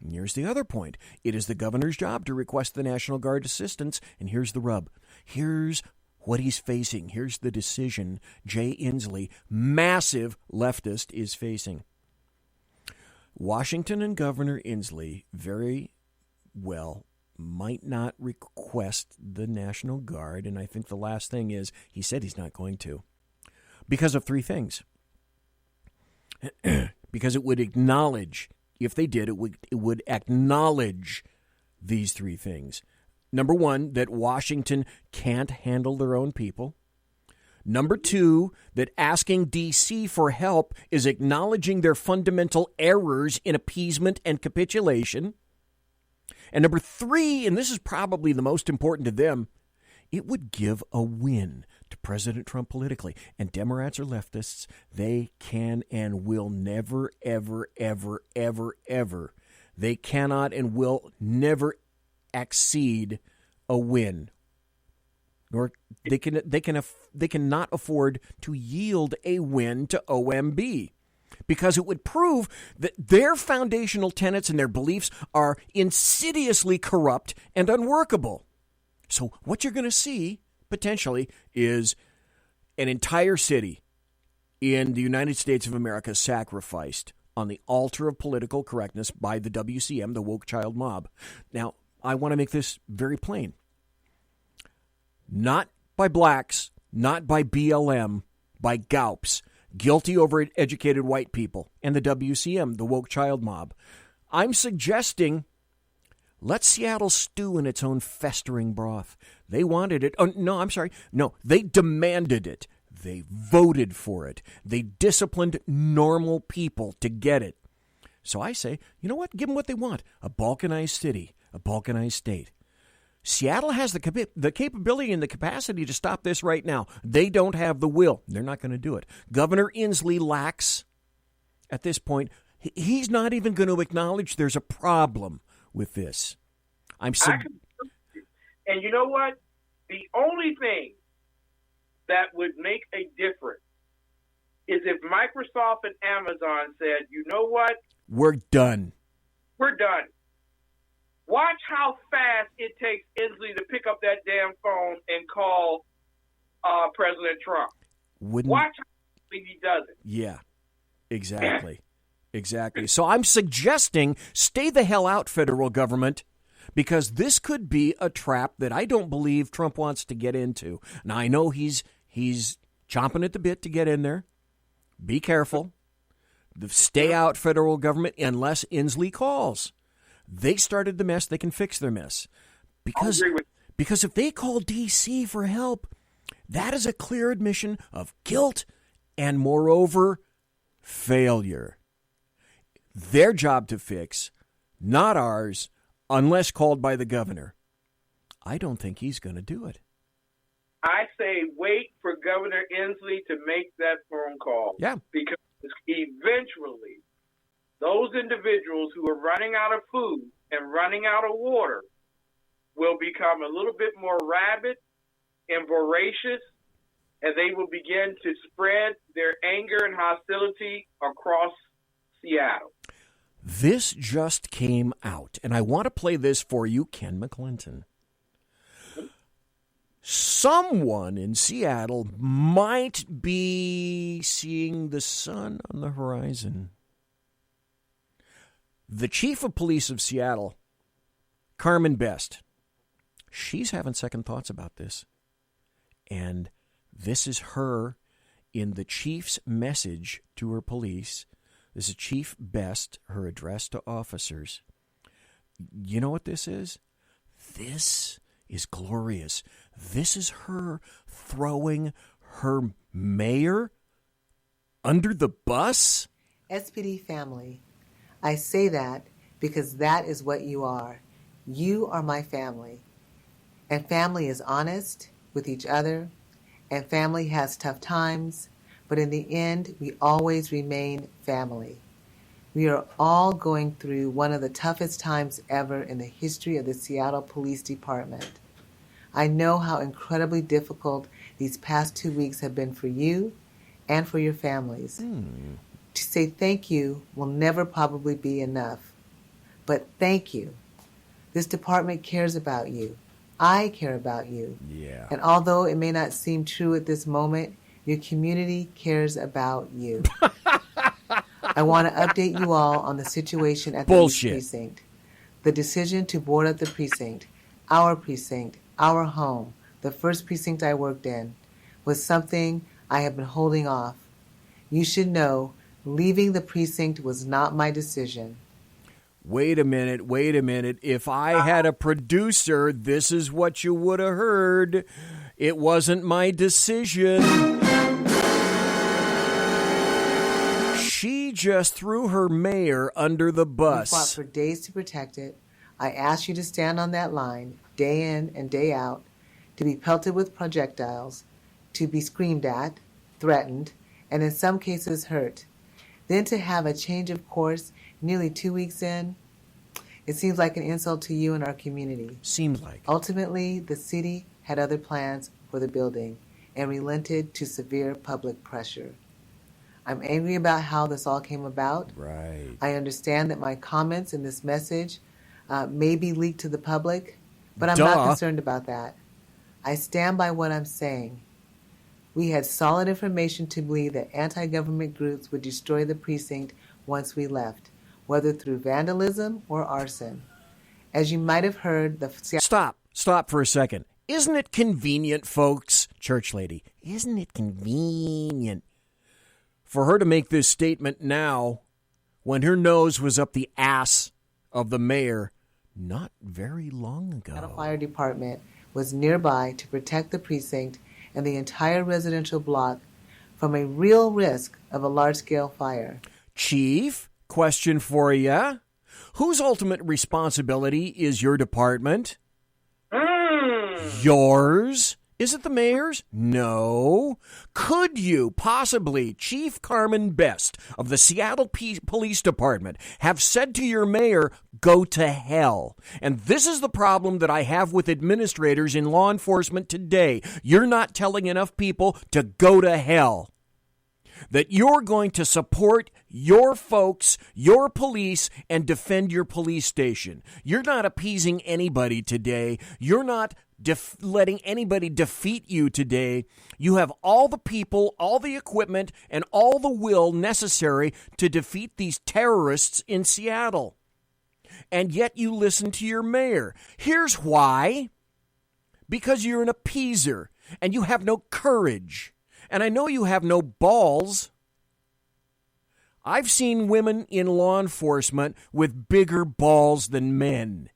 And here's the other point. It is the governor's job to request the National Guard assistance, and here's the rub. Here's what he's facing. Here's the decision Jay Inslee, massive leftist, is facing. Washington and Governor Inslee very well might not request the National Guard, and I think the last thing is he said he's not going to, because of three things. Because it would acknowledge, if they did, it would acknowledge these three things. Number one, that Washington can't handle their own people. Number two, that asking D.C. for help is acknowledging their fundamental errors in appeasement and capitulation. And number three, and this is probably the most important to them, it would give a win to President Trump politically. And Democrats or leftists, they can and will never, ever, ever, ever, ever, they cannot and will never exceed a win. Nor they cannot afford to yield a win to OMB, because it would prove that their foundational tenets and their beliefs are insidiously corrupt and unworkable. So what you're going to see potentially is an entire city in the United States of America sacrificed on the altar of political correctness by the WCM, the woke child mob. Now, I want to make this very plain. Not by blacks, not by BLM, by GAUPs, guilty over-educated white people, and the WCM, the woke child mob. I'm suggesting let Seattle stew in its own festering broth. They wanted it. Oh, no, I'm sorry. No, they demanded it. They voted for it. They disciplined normal people to get it. So I say, you know what? Give them what they want. A balkanized city, a balkanized state. Seattle has the capability and the capacity to stop this right now. They don't have the will. They're not going to do it. Governor Inslee lacks, at this point, he's not even going to acknowledge there's a problem with this. And you know what? The only thing that would make a difference is if Microsoft and Amazon said, you know what? We're done. We're done. Watch how fast it takes Inslee to pick up that damn phone and call President Trump. Watch how he does it. Yeah, exactly. Exactly. So I'm suggesting stay the hell out, federal government, because this could be a trap that I don't believe Trump wants to get into. Now, I know he's chomping at the bit to get in there. Be careful. Stay out, federal government, unless Inslee calls. They started the mess. They can fix their mess. Because if they call D.C. for help, that is a clear admission of guilt and, moreover, failure. Their job to fix, not ours, unless called by the governor. I don't think he's going to do it. I say wait for Governor Inslee to make that phone call. Yeah. Because eventually, those individuals who are running out of food and running out of water will become a little bit more rabid and voracious, and they will begin to spread their anger and hostility across Seattle. This just came out, and I want to play this for you, Ken McClinton. Someone in Seattle might be seeing the sun on the horizon. The chief of police of Seattle, Carmen Best, she's having second thoughts about this. And this is her in the chief's message to her police. This is Chief Best, her address to officers. You know what this is? This is glorious. This is her throwing her mayor under the bus? SPD family, I say that because that is what you are. You are my family. And family is honest with each other, and family has tough times, but in the end, we always remain family. We are all going through one of the toughest times ever in the history of the Seattle Police Department. I know how incredibly difficult these past 2 weeks have been for you and for your families. To say thank you will never probably be enough. But thank you. This department cares about you. I care about you. Yeah. And although it may not seem true at this moment, your community cares about you. I want to update you all on the situation at the East Precinct. The decision to board up the precinct, our home, the first precinct I worked in, was something I have been holding off. You should know, leaving the precinct was not my decision. Wait a minute. If I had a producer, this is what you would have heard. It wasn't my decision. She just threw her mayor under the bus. We fought for days to protect it. I asked you to stand on that line, day in and day out, to be pelted with projectiles, to be screamed at, threatened, and in some cases hurt. Then to have a change of course nearly 2 weeks in, it seems like an insult to you and our community. Seems like. Ultimately, the city had other plans for the building and relented to severe public pressure. I'm angry about how this all came about. Right. I understand that my comments in this message may be leaked to the public, but I'm not concerned about that. I stand by what I'm saying. We had solid information to believe that anti-government groups would destroy the precinct once we left, whether through vandalism or arson. As you might have heard, Stop for a second. Isn't it convenient, folks? Church lady, isn't it convenient for her to make this statement now when her nose was up the ass of the mayor not very long ago? The fire department was nearby to protect the precinct and the entire residential block from a real risk of a large-scale fire. Chief, question for you. Whose ultimate responsibility is your department? Yours? Is it the mayor's? No. Could you possibly, Chief Carmen Best of the Seattle Police Department, have said to your mayor, go to hell? And this is the problem that I have with administrators in law enforcement today. You're not telling enough people to go to hell. That you're going to support your folks, your police, and defend your police station. You're not appeasing anybody today. You're not letting anybody defeat you today. You have all the people, all the equipment, and all the will necessary to defeat these terrorists in Seattle. And yet you listen to your mayor. Here's why. Because you're an appeaser, and you have no courage. And I know you have no balls. I've seen women in law enforcement with bigger balls than men.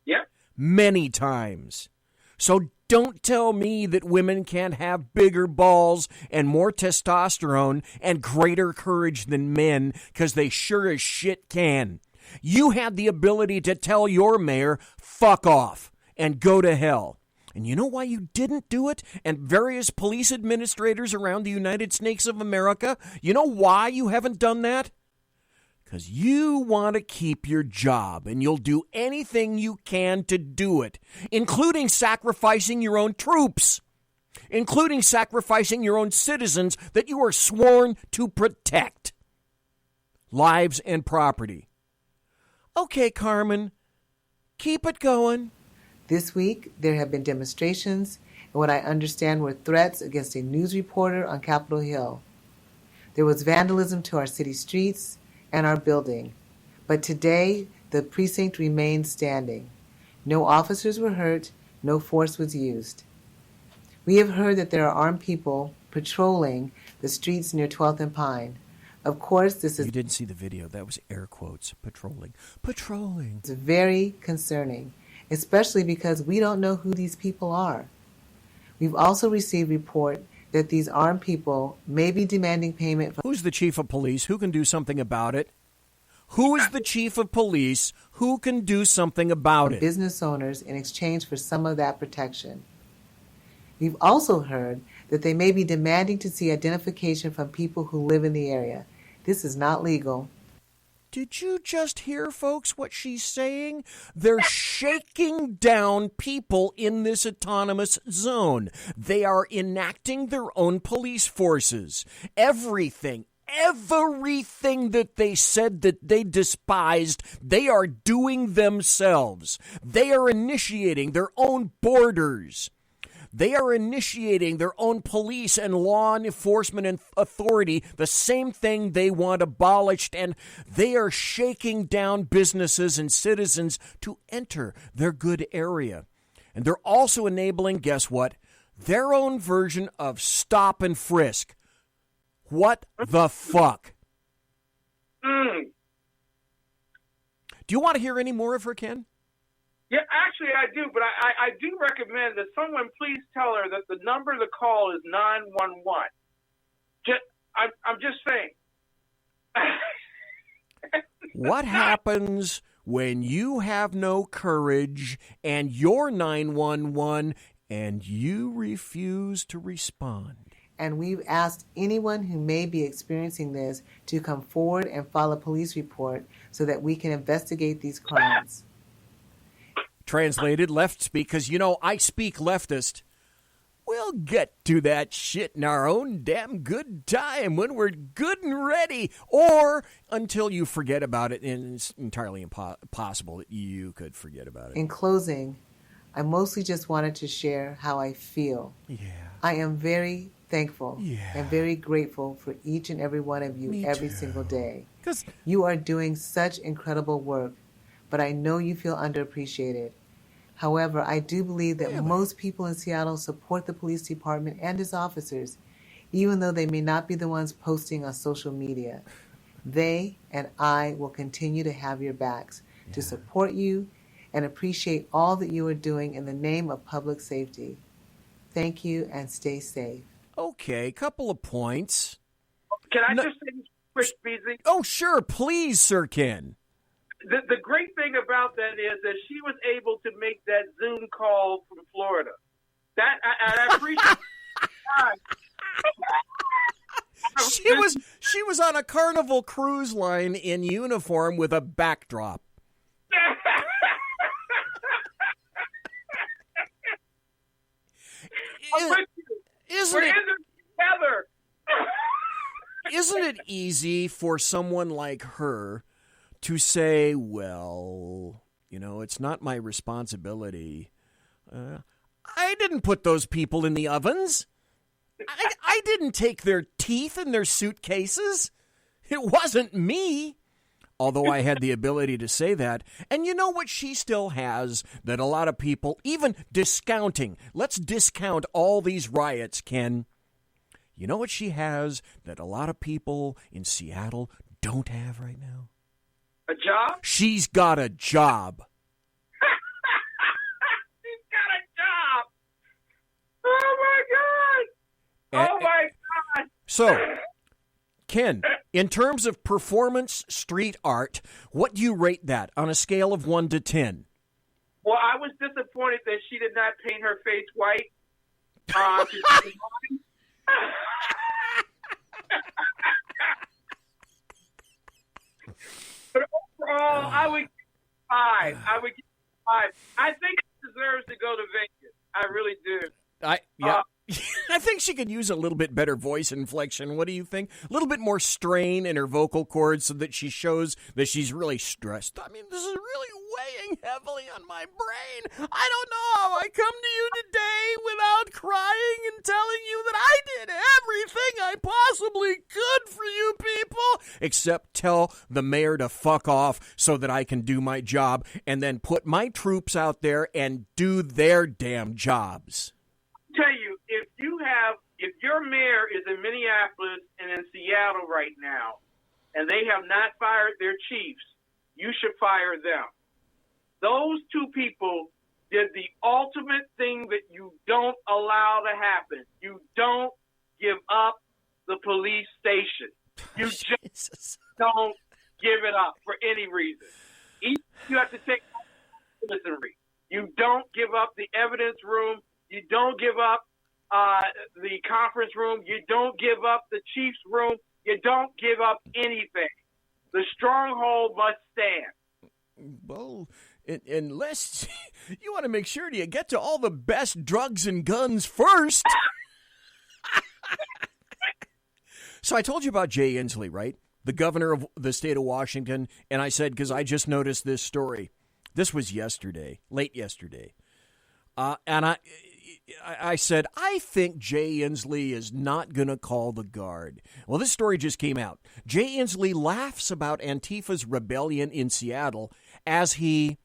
Yep. Many times. So don't tell me that women can't have bigger balls and more testosterone and greater courage than men, because they sure as shit can. You had the ability to tell your mayor, fuck off and go to hell. And you know why you didn't do it? And various police administrators around the United States of America, you know why you haven't done that? Because you want to keep your job, and you'll do anything you can to do it, including sacrificing your own troops, including sacrificing your own citizens that you are sworn to protect, lives and property. Okay, Carmen, keep it going. This week, there have been demonstrations and what I understand were threats against a news reporter on Capitol Hill. There was vandalism to our city streets and our building. But today, the precinct remained standing. No officers were hurt, no force was used. We have heard that there are armed people patrolling the streets near 12th and Pine. Of course, this is... You didn't see the video. That was air quotes. Patrolling. Patrolling. It's very concerning, especially because we don't know who these people are. We've also received report that these armed people may be demanding payment from... Who's the chief of police? Who can do something about it? Who is the chief of police? Who can do something about it? Business owners in exchange for some of that protection. We've also heard that they may be demanding to see identification from people who live in the area. This is not legal. Did you just hear, folks, what she's saying? They're shaking down people in this autonomous zone. They are enacting their own police forces. Everything Everything that they said that they despised, they are doing themselves. They are initiating their own borders. They are initiating their own police and law enforcement and authority, the same thing they want abolished, and they are shaking down businesses and citizens to enter their good area. And they're also enabling, guess what? Their own version of stop and frisk. What the fuck? Mm. Do you want to hear any more of her, Ken? Yeah, actually I do, but I do recommend that someone please tell her that the number to call is 911. I'm just saying. What happens when you have no courage and you're 911 and you refuse to respond? And we've asked anyone who may be experiencing this to come forward and file a police report so that we can investigate these crimes. Translated, left speak, because, I speak leftist. We'll get to that shit in our own damn good time when we're good and ready, or until you forget about it, and it's entirely impossible that you could forget about it. In closing, I mostly just wanted to share how I feel. Yeah. I am very thankful and very grateful for each and every one of you every single day. You are doing such incredible work, but I know you feel underappreciated. However, I do believe that most people in Seattle support the police department and its officers, even though they may not be the ones posting on social media. They and I will continue to have your backs to support you and appreciate all that you are doing in the name of public safety. Thank you and stay safe. Okay, couple of points. Can I just say this quick, BZ? Oh, sure. Please, Sir Ken. The great thing about that is that she was able to make that Zoom call from Florida. I appreciate She was on a Carnival cruise line in uniform with a backdrop. Isn't it easy for someone like her to say, well, it's not my responsibility. I didn't put those people in the ovens. I didn't take their teeth in their suitcases. It wasn't me. Although I had the ability to say that. And you know what she still has that a lot of people, even discounting, let's discount all these riots, Ken. You know what she has that a lot of people in Seattle don't have right now? A job? She's got a job. She's got a job. Oh, my God. Oh, my God. So, Ken, in terms of performance street art, what do you rate that on a scale of 1 to 10? Well, I was disappointed that she did not paint her face white. But overall, I would give it 5. I think she deserves to go to Vegas. I really do. I think she could use a little bit better voice inflection. What do you think? A little bit more strain in her vocal cords so that she shows that she's really stressed. I mean, this is really weighing heavily on my brain. I don't know how I come to you today without crying and telling you that I did everything I possibly could for you people, except tell the mayor to fuck off so that I can do my job and then put my troops out there and do their damn jobs. Tell you, if your mayor is in Minneapolis and in Seattle right now, and they have not fired their chiefs, you should fire them. Those two people did the ultimate thing that you don't allow to happen. You don't give up the police station. You just don't give it up for any reason. You have to take citizenry. You don't give up the evidence room. You don't give up the conference room. You don't give up the chief's room. You don't give up anything. The stronghold must stand. Well, unless you want to make sure you get to all the best drugs and guns first. So I told you about Jay Inslee, right? The governor of the state of Washington. And I said, because I just noticed this story. This was yesterday, late yesterday. And I said, I think Jay Inslee is not going to call the guard. Well, this story just came out. Jay Inslee laughs about Antifa's rebellion in Seattle as he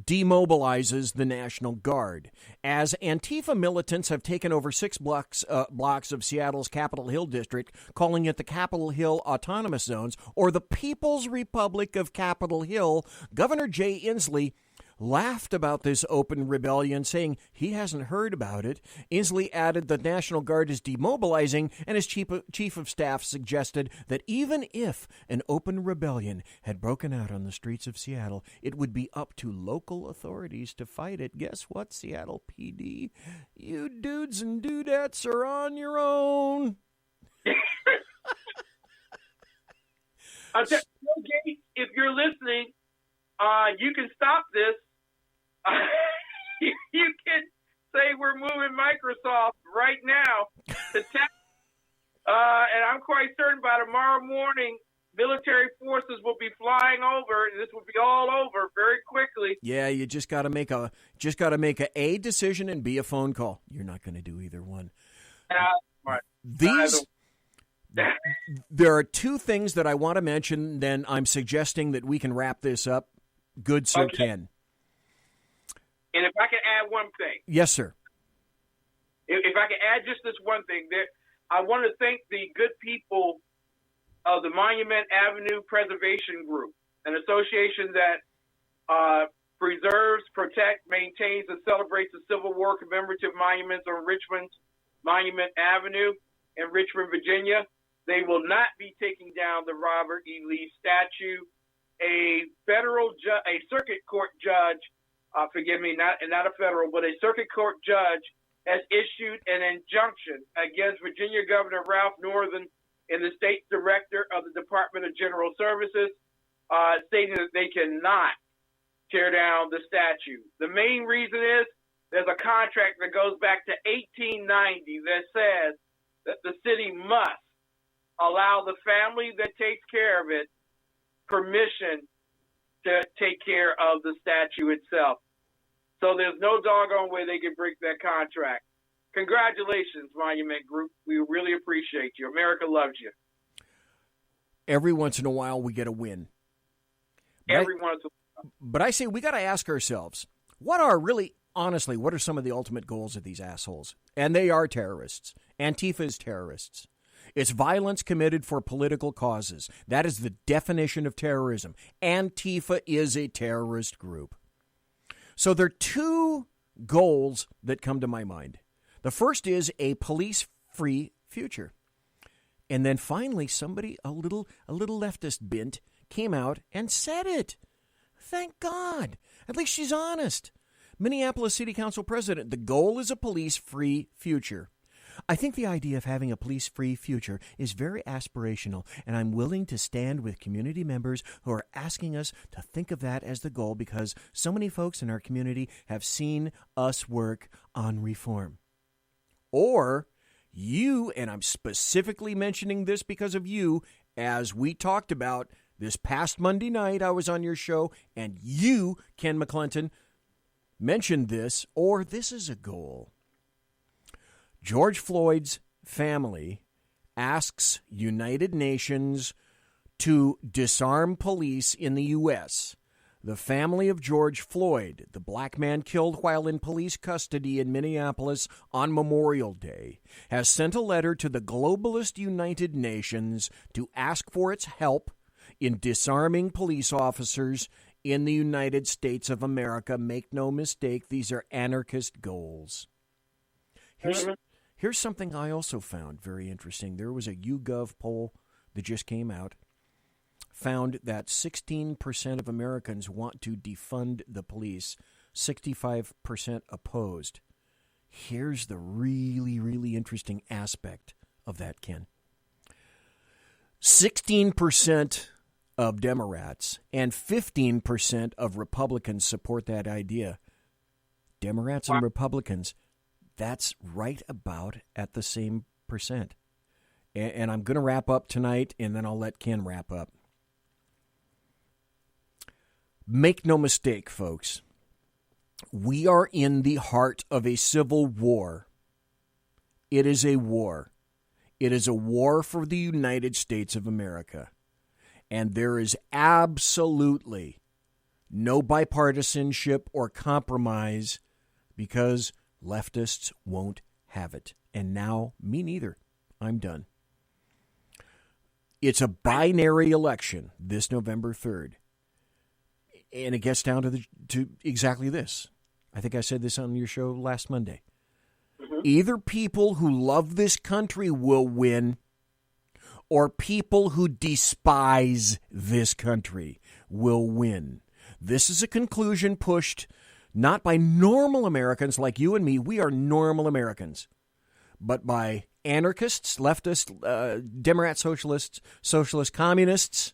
demobilizes the National Guard. As Antifa militants have taken over 6 blocks of Seattle's Capitol Hill district, calling it the Capitol Hill Autonomous Zones, or the People's Republic of Capitol Hill, Governor Jay Inslee laughed about this open rebellion, saying he hasn't heard about it. Inslee added the National Guard is demobilizing, and his chief of staff suggested that even if an open rebellion had broken out on the streets of Seattle, it would be up to local authorities to fight it. Guess what, Seattle PD? You dudes and dudettes are on your own. Okay, if you're listening, you can stop this. You can say we're moving Microsoft right now to tech. And I'm quite certain by tomorrow morning, military forces will be flying over, and this will be all over very quickly. Yeah, you just got to make a A decision and B a phone call. You're not going to do either one. There are 2 things that I want to mention. Then I'm suggesting that we can wrap this up. Good Sir Ken. And if I can add one thing. Yes, sir. If I can add just this one thing, I want to thank the good people of the Monument Avenue Preservation Group, an association that preserves, protects, maintains, and celebrates the Civil War commemorative monuments on Richmond's Monument Avenue in Richmond, Virginia. They will not be taking down the Robert E. Lee statue. A circuit court judge, forgive me, not a federal, but a circuit court judge has issued an injunction against Virginia Governor Ralph Northam and the state director of the Department of General Services, stating that they cannot tear down the statue. The main reason is there's a contract that goes back to 1890 that says that the city must allow the family that takes care of it permission to take care of the statue itself. So there's no doggone way they can break that contract. Congratulations, Monument Group. We really appreciate you. America loves you. Every once in a while, we get a win. But I say we got to ask ourselves, what are some of the ultimate goals of these assholes? And they are terrorists. Antifa is terrorists. It's violence committed for political causes. That is the definition of terrorism. Antifa is a terrorist group. So there are 2 goals that come to my mind. The first is a police-free future. And then finally, somebody, a little leftist bint, came out and said it. Thank God. At least she's honest. Minneapolis City Council President, the goal is a police-free future. I think the idea of having a police-free future is very aspirational, and I'm willing to stand with community members who are asking us to think of that as the goal because so many folks in our community have seen us work on reform. Or you, and I'm specifically mentioning this because of you, as we talked about this past Monday night, I was on your show, and you, Ken McClinton, mentioned this, or this is a goal. George Floyd's family asks United Nations to disarm police in the U.S. The family of George Floyd, the black man killed while in police custody in Minneapolis on Memorial Day, has sent a letter to the globalist United Nations to ask for its help in disarming police officers in the United States of America. Make no mistake, these are anarchist goals. Here's something I also found very interesting. There was a YouGov poll that just came out, found that 16% of Americans want to defund the police, 65% opposed. Here's the really, really interesting aspect of that, Ken. 16% of Democrats and 15% of Republicans support that idea. Democrats and Republicans, that's right about at the same percent. and I'm going to wrap up tonight, and then I'll let Ken wrap up. Make no mistake, folks. We are in the heart of a civil war. It is a war. It is a war for the United States of America. And there is absolutely no bipartisanship or compromise because leftists won't have it. And now, me neither. I'm done. It's a binary election this November 3rd. And it gets down to exactly this. I think I said this on your show last Monday. Either people who love this country will win, or people who despise this country will win. This is a conclusion pushed not by normal Americans like you and me. We are normal Americans. But by anarchists, leftists, Democrat socialists, socialist communists,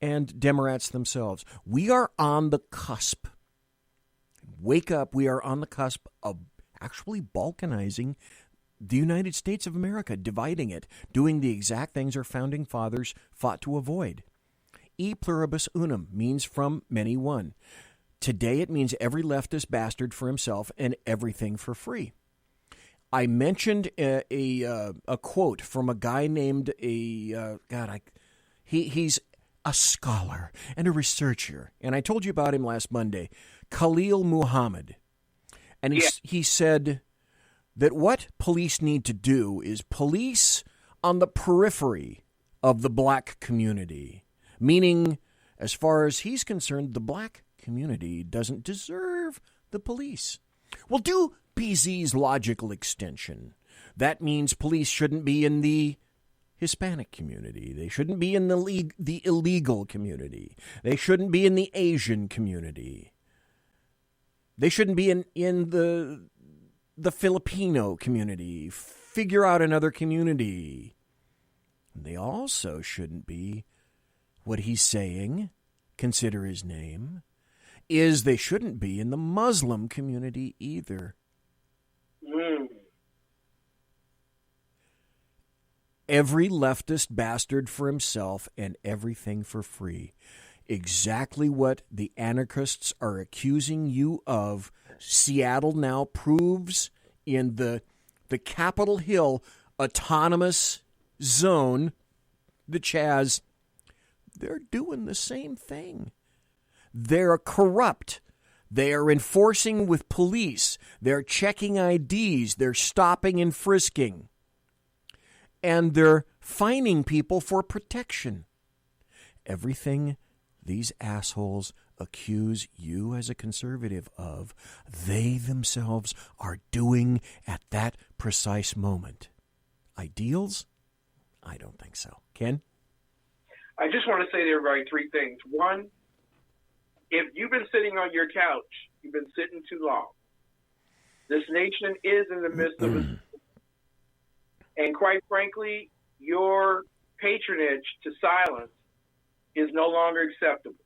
and Democrats themselves. We are on the cusp. Wake up, we are on the cusp of actually balkanizing the United States of America, dividing it, doing the exact things our founding fathers fought to avoid. E pluribus unum means from many one. Today it means every leftist bastard for himself and everything for free. I mentioned a quote from a guy named he's a scholar and a researcher, and I told you about him last Monday, Khalil Muhammad. And he said that what police need to do is police on the periphery of the black community, meaning, as far as he's concerned, the black community doesn't deserve the police. Well, do BZ's logical extension. That means police shouldn't be in the Hispanic community. They shouldn't be in the illegal community. They shouldn't be in the Asian community. They shouldn't be in the Filipino community. Figure out another community. They also shouldn't be, what he's saying, consider his name, is they shouldn't be in the Muslim community either. Every leftist bastard for himself and everything for free. Exactly what the anarchists are accusing you of. Seattle now proves in the Capitol Hill autonomous zone, the Chaz, they're doing the same thing. They're corrupt. They are enforcing with police. They're checking IDs. They're stopping and frisking. And they're fining people for protection. Everything these assholes accuse you as a conservative of, they themselves are doing at that precise moment. Ideals? I don't think so. Ken? I just want to say to everybody three things. One, if you've been sitting on your couch, you've been sitting too long. This nation is in the midst of a... And quite frankly, your patronage to silence is no longer acceptable.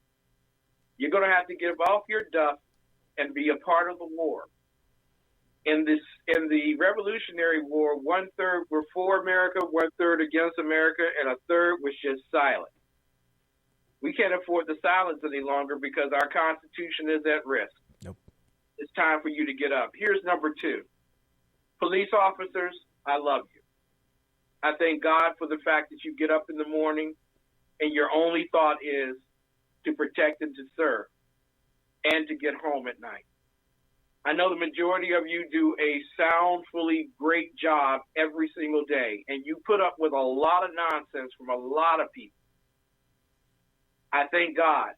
You're going to have to give off your duff and be a part of the war. In the Revolutionary War, 1/3 were for America, 1/3 against America, and 1/3 was just silent. We can't afford the silence any longer because our Constitution is at risk. Nope. It's time for you to get up. Here's number 2. Police officers, I love you. I thank God for the fact that you get up in the morning and your only thought is to protect and to serve and to get home at night. I know the majority of you do a soundfully great job every single day, and you put up with a lot of nonsense from a lot of people. I thank God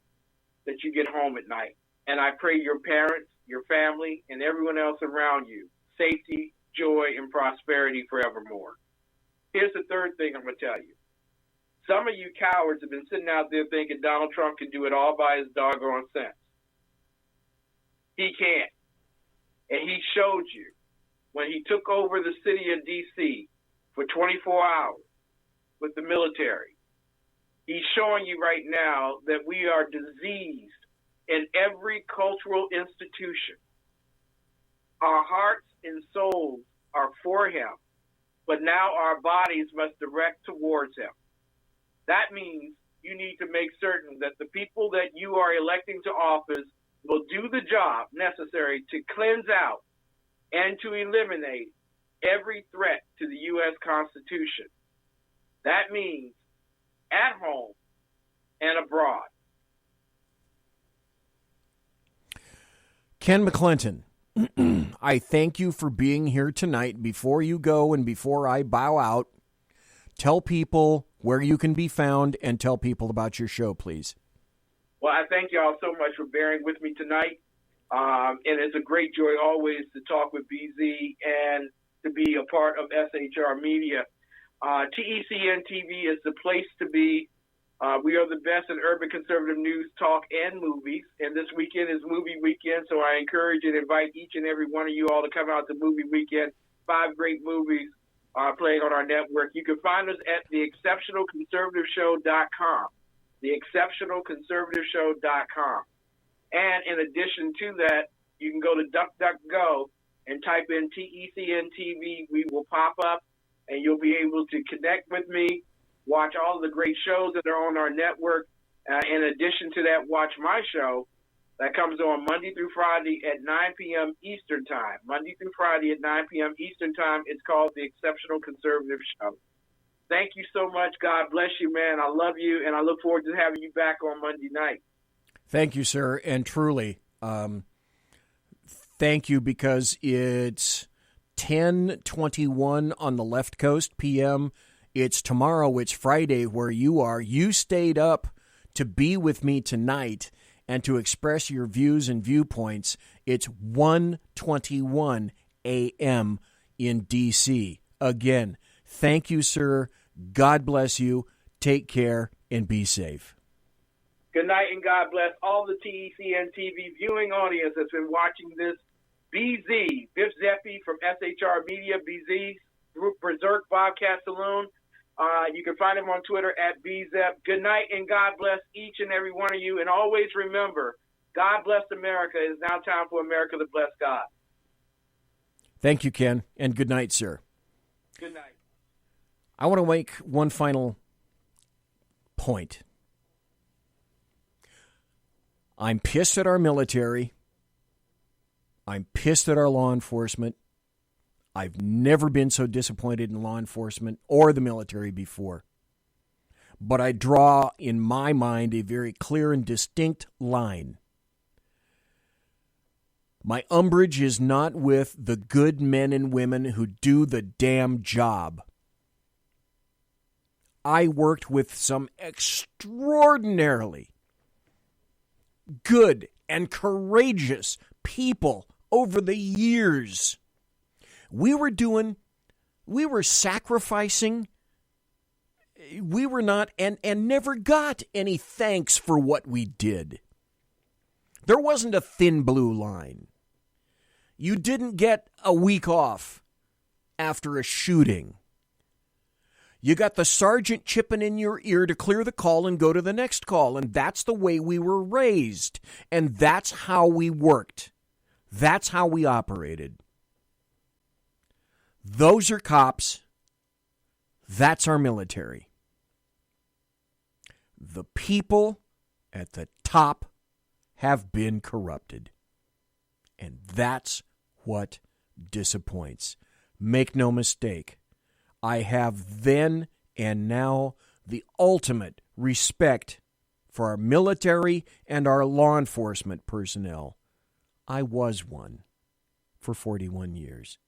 that you get home at night, and I pray your parents, your family, and everyone else around you safety, joy, and prosperity forevermore. Here's the third thing I'm going to tell you. Some of you cowards have been sitting out there thinking Donald Trump can do it all by his doggone sense. He can't. And he showed you when he took over the city of D.C. for 24 hours with the military. He's showing you right now that we are diseased in every cultural institution. Our hearts and souls are for him, but now our bodies must direct towards him. That means you need to make certain that the people that you are electing to office will do the job necessary to cleanse out and to eliminate every threat to the U.S. Constitution. That means at home and abroad. Ken McClinton, I thank you for being here tonight. Before you go and before I bow out, tell people where you can be found and tell people about your show, please. Well, I thank you all so much for bearing with me tonight. And it's a great joy always to talk with BZ and to be a part of SHR Media. TECN TV is the place to be. We are the best in urban conservative news, talk, and movies. And this weekend is movie weekend, so I encourage and invite each and every one of you all to come out to movie weekend. 5 great movies playing on our network. You can find us at theexceptionalconservativeshow.com. Theexceptionalconservativeshow.com. And in addition to that, you can go to DuckDuckGo and type in TECN TV. We will pop up, and you'll be able to connect with me, watch all of the great shows that are on our network. In addition to that, watch my show that comes on Monday through Friday at 9 p.m. Eastern Time. Monday through Friday at 9 p.m. Eastern Time. It's called The Exceptional Conservative Show. Thank you so much. God bless you, man. I love you, and I look forward to having you back on Monday night. Thank you, sir, and truly, thank you, because it's 10:21 on the left coast p.m. It's tomorrow, it's Friday where you are. You stayed up to be with me tonight and to express your views and viewpoints. It's 1:21 a.m. in D.C. Again, thank you, sir. God bless you. Take care and be safe. Good night, and God bless all the TECN TV viewing audience that's been watching this. BZ, Biff Zeppi from SHR Media, BZ, Group Berserk, Bobcat, Saloon. You can find him on Twitter at BZEP. Good night, and God bless each and every one of you. And always remember, God bless America. It is now time for America to bless God. Thank you, Ken, and good night, sir. Good night. I want to make one final point. I'm pissed at our military. I'm pissed at our law enforcement. I've never been so disappointed in law enforcement or the military before. But I draw, in my mind, a very clear and distinct line. My umbrage is not with the good men and women who do the damn job. I worked with some extraordinarily good and courageous people over the years. We were sacrificing. We were not, and never got any thanks for what we did. There wasn't a thin blue line. You didn't get a week off after a shooting. You got the sergeant chipping in your ear to clear the call and go to the next call. And that's the way we were raised. And that's how we worked. That's how we operated. Those are cops. That's our military. The people at the top have been corrupted. And that's what disappoints. Make no mistake. I have then and now the ultimate respect for our military and our law enforcement personnel. I was one for 41 years.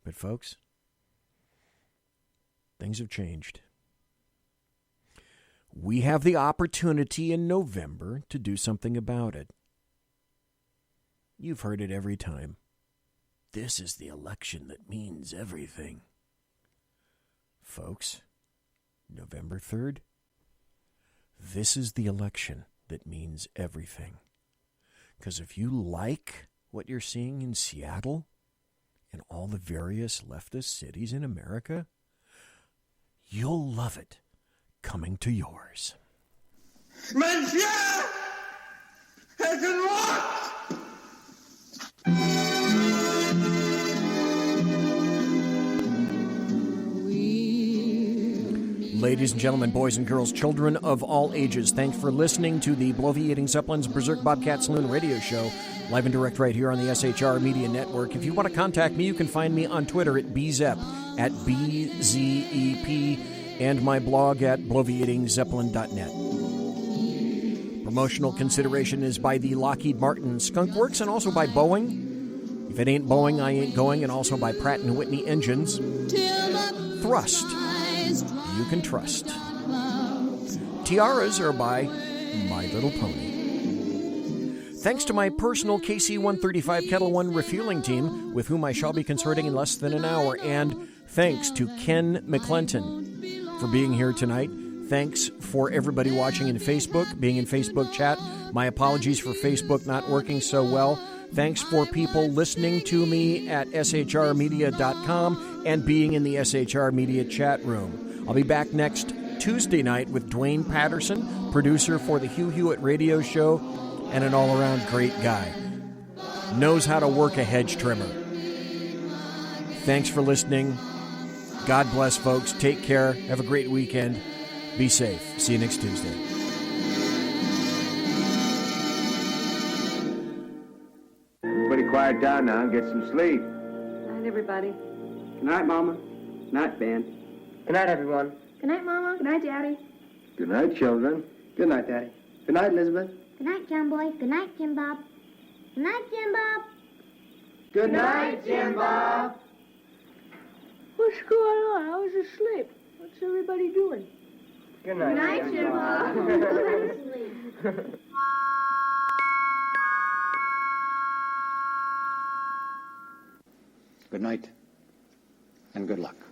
But folks, things have changed. We have the opportunity in November to do something about it. You've heard it every time. This is the election that means everything. Folks, November 3rd, this is the election that means everything. Because if you like what you're seeing in Seattle and all the various leftist cities in America, you'll love it coming to yours. Monsieur! Es un mort! Ladies and gentlemen, boys and girls, children of all ages, thanks for listening to the Bloviating Zeppelin's Berserk Bobcat Saloon radio show, live and direct right here on the SHR Media Network. If you want to contact me, you can find me on Twitter at BZEP, at BZEP, and my blog at bloviatingzeppelin.net. Promotional consideration is by the Lockheed Martin Skunk Works and also by Boeing. If it ain't Boeing, I ain't going, and also by Pratt & Whitney Engines. Thrust. You can trust. Tiaras are by My Little Pony. Thanks to my personal KC-135 Kettle One refueling team, with whom I shall be consorting in less than an hour, and thanks to Ken McClinton for being here tonight. Thanks for everybody watching in Facebook, being in Facebook chat. My apologies for Facebook not working so well. Thanks for people listening to me at shrmedia.com and being in the SHR Media chat room. I'll be back next Tuesday night with Dwayne Patterson, producer for the Hugh Hewitt radio show, and an all-around great guy. Knows how to work a hedge trimmer. Thanks for listening. God bless, folks. Take care. Have a great weekend. Be safe. See you next Tuesday. Everybody quiet down now and get some sleep. Good night, everybody. Good night, Mama. Good night, Ben. Good night, everyone. Good night, Mama. Good night, Daddy. Good night, children. Good night, Daddy. Good night, Elizabeth. Good night, John Boy. Good night, Jim Bob. Good night, Jim Bob. Good night, Jim Bob. What's going on? I was asleep. What's everybody doing? Good night. Good night, Jim Bob. Good night, and good luck.